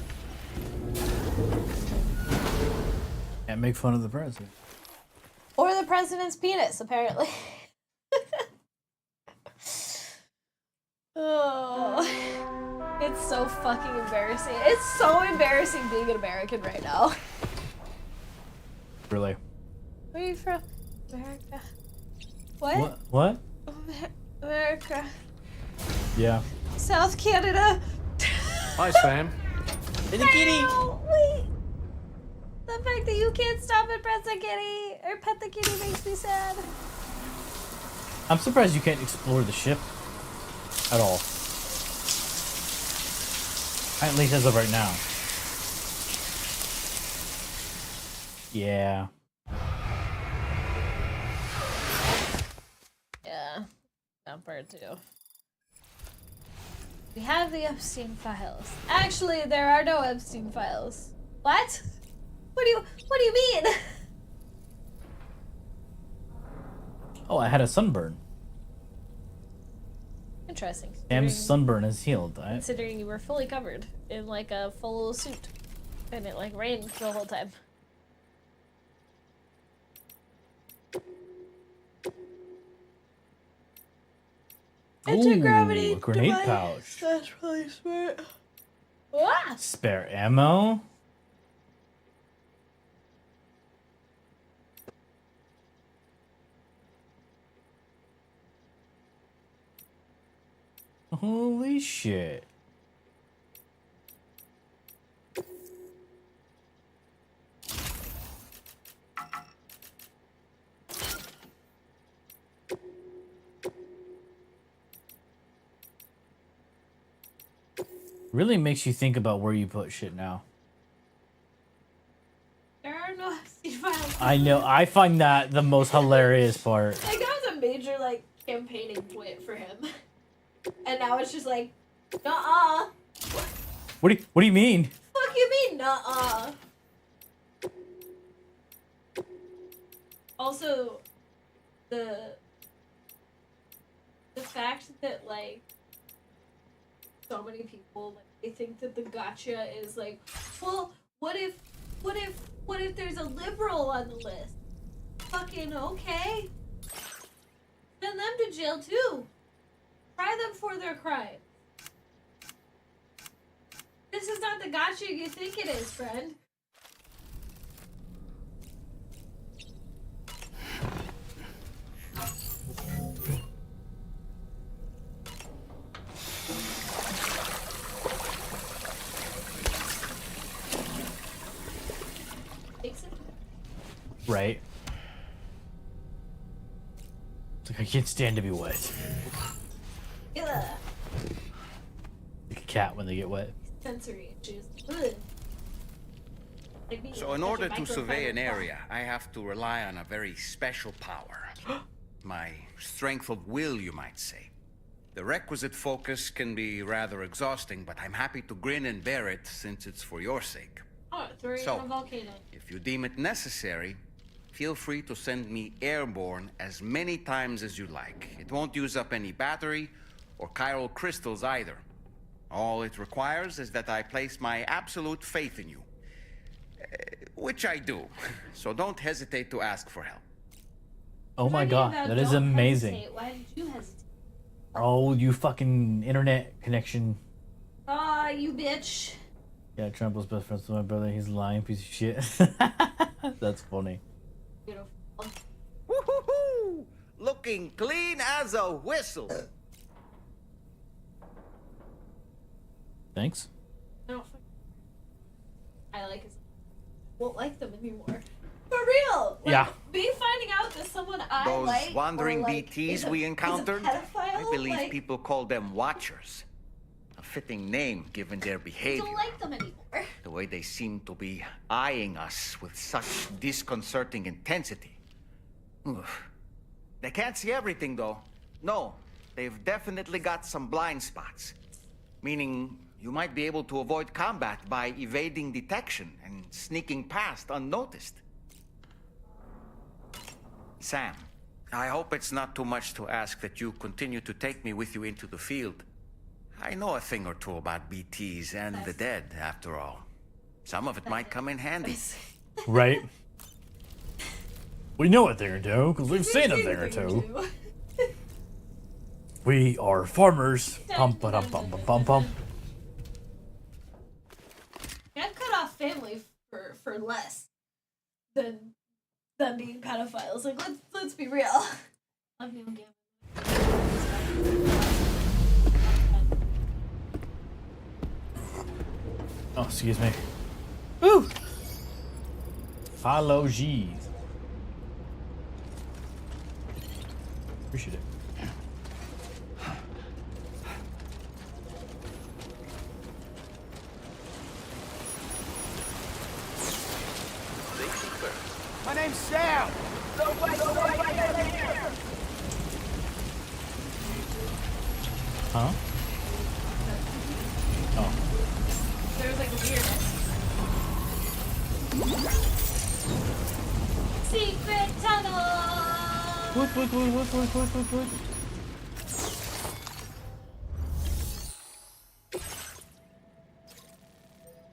Can't make fun of the president. Or the president's penis, apparently. Oh, it's so fucking embarrassing. It's so embarrassing being an American right now. Really. Where are you from? America. What? What? America. Yeah. South Canada. Hi, Sam. It's a kitty. No, wait. The fact that you can't stop and pet the kitty or pet the kitty makes me sad. I'm surprised you can't explore the ship at all. At least as of right now. Yeah. Yeah, that part too. We have the Epstein files. Actually, there are no Epstein files. What? What do you mean? Oh, I had a sunburn. Interesting. Sam's sunburn is healed. Considering you were fully covered in like a full suit, and it like rained the whole time. Anti-gravity Ooh, a grenade device. pouch. That's really smart. Ah! Spare ammo. Holy shit. Really makes you think about where you put shit now. There are no Epstein files. I know. I find that the most hilarious part. Like that was a major like campaigning point for him, and now it's just like, nuh-uh, What do you mean? Fuck you mean, nuh-uh. Also, the fact that, like, so many people, like, they think that the gotcha is like, well, what if there's a liberal on the list? Fucking okay. Send them to jail too. Try them for their crime. This is not the gotcha you think it is, friend. Right. It's like I can't stand to be wet. Ugh. Like a cat when they get wet. Sensory issues. Ugh. Like me, So in such a order to survey microfiber an cloth. area, I have to rely on a very special power. My strength of will, you might say. The requisite focus can be rather exhausting, but I'm happy to grin and bear it since it's for your sake. Oh, throw you So- in a volcano. If you deem it necessary, feel free to send me airborne as many times as you like. It won't use up any battery or chiral crystals either. All it requires is that I place my absolute faith in you. Which I do. So don't hesitate to ask for help. Oh my god, that is Don't amazing. hesitate. Why did you hesitate? Oh, you fucking internet connection. Ah, you bitch. Yeah, Trump was best friends with my brother. He's a lying piece of shit. That's funny. Beautiful. Woo-hoo-hoo! Looking clean as a whistle. Thanks. No, fuck. I like it. Won't like them anymore. For real. Like, Yeah. Me finding out that someone I Those like wandering or, like, BTs is a- we is a encountered, pedophile, I believe like, people call them watchers. A fitting name given their I behavior. don't like them anymore. The way they seem to be eyeing us with such disconcerting intensity. Oof. They can't see everything, though. No, they've definitely got some blind spots. Meaning, you might be able to avoid combat by evading detection and sneaking past unnoticed. Sam, I hope it's not too much to ask that you continue to take me with you into the field. I know a thing or two about BTs and the dead, after all. Some of it might come in handy. Right? We know a thing or two, because we've seen a thing or two. We are farmers. Pum ba dum bum bum bum bum. I've cut off family for less than being pedophiles. Like, let's be real. Love you again. Oh, excuse me. Ooh! Follow G's. Appreciate it. My name's Sam. Huh? Oh. There was like a weirdness. Secret tunnel. What?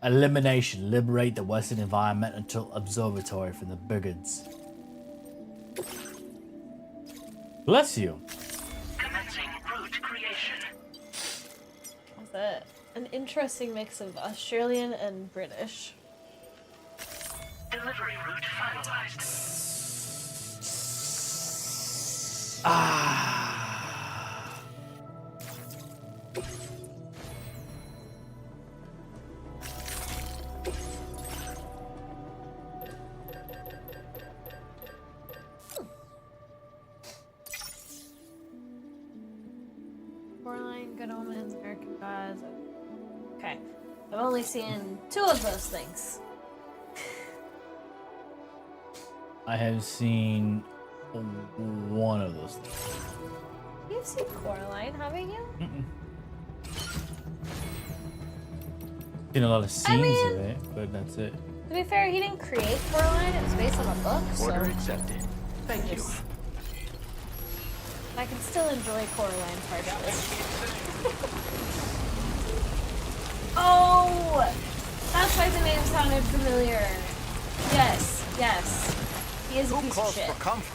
Elimination. Liberate the Western Environmental Observatory from the bigots. Bless you. Commencing route creation. Was that an interesting mix of Australian and British? Delivery route finalized. Coraline, Good Omens, American Gods. Okay. I've only seen 2 of those things. I have seen one of those things. You've seen Coraline, haven't you? Seen a lot of scenes mean- of it, but that's it. To be fair, he didn't create Coraline. It was based on a book, so Order accepted. Thank you. I can still enjoy Coraline partially. Oh, that's why the name sounded familiar. Yes, yes. He is a Who piece of calls shit. for comfort?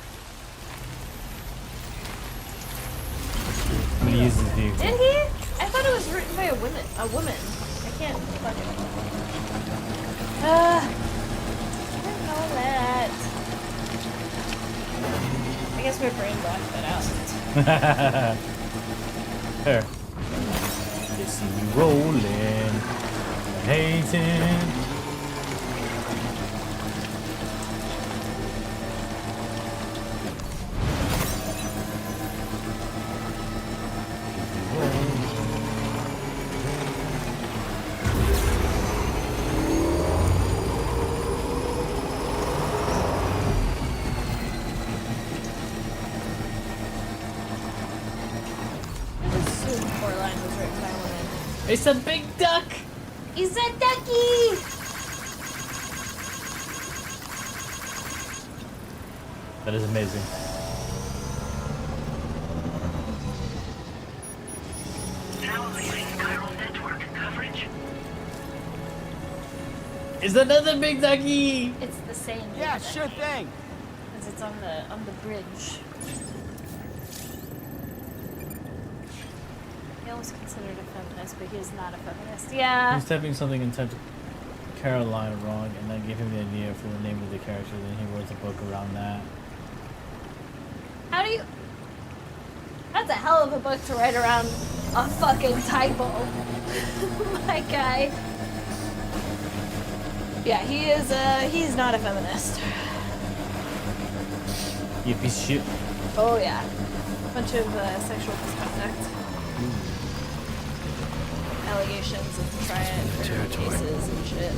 I'm gonna use this vehicle. Did he? I thought it was written by a woman. A woman. I can't fucking. I didn't know that. I guess my brain blocked that out. There. You see me rolling, hating. I just assumed Coraline was written by a woman. It's a big duck. He's a ducky! That is amazing. Now leaving chiral network coverage. It's another big ducky. It's the same. Yeah, isn't sure it? thing. Because it's on the bridge. He almost considered a feminist, but he is not a feminist. Yeah. He's typing something in typed Caroline wrong, and that gave him the idea for the name of the character. Then he wrote the book around that. How do you? That's a hell of a book to write around a fucking typo. My guy. Yeah, he is. He's not a feminist. You piece of shit. Oh yeah, bunch of sexual misconduct. Allegations of triad cases and shit.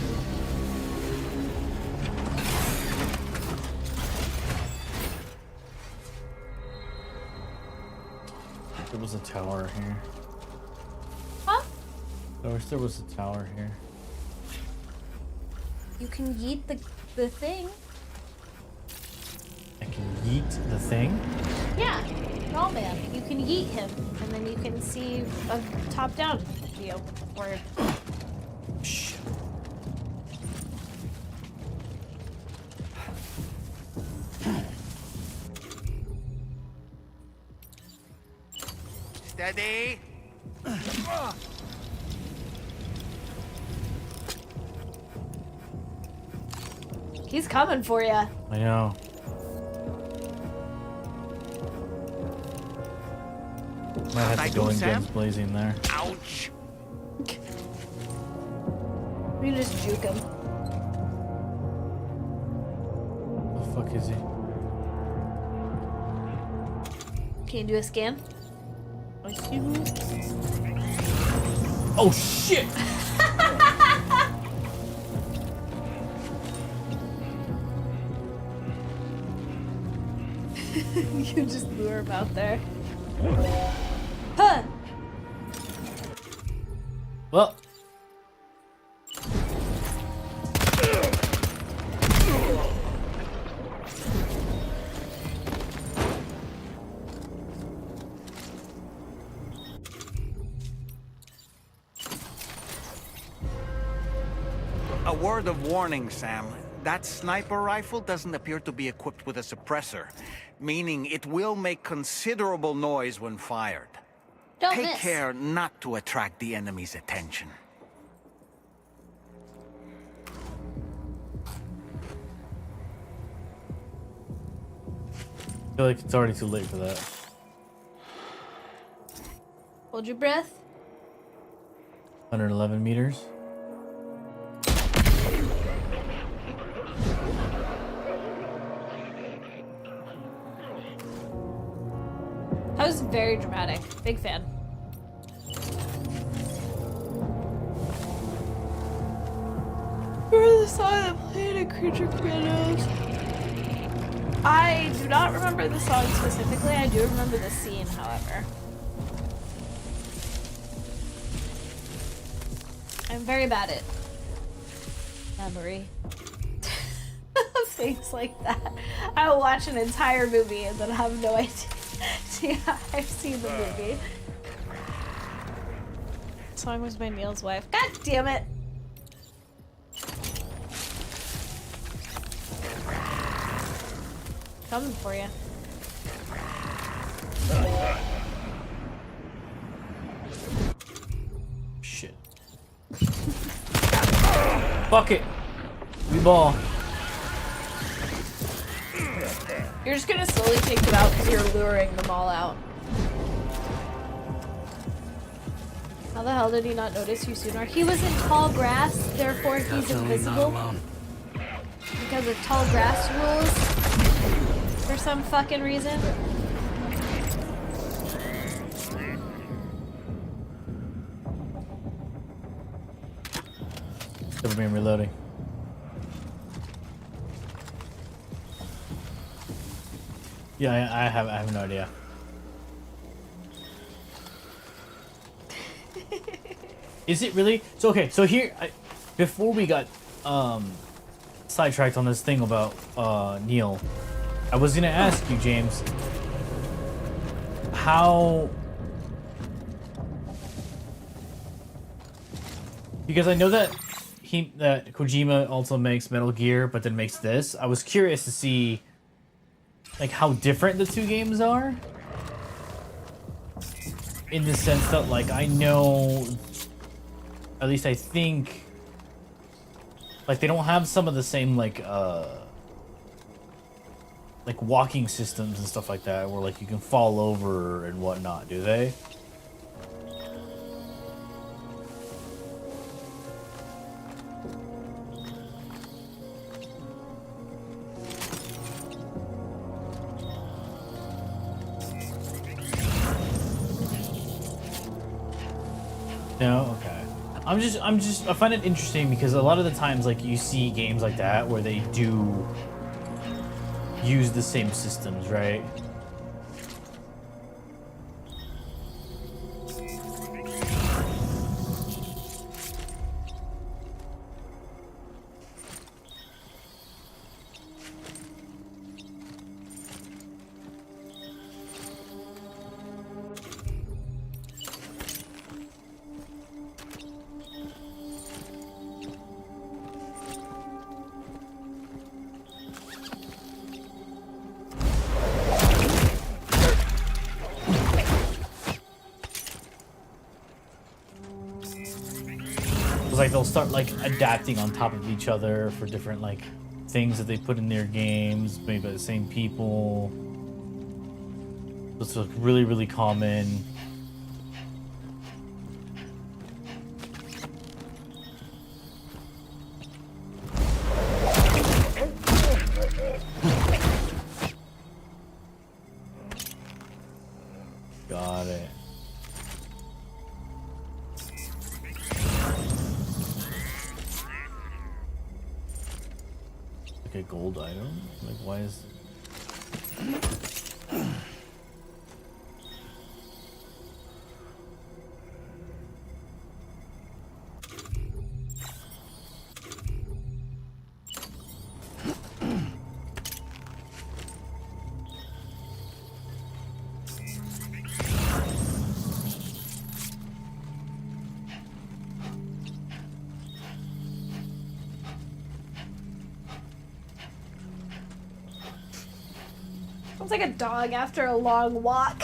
There was a tower here. Huh? I wish there was a tower here. You can yeet the thing. I can yeet the thing. Yeah, doll man. You can yeet him, and then you can see a top-down view. Or Shh. Steady. he's coming for you. I know. Might have I to go do, in Sam? guns blazing there. Ouch. We can just juke him. The fuck is he? Can you do a scan? I see. Oh shit! You just lure him out there. Huh! Well. A word of warning, Sam. That sniper rifle doesn't appear to be equipped with a suppressor, meaning it will make considerable noise when fired. Don't Take miss. care not to attract the enemy's attention. I feel like it's already too late for that. Hold your breath. 111 meters. That was very dramatic. Big fan. Remember the song that played at Creature Commandos? I do not remember the song specifically. I do remember the scene, however. I'm very bad at memory. Things like that. I will watch an entire movie and then have no idea I've seen the movie. Song was by Neil's wife. God damn it! Coming for you. Shit. Fuck it. We ball. You're just gonna slowly take them out because you're luring them all out. How the hell did he not notice you sooner? He was in tall grass, therefore he's invisible. Because of tall grass rules. For some fucking reason. Never been reloading. Yeah, I have no idea. Is it really? So okay, so here, before we got sidetracked on this thing about Neil, I was gonna ask you, James, how, because I know that that Kojima also makes Metal Gear, but then makes this. I was curious to see like how different the two games are, in the sense that like I know, at least I think, like they don't have some of the same like walking systems and stuff like that where like you can fall over and whatnot, do they? No, okay. I find it interesting because a lot of the times, like, you see games like that where they do use the same systems, right? Like they'll start like adapting on top of each other for different like things that they put in their games, maybe by the same people. It's like really, really common. Got it. A gold item? Like, why is... Sounds like a dog after a long walk.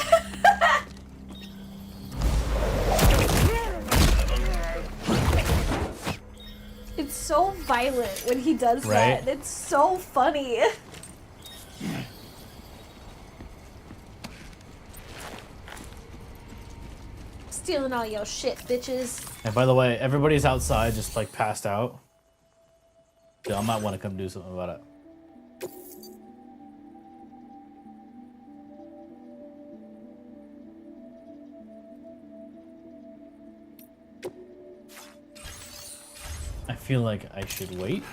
It's so violent when he does right? that. It's so funny. Stealing all your shit, bitches. And by the way, everybody's outside just like passed out. So I might want to come do something about it. I feel like I should wait.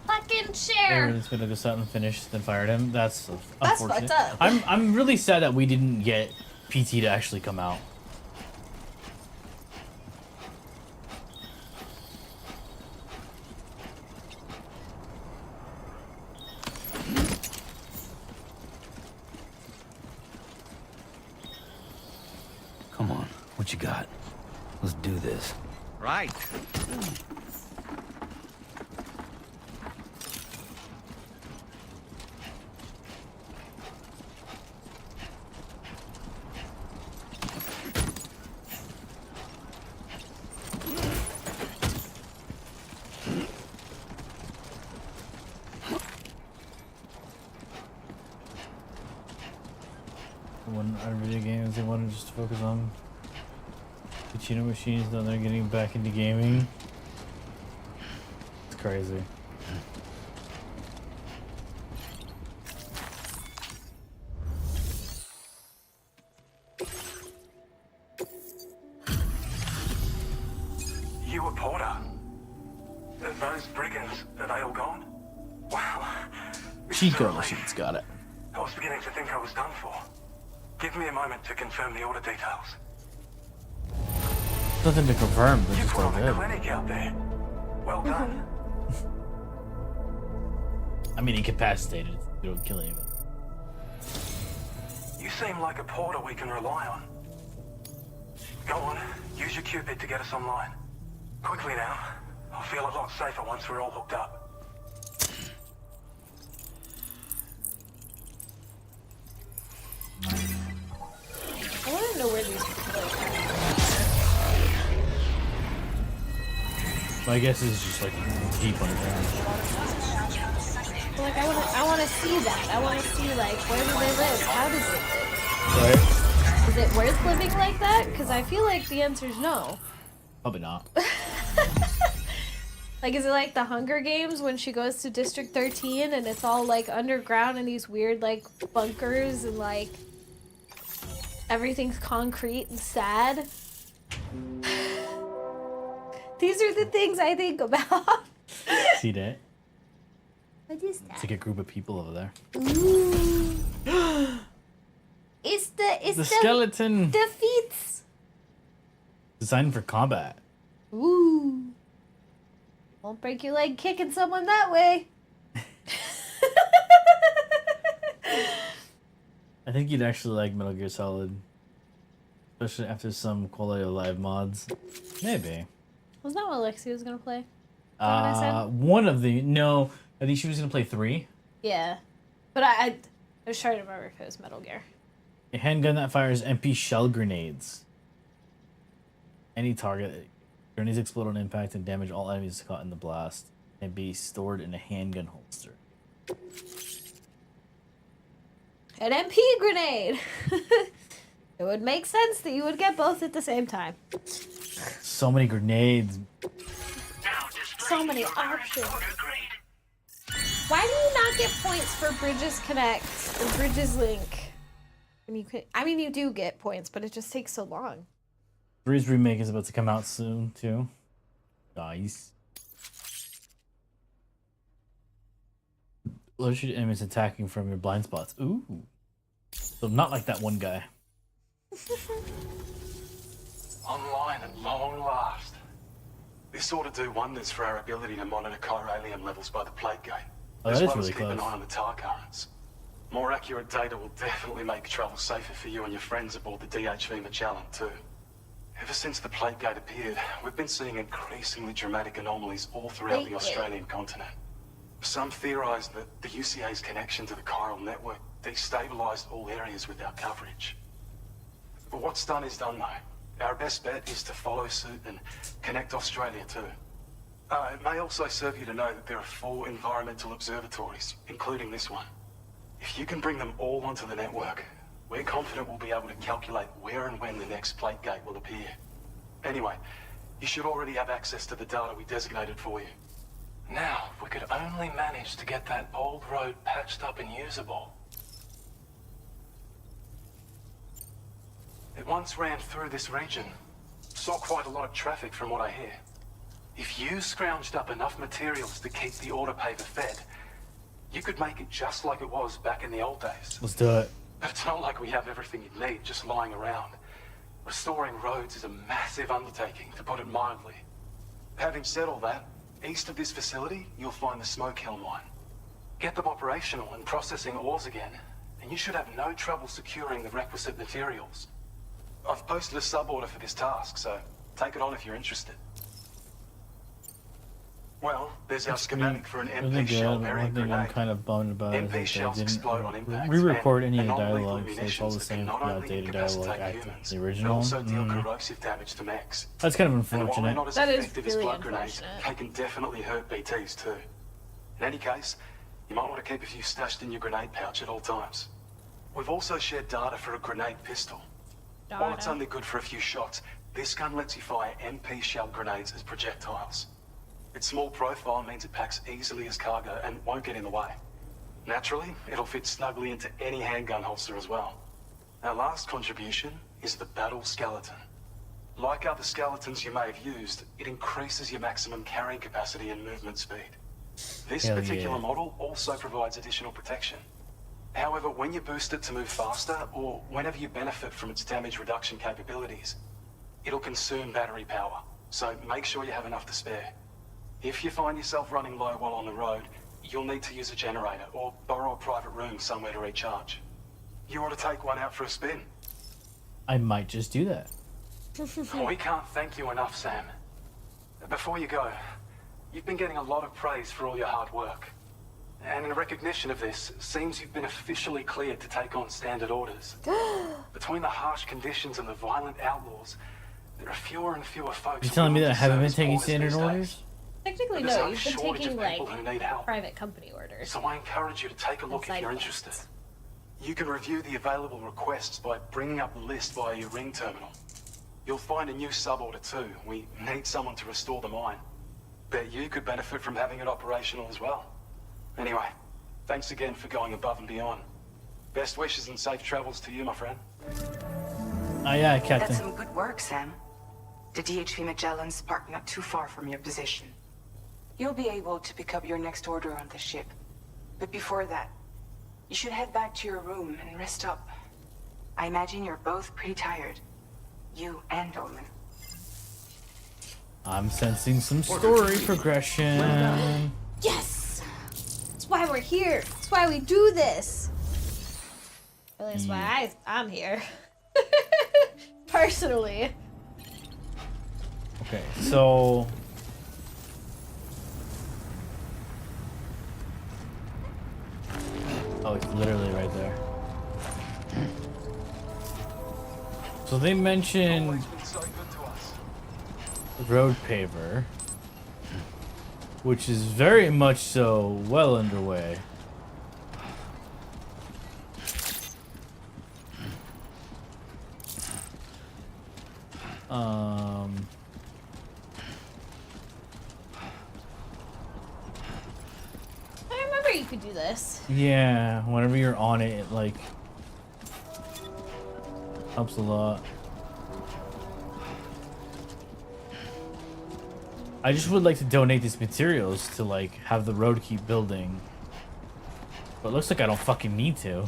Fucking share there. It's gonna go out and finish, then fired him. That's That's unfortunate. fucked up. I'm really sad that we didn't get PT to actually come out. Come on, what you got? Let's do this. Right. When our video games, they want to just focus on the cheater machines, now they're getting back into gaming. It's crazy. You a porter? Those brigands, are they all gone? Wow. This is a Chico relief. machines got it. I was beginning to think I was done for. Give me a moment to confirm the order details. Nothing to confirm, but You just put all on a good. clinic out there. Well done. I mean, incapacitated. They don't kill anyone. You seem like a porter we can rely on. Go on, use your Cupid to get us online. Quickly now. I'll feel a lot safer once we're all hooked up. I want to know where these people are. My guess is just like deep underground. But, like, I want to see that. I want to see, like, where do they live? How does it live? Right? Is it worth living like that? Because I feel like the answer is no. Probably not. Like, is it like the Hunger Games when she goes to District 13 and it's all, like, underground in these weird, like, bunkers and, like, everything's concrete and sad? These are the things I think about. See that? What is It's like a group of people over there. Ooh. It's The skeleton the feats. designed for combat. Ooh. Won't break your leg kicking someone that way. I think you'd actually like Metal Gear Solid, especially after some quality of life mods. Maybe. Wasn't that what Alexi was gonna play? Is that what I said? One of the no. I think she was gonna play 3. Yeah. But I was trying to remember if it was Metal Gear. A handgun that fires MP shell grenades. Any target. Grenades explode on impact and damage all enemies caught in the blast. And be stored in a handgun holster. An MP grenade! It would make sense that you would get both at the same time. So many grenades. So many options. Why do you not get points for Bridges Connect or Bridges Link? And you could, I mean, you do get points, but it just takes so long. 3's remake is about to come out soon too. Nice. Alert shoot enemies attacking from your blind spots. Ooh. So not like that one guy. Online at long last. This ought to do wonders for our ability to monitor chiralium levels by the plate gate. Oh, as that is well really as keep an close. eye on the tar currents. More accurate data will definitely make travel safer for you and your friends aboard the DHV Magellan too. Ever since the plate gate appeared, we've been seeing increasingly dramatic anomalies all throughout the Australian continent. Some theorise that the UCA's connection to the chiral network destabilised all areas with our coverage. But what's done is done though. Our best bet is to follow suit and connect Australia too. It may also serve you to know that there are 4 environmental observatories, including this one. If you can bring them all onto the network, we're confident we'll be able to calculate where and when the next plate gate will appear. Anyway, you should already have access to the data we designated for you. Now, if we could only manage to get that old road patched up and usable. It once ran through this region. Saw quite a lot of traffic from what I hear. If you scrounged up enough materials to keep the order paper fed, You could make it just like it was back in the old days. Let's do it. But it's not like we have everything you need just lying around. Restoring roads is a massive undertaking, to put it mildly. Having said all that, east of this facility, you'll find the Smoke Hill mine. Get them operational and processing ores again, and you should have no trouble securing the requisite materials. I've posted a sub-order for this task, so take it on if you're interested. Well, there's our schematic for an Really MP shell good. bearing One thing I'm grenade. kind of bummed about is MP that they shells didn't explode on impact, re-record and any of the non-lethal dialogue, so it's all the munitions that same can not only outdated incapacitate dialogue acting humans, the but original. also deal corrosive damage to mechs. That's kind of And while they're unfortunate. not as That is effective as really blood grenades, unfortunate. they can definitely hurt BTs too. In any case, you might want to keep a few stashed in your grenade pouch at all times. We've also shared data for a grenade pistol. While it's only good for a few shots, this gun lets you fire MP shell grenades as projectiles. Its small profile means it packs easily as cargo and won't get in the way. Naturally, it'll fit snugly into any handgun holster as well. Our last contribution is the Battle Skeleton. Like other skeletons you may have used, it increases your maximum carrying capacity and movement speed. This Hell particular yeah. model also provides additional protection. However, when you boost it to move faster, or whenever you benefit from its damage reduction capabilities, it'll consume battery power, so make sure you have enough to spare. If you find yourself running low while on the road, you'll need to use a generator or borrow a private room somewhere to recharge. You ought to take one out for a spin. I might just do that. We can't thank you enough, Sam. Before you go, you've been getting a lot of praise for all your hard work. And in recognition of this, it seems you've been officially cleared to take on standard orders. Between the harsh conditions and the violent outlaws, there are fewer and fewer folks. You telling me that I haven't been willing to taking service standard orders these orders? days. Technically, There's no. no You've been shortage taking of like people who need help. private company orders. So I encourage you to take a look if side you're quests. interested. You can review the available requests by bringing up the list via your ring terminal. You'll find a new sub-order too. We need someone to restore the mine. Bet you could benefit from having it operational as well. Anyway, thanks again for going above and beyond. Best wishes and safe travels to you, my friend. Oh yeah, That's Captain. some good work, Sam. The DHP Magellan's parked not too far from your position. You'll be able to pick up your next order on the ship. But before that, you should head back to your room and rest up. I imagine you're both pretty tired. You and Omen. I'm sensing some story progression. Yes! That's why we're here. That's why we do this. Really, that's why I'm here. Personally. Okay, so oh, it's literally right there. So they mentioned Always been so good to us. road paver, which is very much so well underway. I remember you could do this. Yeah, whenever you're on it, it like helps a lot. I just would like to donate these materials to like have the road keep building. But it looks like I don't fucking need to.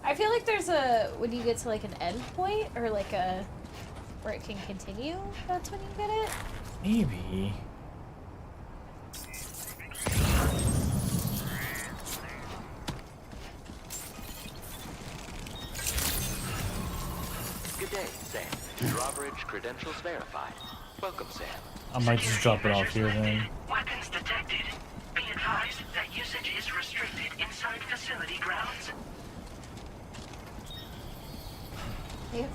I feel like there's a when you get to like an end point or like a where it can continue. That's when you get it. Maybe. Good day, Sam. Drawbridge credentials verified. Welcome, Sam. I might just drop it off here then. Weapons detected. Be advised that usage is restricted inside facility grounds. Yep.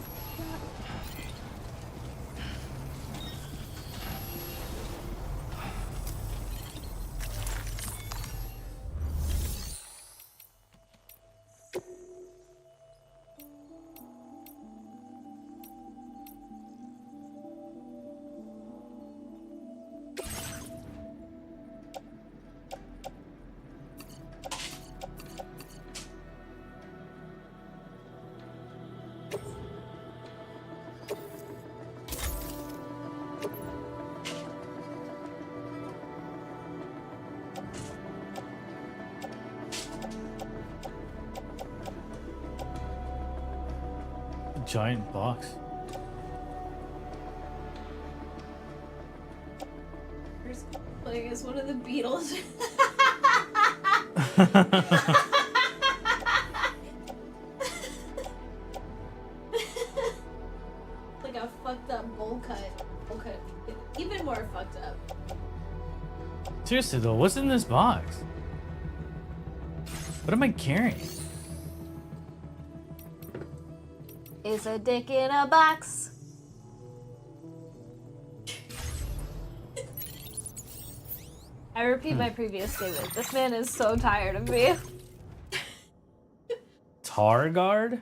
giant box. Who's playing as one of the Beatles? Like a fucked up bowl cut. Bowl cut. Even more fucked up. Seriously though, what's in this box? What am I carrying? It's a dick in a box. I repeat my previous statement. This man is so tired of me. Tar guard?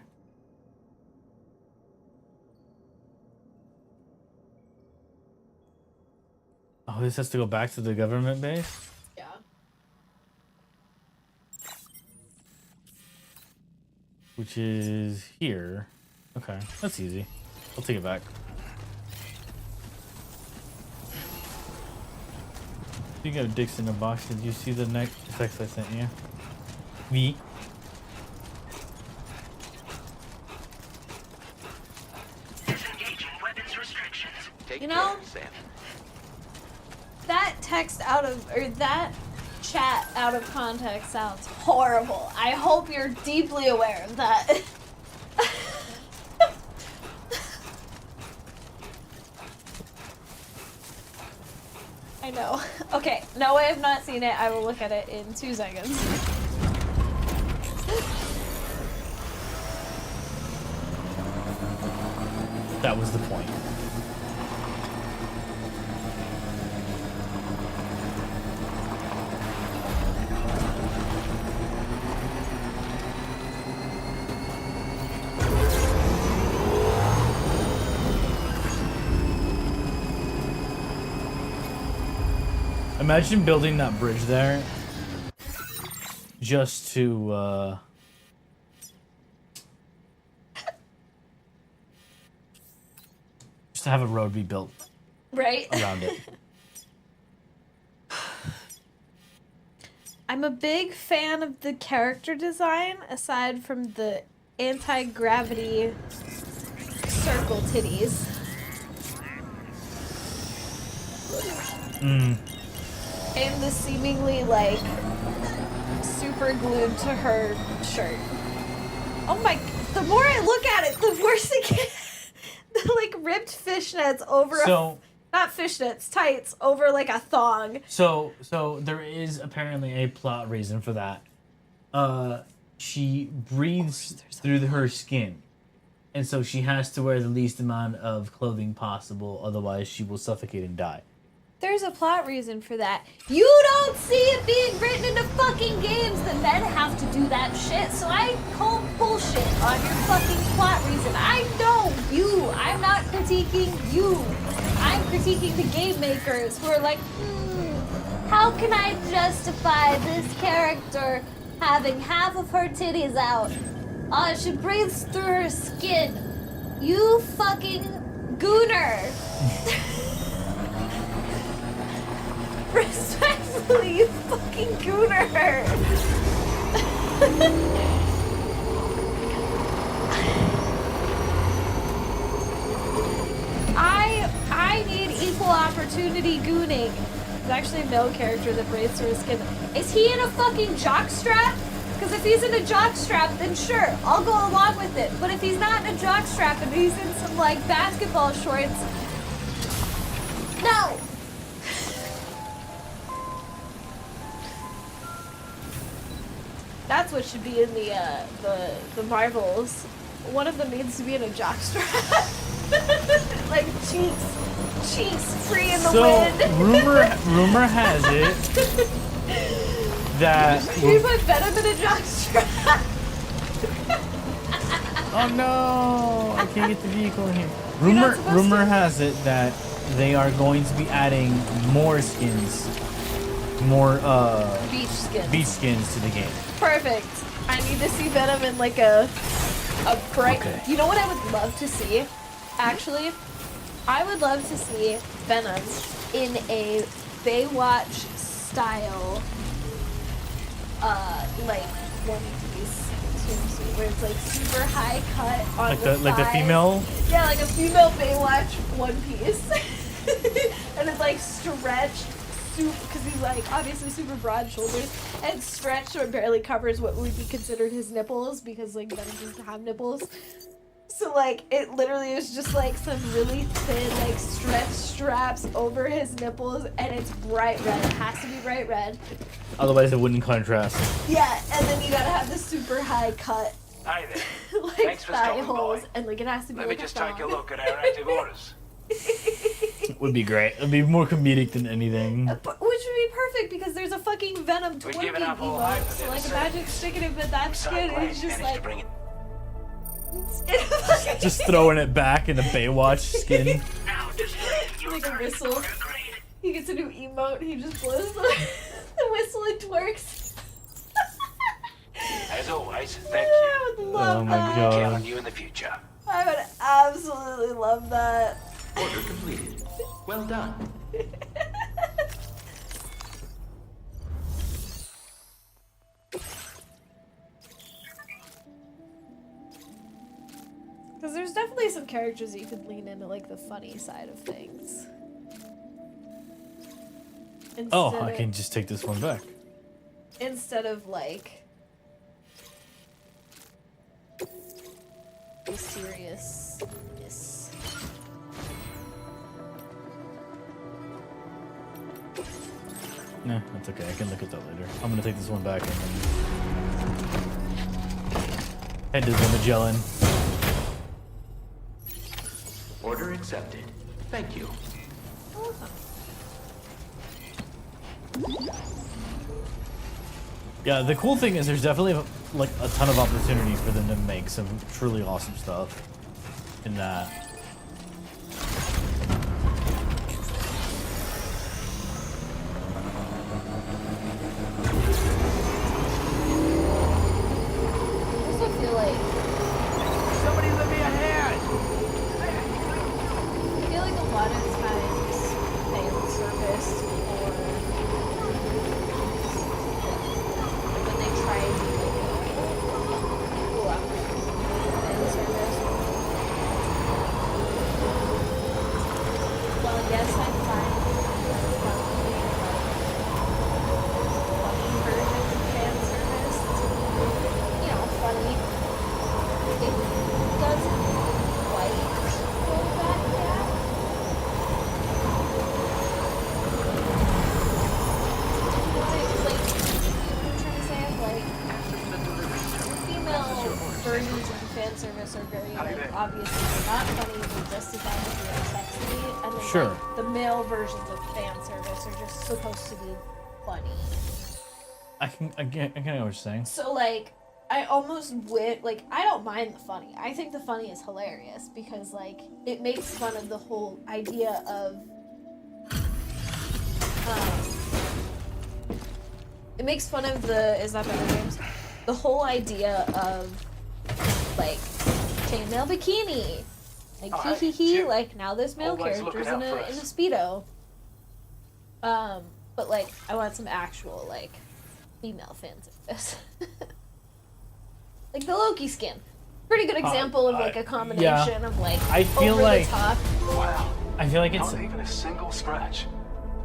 Oh, this has to go back to the government base? Yeah. Which is here. Okay, that's easy. I'll take it back. You got dicks in a box. Did you see the next text I sent you? Me. Disengaging weapons restrictions. Take You know- care, Sam. That text out of, or that chat out of context sounds horrible. I hope you're deeply aware of that. I know. Okay, no way I've not seen it. I will look at it in 2 seconds. That was the point. Imagine building that bridge there just to have a road be built Right? around it. I'm a big fan of the character design, aside from the anti-gravity circle titties. And the seemingly, like, super glued to her shirt. Oh my, the more I look at it, the worse it gets. The, like, ripped fishnets over not fishnets, tights over, like, a thong. So there is apparently a plot reason for that. She breathes through her skin. And so she has to wear the least amount of clothing possible, otherwise she will suffocate and die. There's a plot reason for that. You don't see it being written into fucking games. The men have to do that shit. So I call bullshit on your fucking plot reason. I know you. I'm not critiquing you. I'm critiquing the game makers who are like, how can I justify this character having half of her titties out? She breathes through her skin. You fucking gooner. Respectfully, you fucking gooner. I need equal opportunity gooning. There's actually a male character that breathes through his skin. Is he in a fucking jockstrap? Because if he's in a jockstrap, then sure, I'll go along with it. But if he's not in a jockstrap and he's in some, like, basketball shorts, no! That's what should be in the Marvels. One of them needs to be in a jockstrap. Like cheeks free in the wind. rumor has it that You put Venom in a jockstrap. oh no, I can't get the vehicle in here. You're not supposed Rumor to. has it that they are going to be adding more skins, more Beach skins to the game. Perfect. I need to see Venom in like a bright. Okay. You know what I would love to see? Actually, I would love to see Venom in a Baywatch style, like One Piece swimsuit where it's like super high cut on Like the the thighs. female. Yeah, like a female Baywatch one piece, and it's like stretched, because he's like obviously super broad shoulders and stretched so it barely covers what would be considered his nipples because like Venom doesn't have nipples. So like it literally is just like some really thin like stretch straps over his nipples, and it's bright red. It has to be bright red. Otherwise, it wouldn't contrast. Yeah, and then you gotta have the super high cut Hey there. like Thanks for thigh stopping holes, by. and like it has to be Let like me just a take a thong. look at our active orders. Would be great. It'd be more comedic than anything. Which would be perfect because there's a fucking Venom We've twerking given up all hope emote. for So this, like sir. imagine sticking him in that So skin, and glad he's you just managed like to bring it. Just throwing it back in the Baywatch skin. like a whistle. He gets a new emote. He just blows the whistle and twerks. As always, thank I you. would love Oh my that. God. Count on you in the future. I would absolutely love that. Order completed. Well done. Because there's definitely some characters that you could lean into like the funny side of things. Oh, Instead I of- can just take this one back. Instead of like the seriousness. Nah, that's okay. I can look at that later. I'm gonna take this one back and then head to the Magellan. Order accepted. Thank you. Yeah, the cool thing is there's definitely like a ton of opportunity for them to make some truly awesome stuff in that. I also feel like Somebody lend me a hand! I feel like a lot of times fan service or when they try to do like fan service. Well, yes, I find funny versions of fan service, you know, funny. It doesn't quite go back yet. Female versions of the fan service are very like obviously they're not funny, they're just designed to be sexy, and then Sure. like, the male versions of fan service are just supposed to be funny. I get what you're saying. So like I almost like I don't mind the funny. I think the funny is hilarious because like it makes fun of the whole idea of it makes fun of is that better, James? The whole idea of like chainmail bikini. Like Oh, hee hee hee, Jim, like now this male always character's looking in out a for in a us. Speedo. But like I want some actual like female fan service. Like the Loki skin. Pretty good example of like a combination of like I feel over like the top. Wow. I feel like it's Not even a single scratch.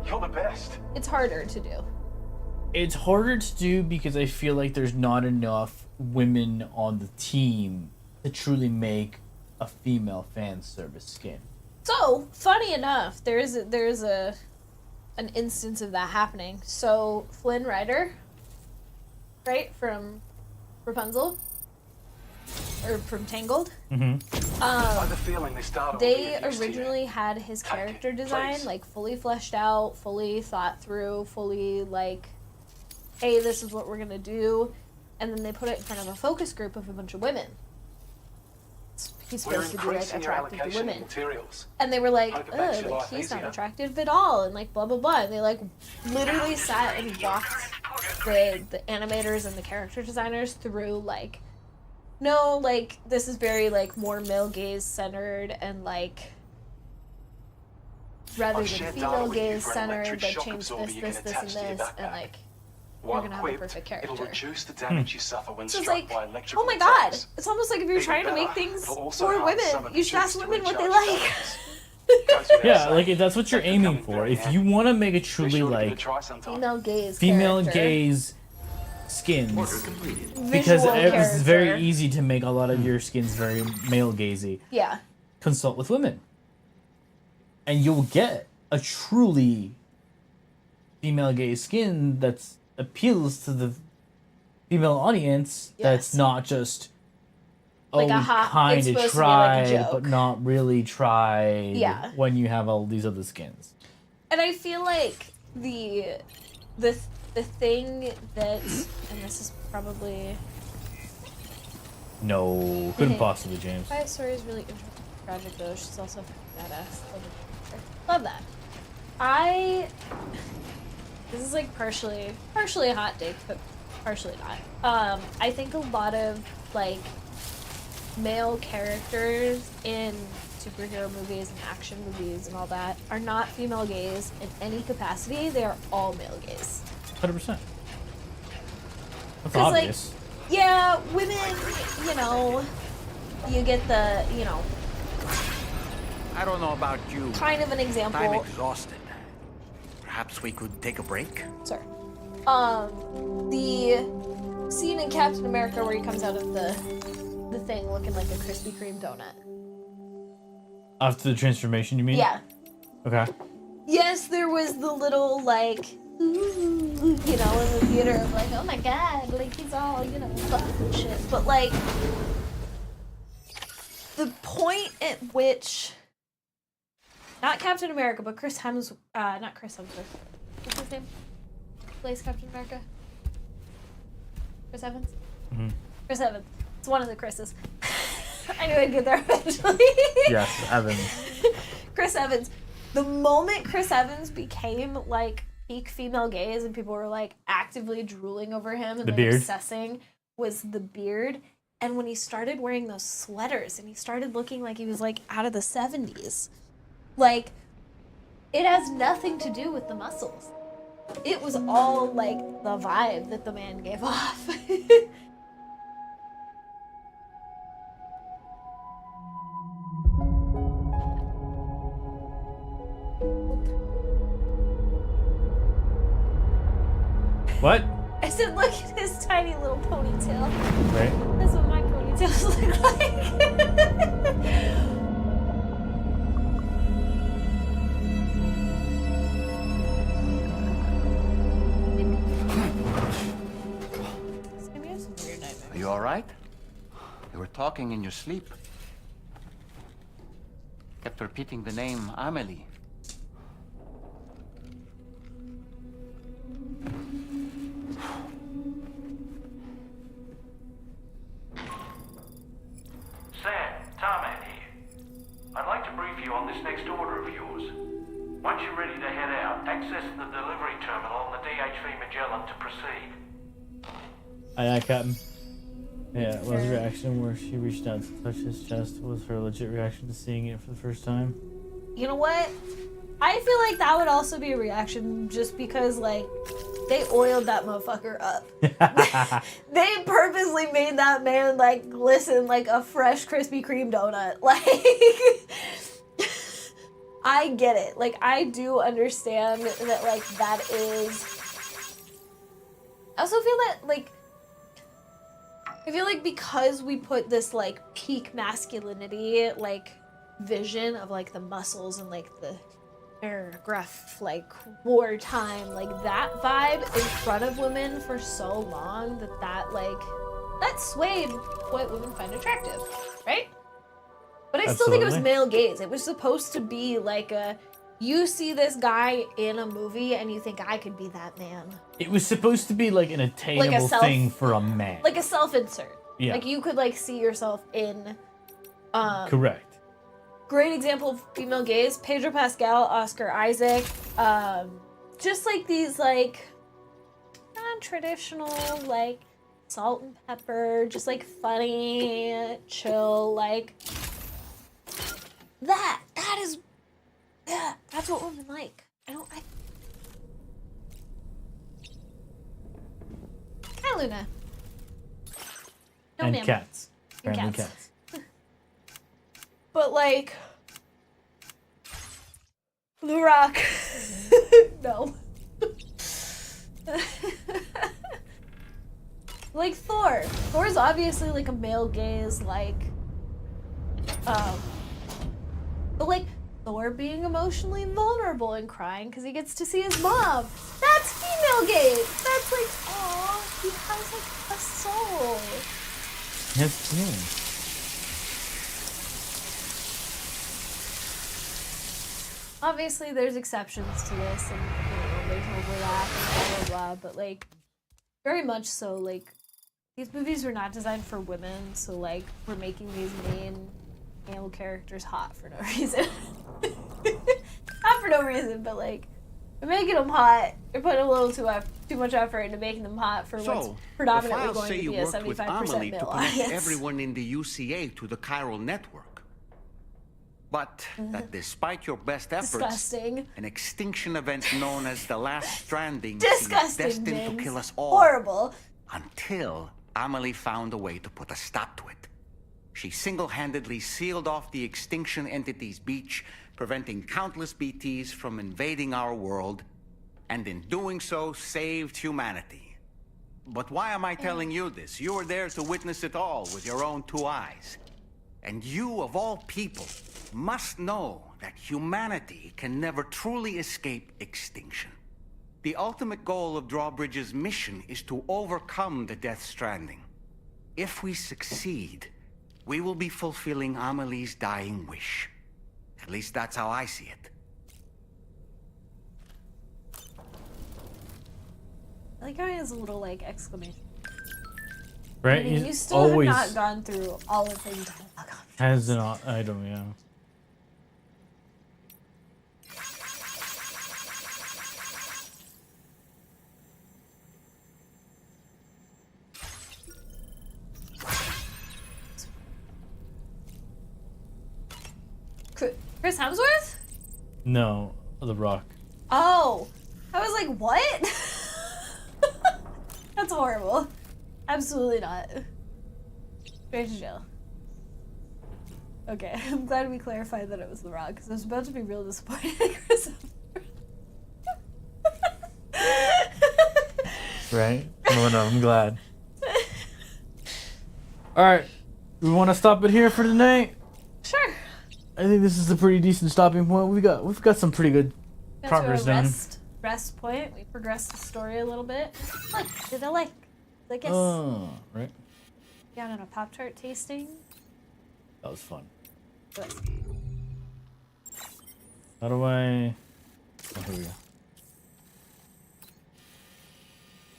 You're the best. It's harder to do. it's harder to do because I feel like there's not enough women on the team to truly make a female fan service skin. So, funny enough, there's an instance of that happening. So, Flynn Rider, right, from Rapunzel, or from Tangled, I have a feeling this data will be they of use to you. originally had his character design, please. like, fully fleshed out, fully thought through, fully, like, hey, this is what we're gonna do, and then they put it in front of a focus group of a bunch of women. He's We're supposed to be, like, increasing your attractive to allocation of women. materials. And they were like, Hope it ugh, makes your like life he's not easier. attractive at all, and like blah blah blah. And they like literally sat and walked the animators and the character designers through like, no, like this is very like more male gaze centered and like rather I've than shared female data with you gaze for an centered, electric like shock change absorber this, you this, can this, attach and to your this, and backpack. like While gonna have a equipped, perfect it'll character. reduce the damage you suffer when So it's struck like, by electrical oh my god, attacks. it's almost like if you're Even trying to make better, things it'll also for harness some women, of you the should ask troops to women what they recharge like. batteries. Goes without Yeah, saying, like that's what you're they could aiming come in for. very If handy. you want to make a Be truly sure to give it a like try sometime. Female gaze female character. gaze skins, Order completed. because Visual it's very character. easy to make a lot of your skins very male gazy. Yeah. Consult with women, and you'll get a truly female gaze skin that appeals to the female audience. That's Yes. not just Like a we hot- kind it's of supposed to be like a tried, joke. but not really tried. Yeah. When you have all these other skins. And I feel like the thing that, and this is probably No, couldn't possibly, James. Quiet Story is really interesting, tragic though. She's also badass. Love that. This is like partially a hot take, but partially not. I think a lot of like male characters in superhero movies and action movies and all that are not female gaze in any capacity. They are all male gaze. 100%. That's 'Cause, like, obvious. Yeah, women, you know, you get the, you know, I don't know about you. kind of an I'm example. exhausted. Perhaps we could take a break? Sorry. The scene in Captain America where he comes out of the thing looking like a Krispy Kreme donut. After the transformation, you mean? Yeah. Okay. Yes, there was the little, like, ooh, you know, in the theater of like, oh my god, like, he's all, you know, fucking and shit. But, like, the point at which, not Captain America, but Chris Hemsworth, not Chris Hemsworth. What's his name? Who plays Captain America? Chris Evans? Mm-hmm. Chris Evans. It's one of the Chris's. I knew I'd get there eventually. Yes, Evans. Chris Evans. The moment Chris Evans became like peak female gaze and people were like actively drooling over him and The like beard. obsessing was the beard. And when he started wearing those sweaters and he started looking like he was like out of the 70s, like it has nothing to do with the muscles. It was all like the vibe that the man gave off. What? I said, look at his tiny little ponytail. Right. That's what my ponytails look like. Are you all right? You were talking in your sleep. Kept repeating the name Amelie. Sam, Tarman here. I'd like to brief you on this next order of yours. Once you're ready to head out, access the delivery terminal on the DHV Magellan to proceed. Aye, Captain. Yeah, was her reaction where she reached out to touch his chest was her legit reaction to seeing it for the first time? You know what? I feel like that would also be a reaction just because, like, they oiled that motherfucker up. They purposely made that man, like, glisten like a fresh Krispy Kreme donut. Like, I get it. Like, I do understand that, like, that is... I also feel that, like, I feel like because we put this, like, peak masculinity, like, vision of, like, the muscles and, like, the gruff, like, wartime, like, that vibe in front of women for so long that, like, that swayed what women find attractive, right? But I still think it was Absolutely. male gaze. It was supposed to be, like, you see this guy in a movie and you think, I could be that man. It was supposed to be like an attainable self- thing for a man. Like a self-insert. Yeah. Like, you could, like, see yourself in... Correct. Great example of female gaze, Pedro Pascal, Oscar Isaac, just like these like non-traditional like salt and pepper, just like funny, chill, like that's what women like. Hi, Luna. No, and ma'am. cats. And Apparently cats. cats. But like, The Rock. No. Like Thor. Thor's obviously like a male gaze, like, but like Thor being emotionally vulnerable and crying because he gets to see his mom. That's female gaze. That's like, oh, he has like a soul. Yes, yeah. Obviously, there's exceptions to this, and there's overlap and blah blah blah. But like, very much so. Like, these movies were not designed for women, so like, we're making these main male characters hot for no reason. Not for no reason, but like, we're making them hot. We're putting a little too much effort into making them hot for what's predominantly going to be a 75% male audience. Everyone in the UCA to the chiral network. But that despite your best efforts, Disgusting. an extinction event known as the Last Stranding Disgusting, seemed destined James. to kill us all. Horrible. Until Amelie found a way to put a stop to it. She single-handedly sealed off the extinction entity's beach, preventing countless BTs from invading our world, and in doing so, saved humanity. But why am I telling you this? You were there to witness it all with your own 2 eyes. And you, of all people, must know that humanity can never truly escape extinction. The ultimate goal of Drawbridge's mission is to overcome the Death Stranding. If we succeed, we will be fulfilling Amelie's dying wish. At least that's how I see it. I like how he has a little like exclamation. Right? I mean, you He's still always have not gone through all the things. has an item, yeah. Chris Hemsworth? No, The Rock. Oh, I was like, what? That's horrible. Absolutely not. Straight to jail. Okay, I'm glad we clarified that it was The Rock, because I was about to be real disappointed in Chris Hemsworth. Right? Oh no, I'm glad. Alright, we want to stop it here for tonight? Sure. I think this is a pretty decent stopping point. We've got some pretty good progress to a done. rest point. We progressed the story a little bit. Look, did I like this? Oh, right. Down on a Pop-Tart tasting. That was fun. But How do I... Oh, here we go.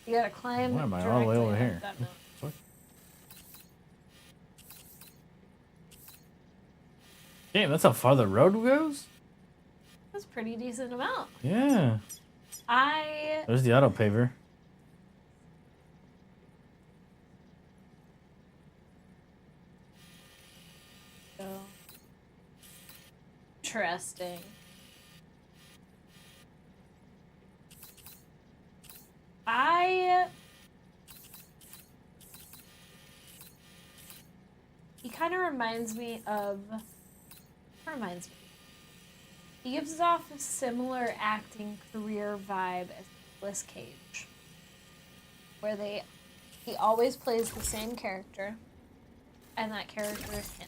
you gotta climb. Why am I all the way directly over up here? that mountain. What? Damn, that's how far the road goes? That's a pretty decent amount. Yeah. There's the auto paver. So interesting. He kind of reminds me of. He gives off a similar acting career vibe as Nicolas Cage, where he always plays the same character, and that character is him.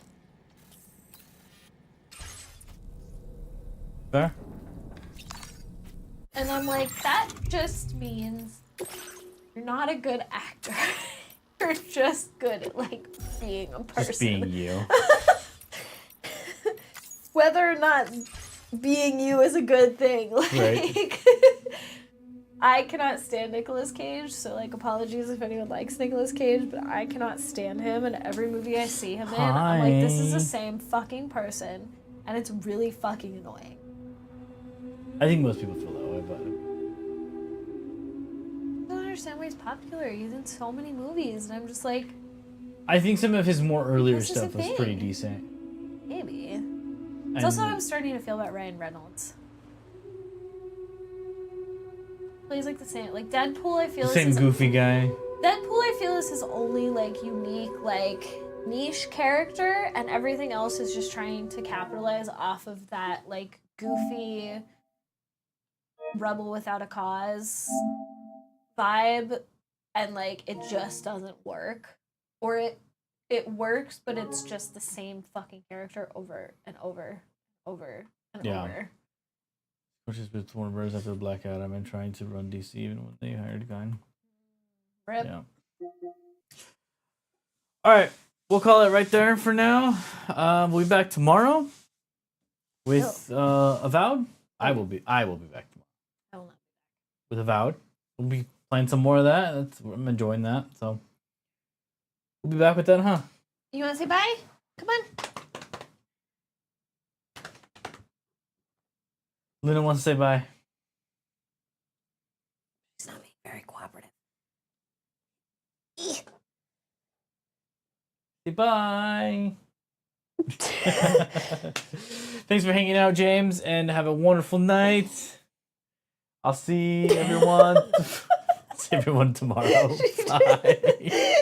There? And I'm like, that just means you're not a good actor. You're just good at like being a person. Just being you. Whether or not being you is a good thing. Like, Right. I cannot stand Nicolas Cage, so like apologies if anyone likes Nicolas Cage, but I cannot stand him, and every movie I see him in, I'm like, this is the same fucking person, and it's really fucking annoying. I think most people feel that way, but... I don't understand why he's popular. He's in so many movies, and I'm just like... I think some of his more earlier This is stuff a was pretty thing. decent. Maybe. It's also how I'm starting to feel about Ryan Reynolds. Plays like the same... Like, Deadpool, I feel The is same his- goofy guy. Deadpool, I feel, is his only like unique like niche character, and everything else is just trying to capitalize off of that like goofy rebel without a cause vibe, and like it just doesn't work, or it works, but it's just the same fucking character over and over, over and over. Which is with Warner Bros. After Black Adam and trying to run DC even when they hired Gunn. Rip. Yeah. All right, we'll call it right there for now. We'll be back tomorrow with Avowed. I will be back tomorrow. I will not. With Avowed. We'll be playing some more of that. I'm enjoying that. So we'll be back with that, huh? You want to say bye? Come on. Luna wants to say bye. She's not being very cooperative. Say bye. Thanks for hanging out, James, and have a wonderful night. I'll see everyone. See everyone tomorrow. Bye.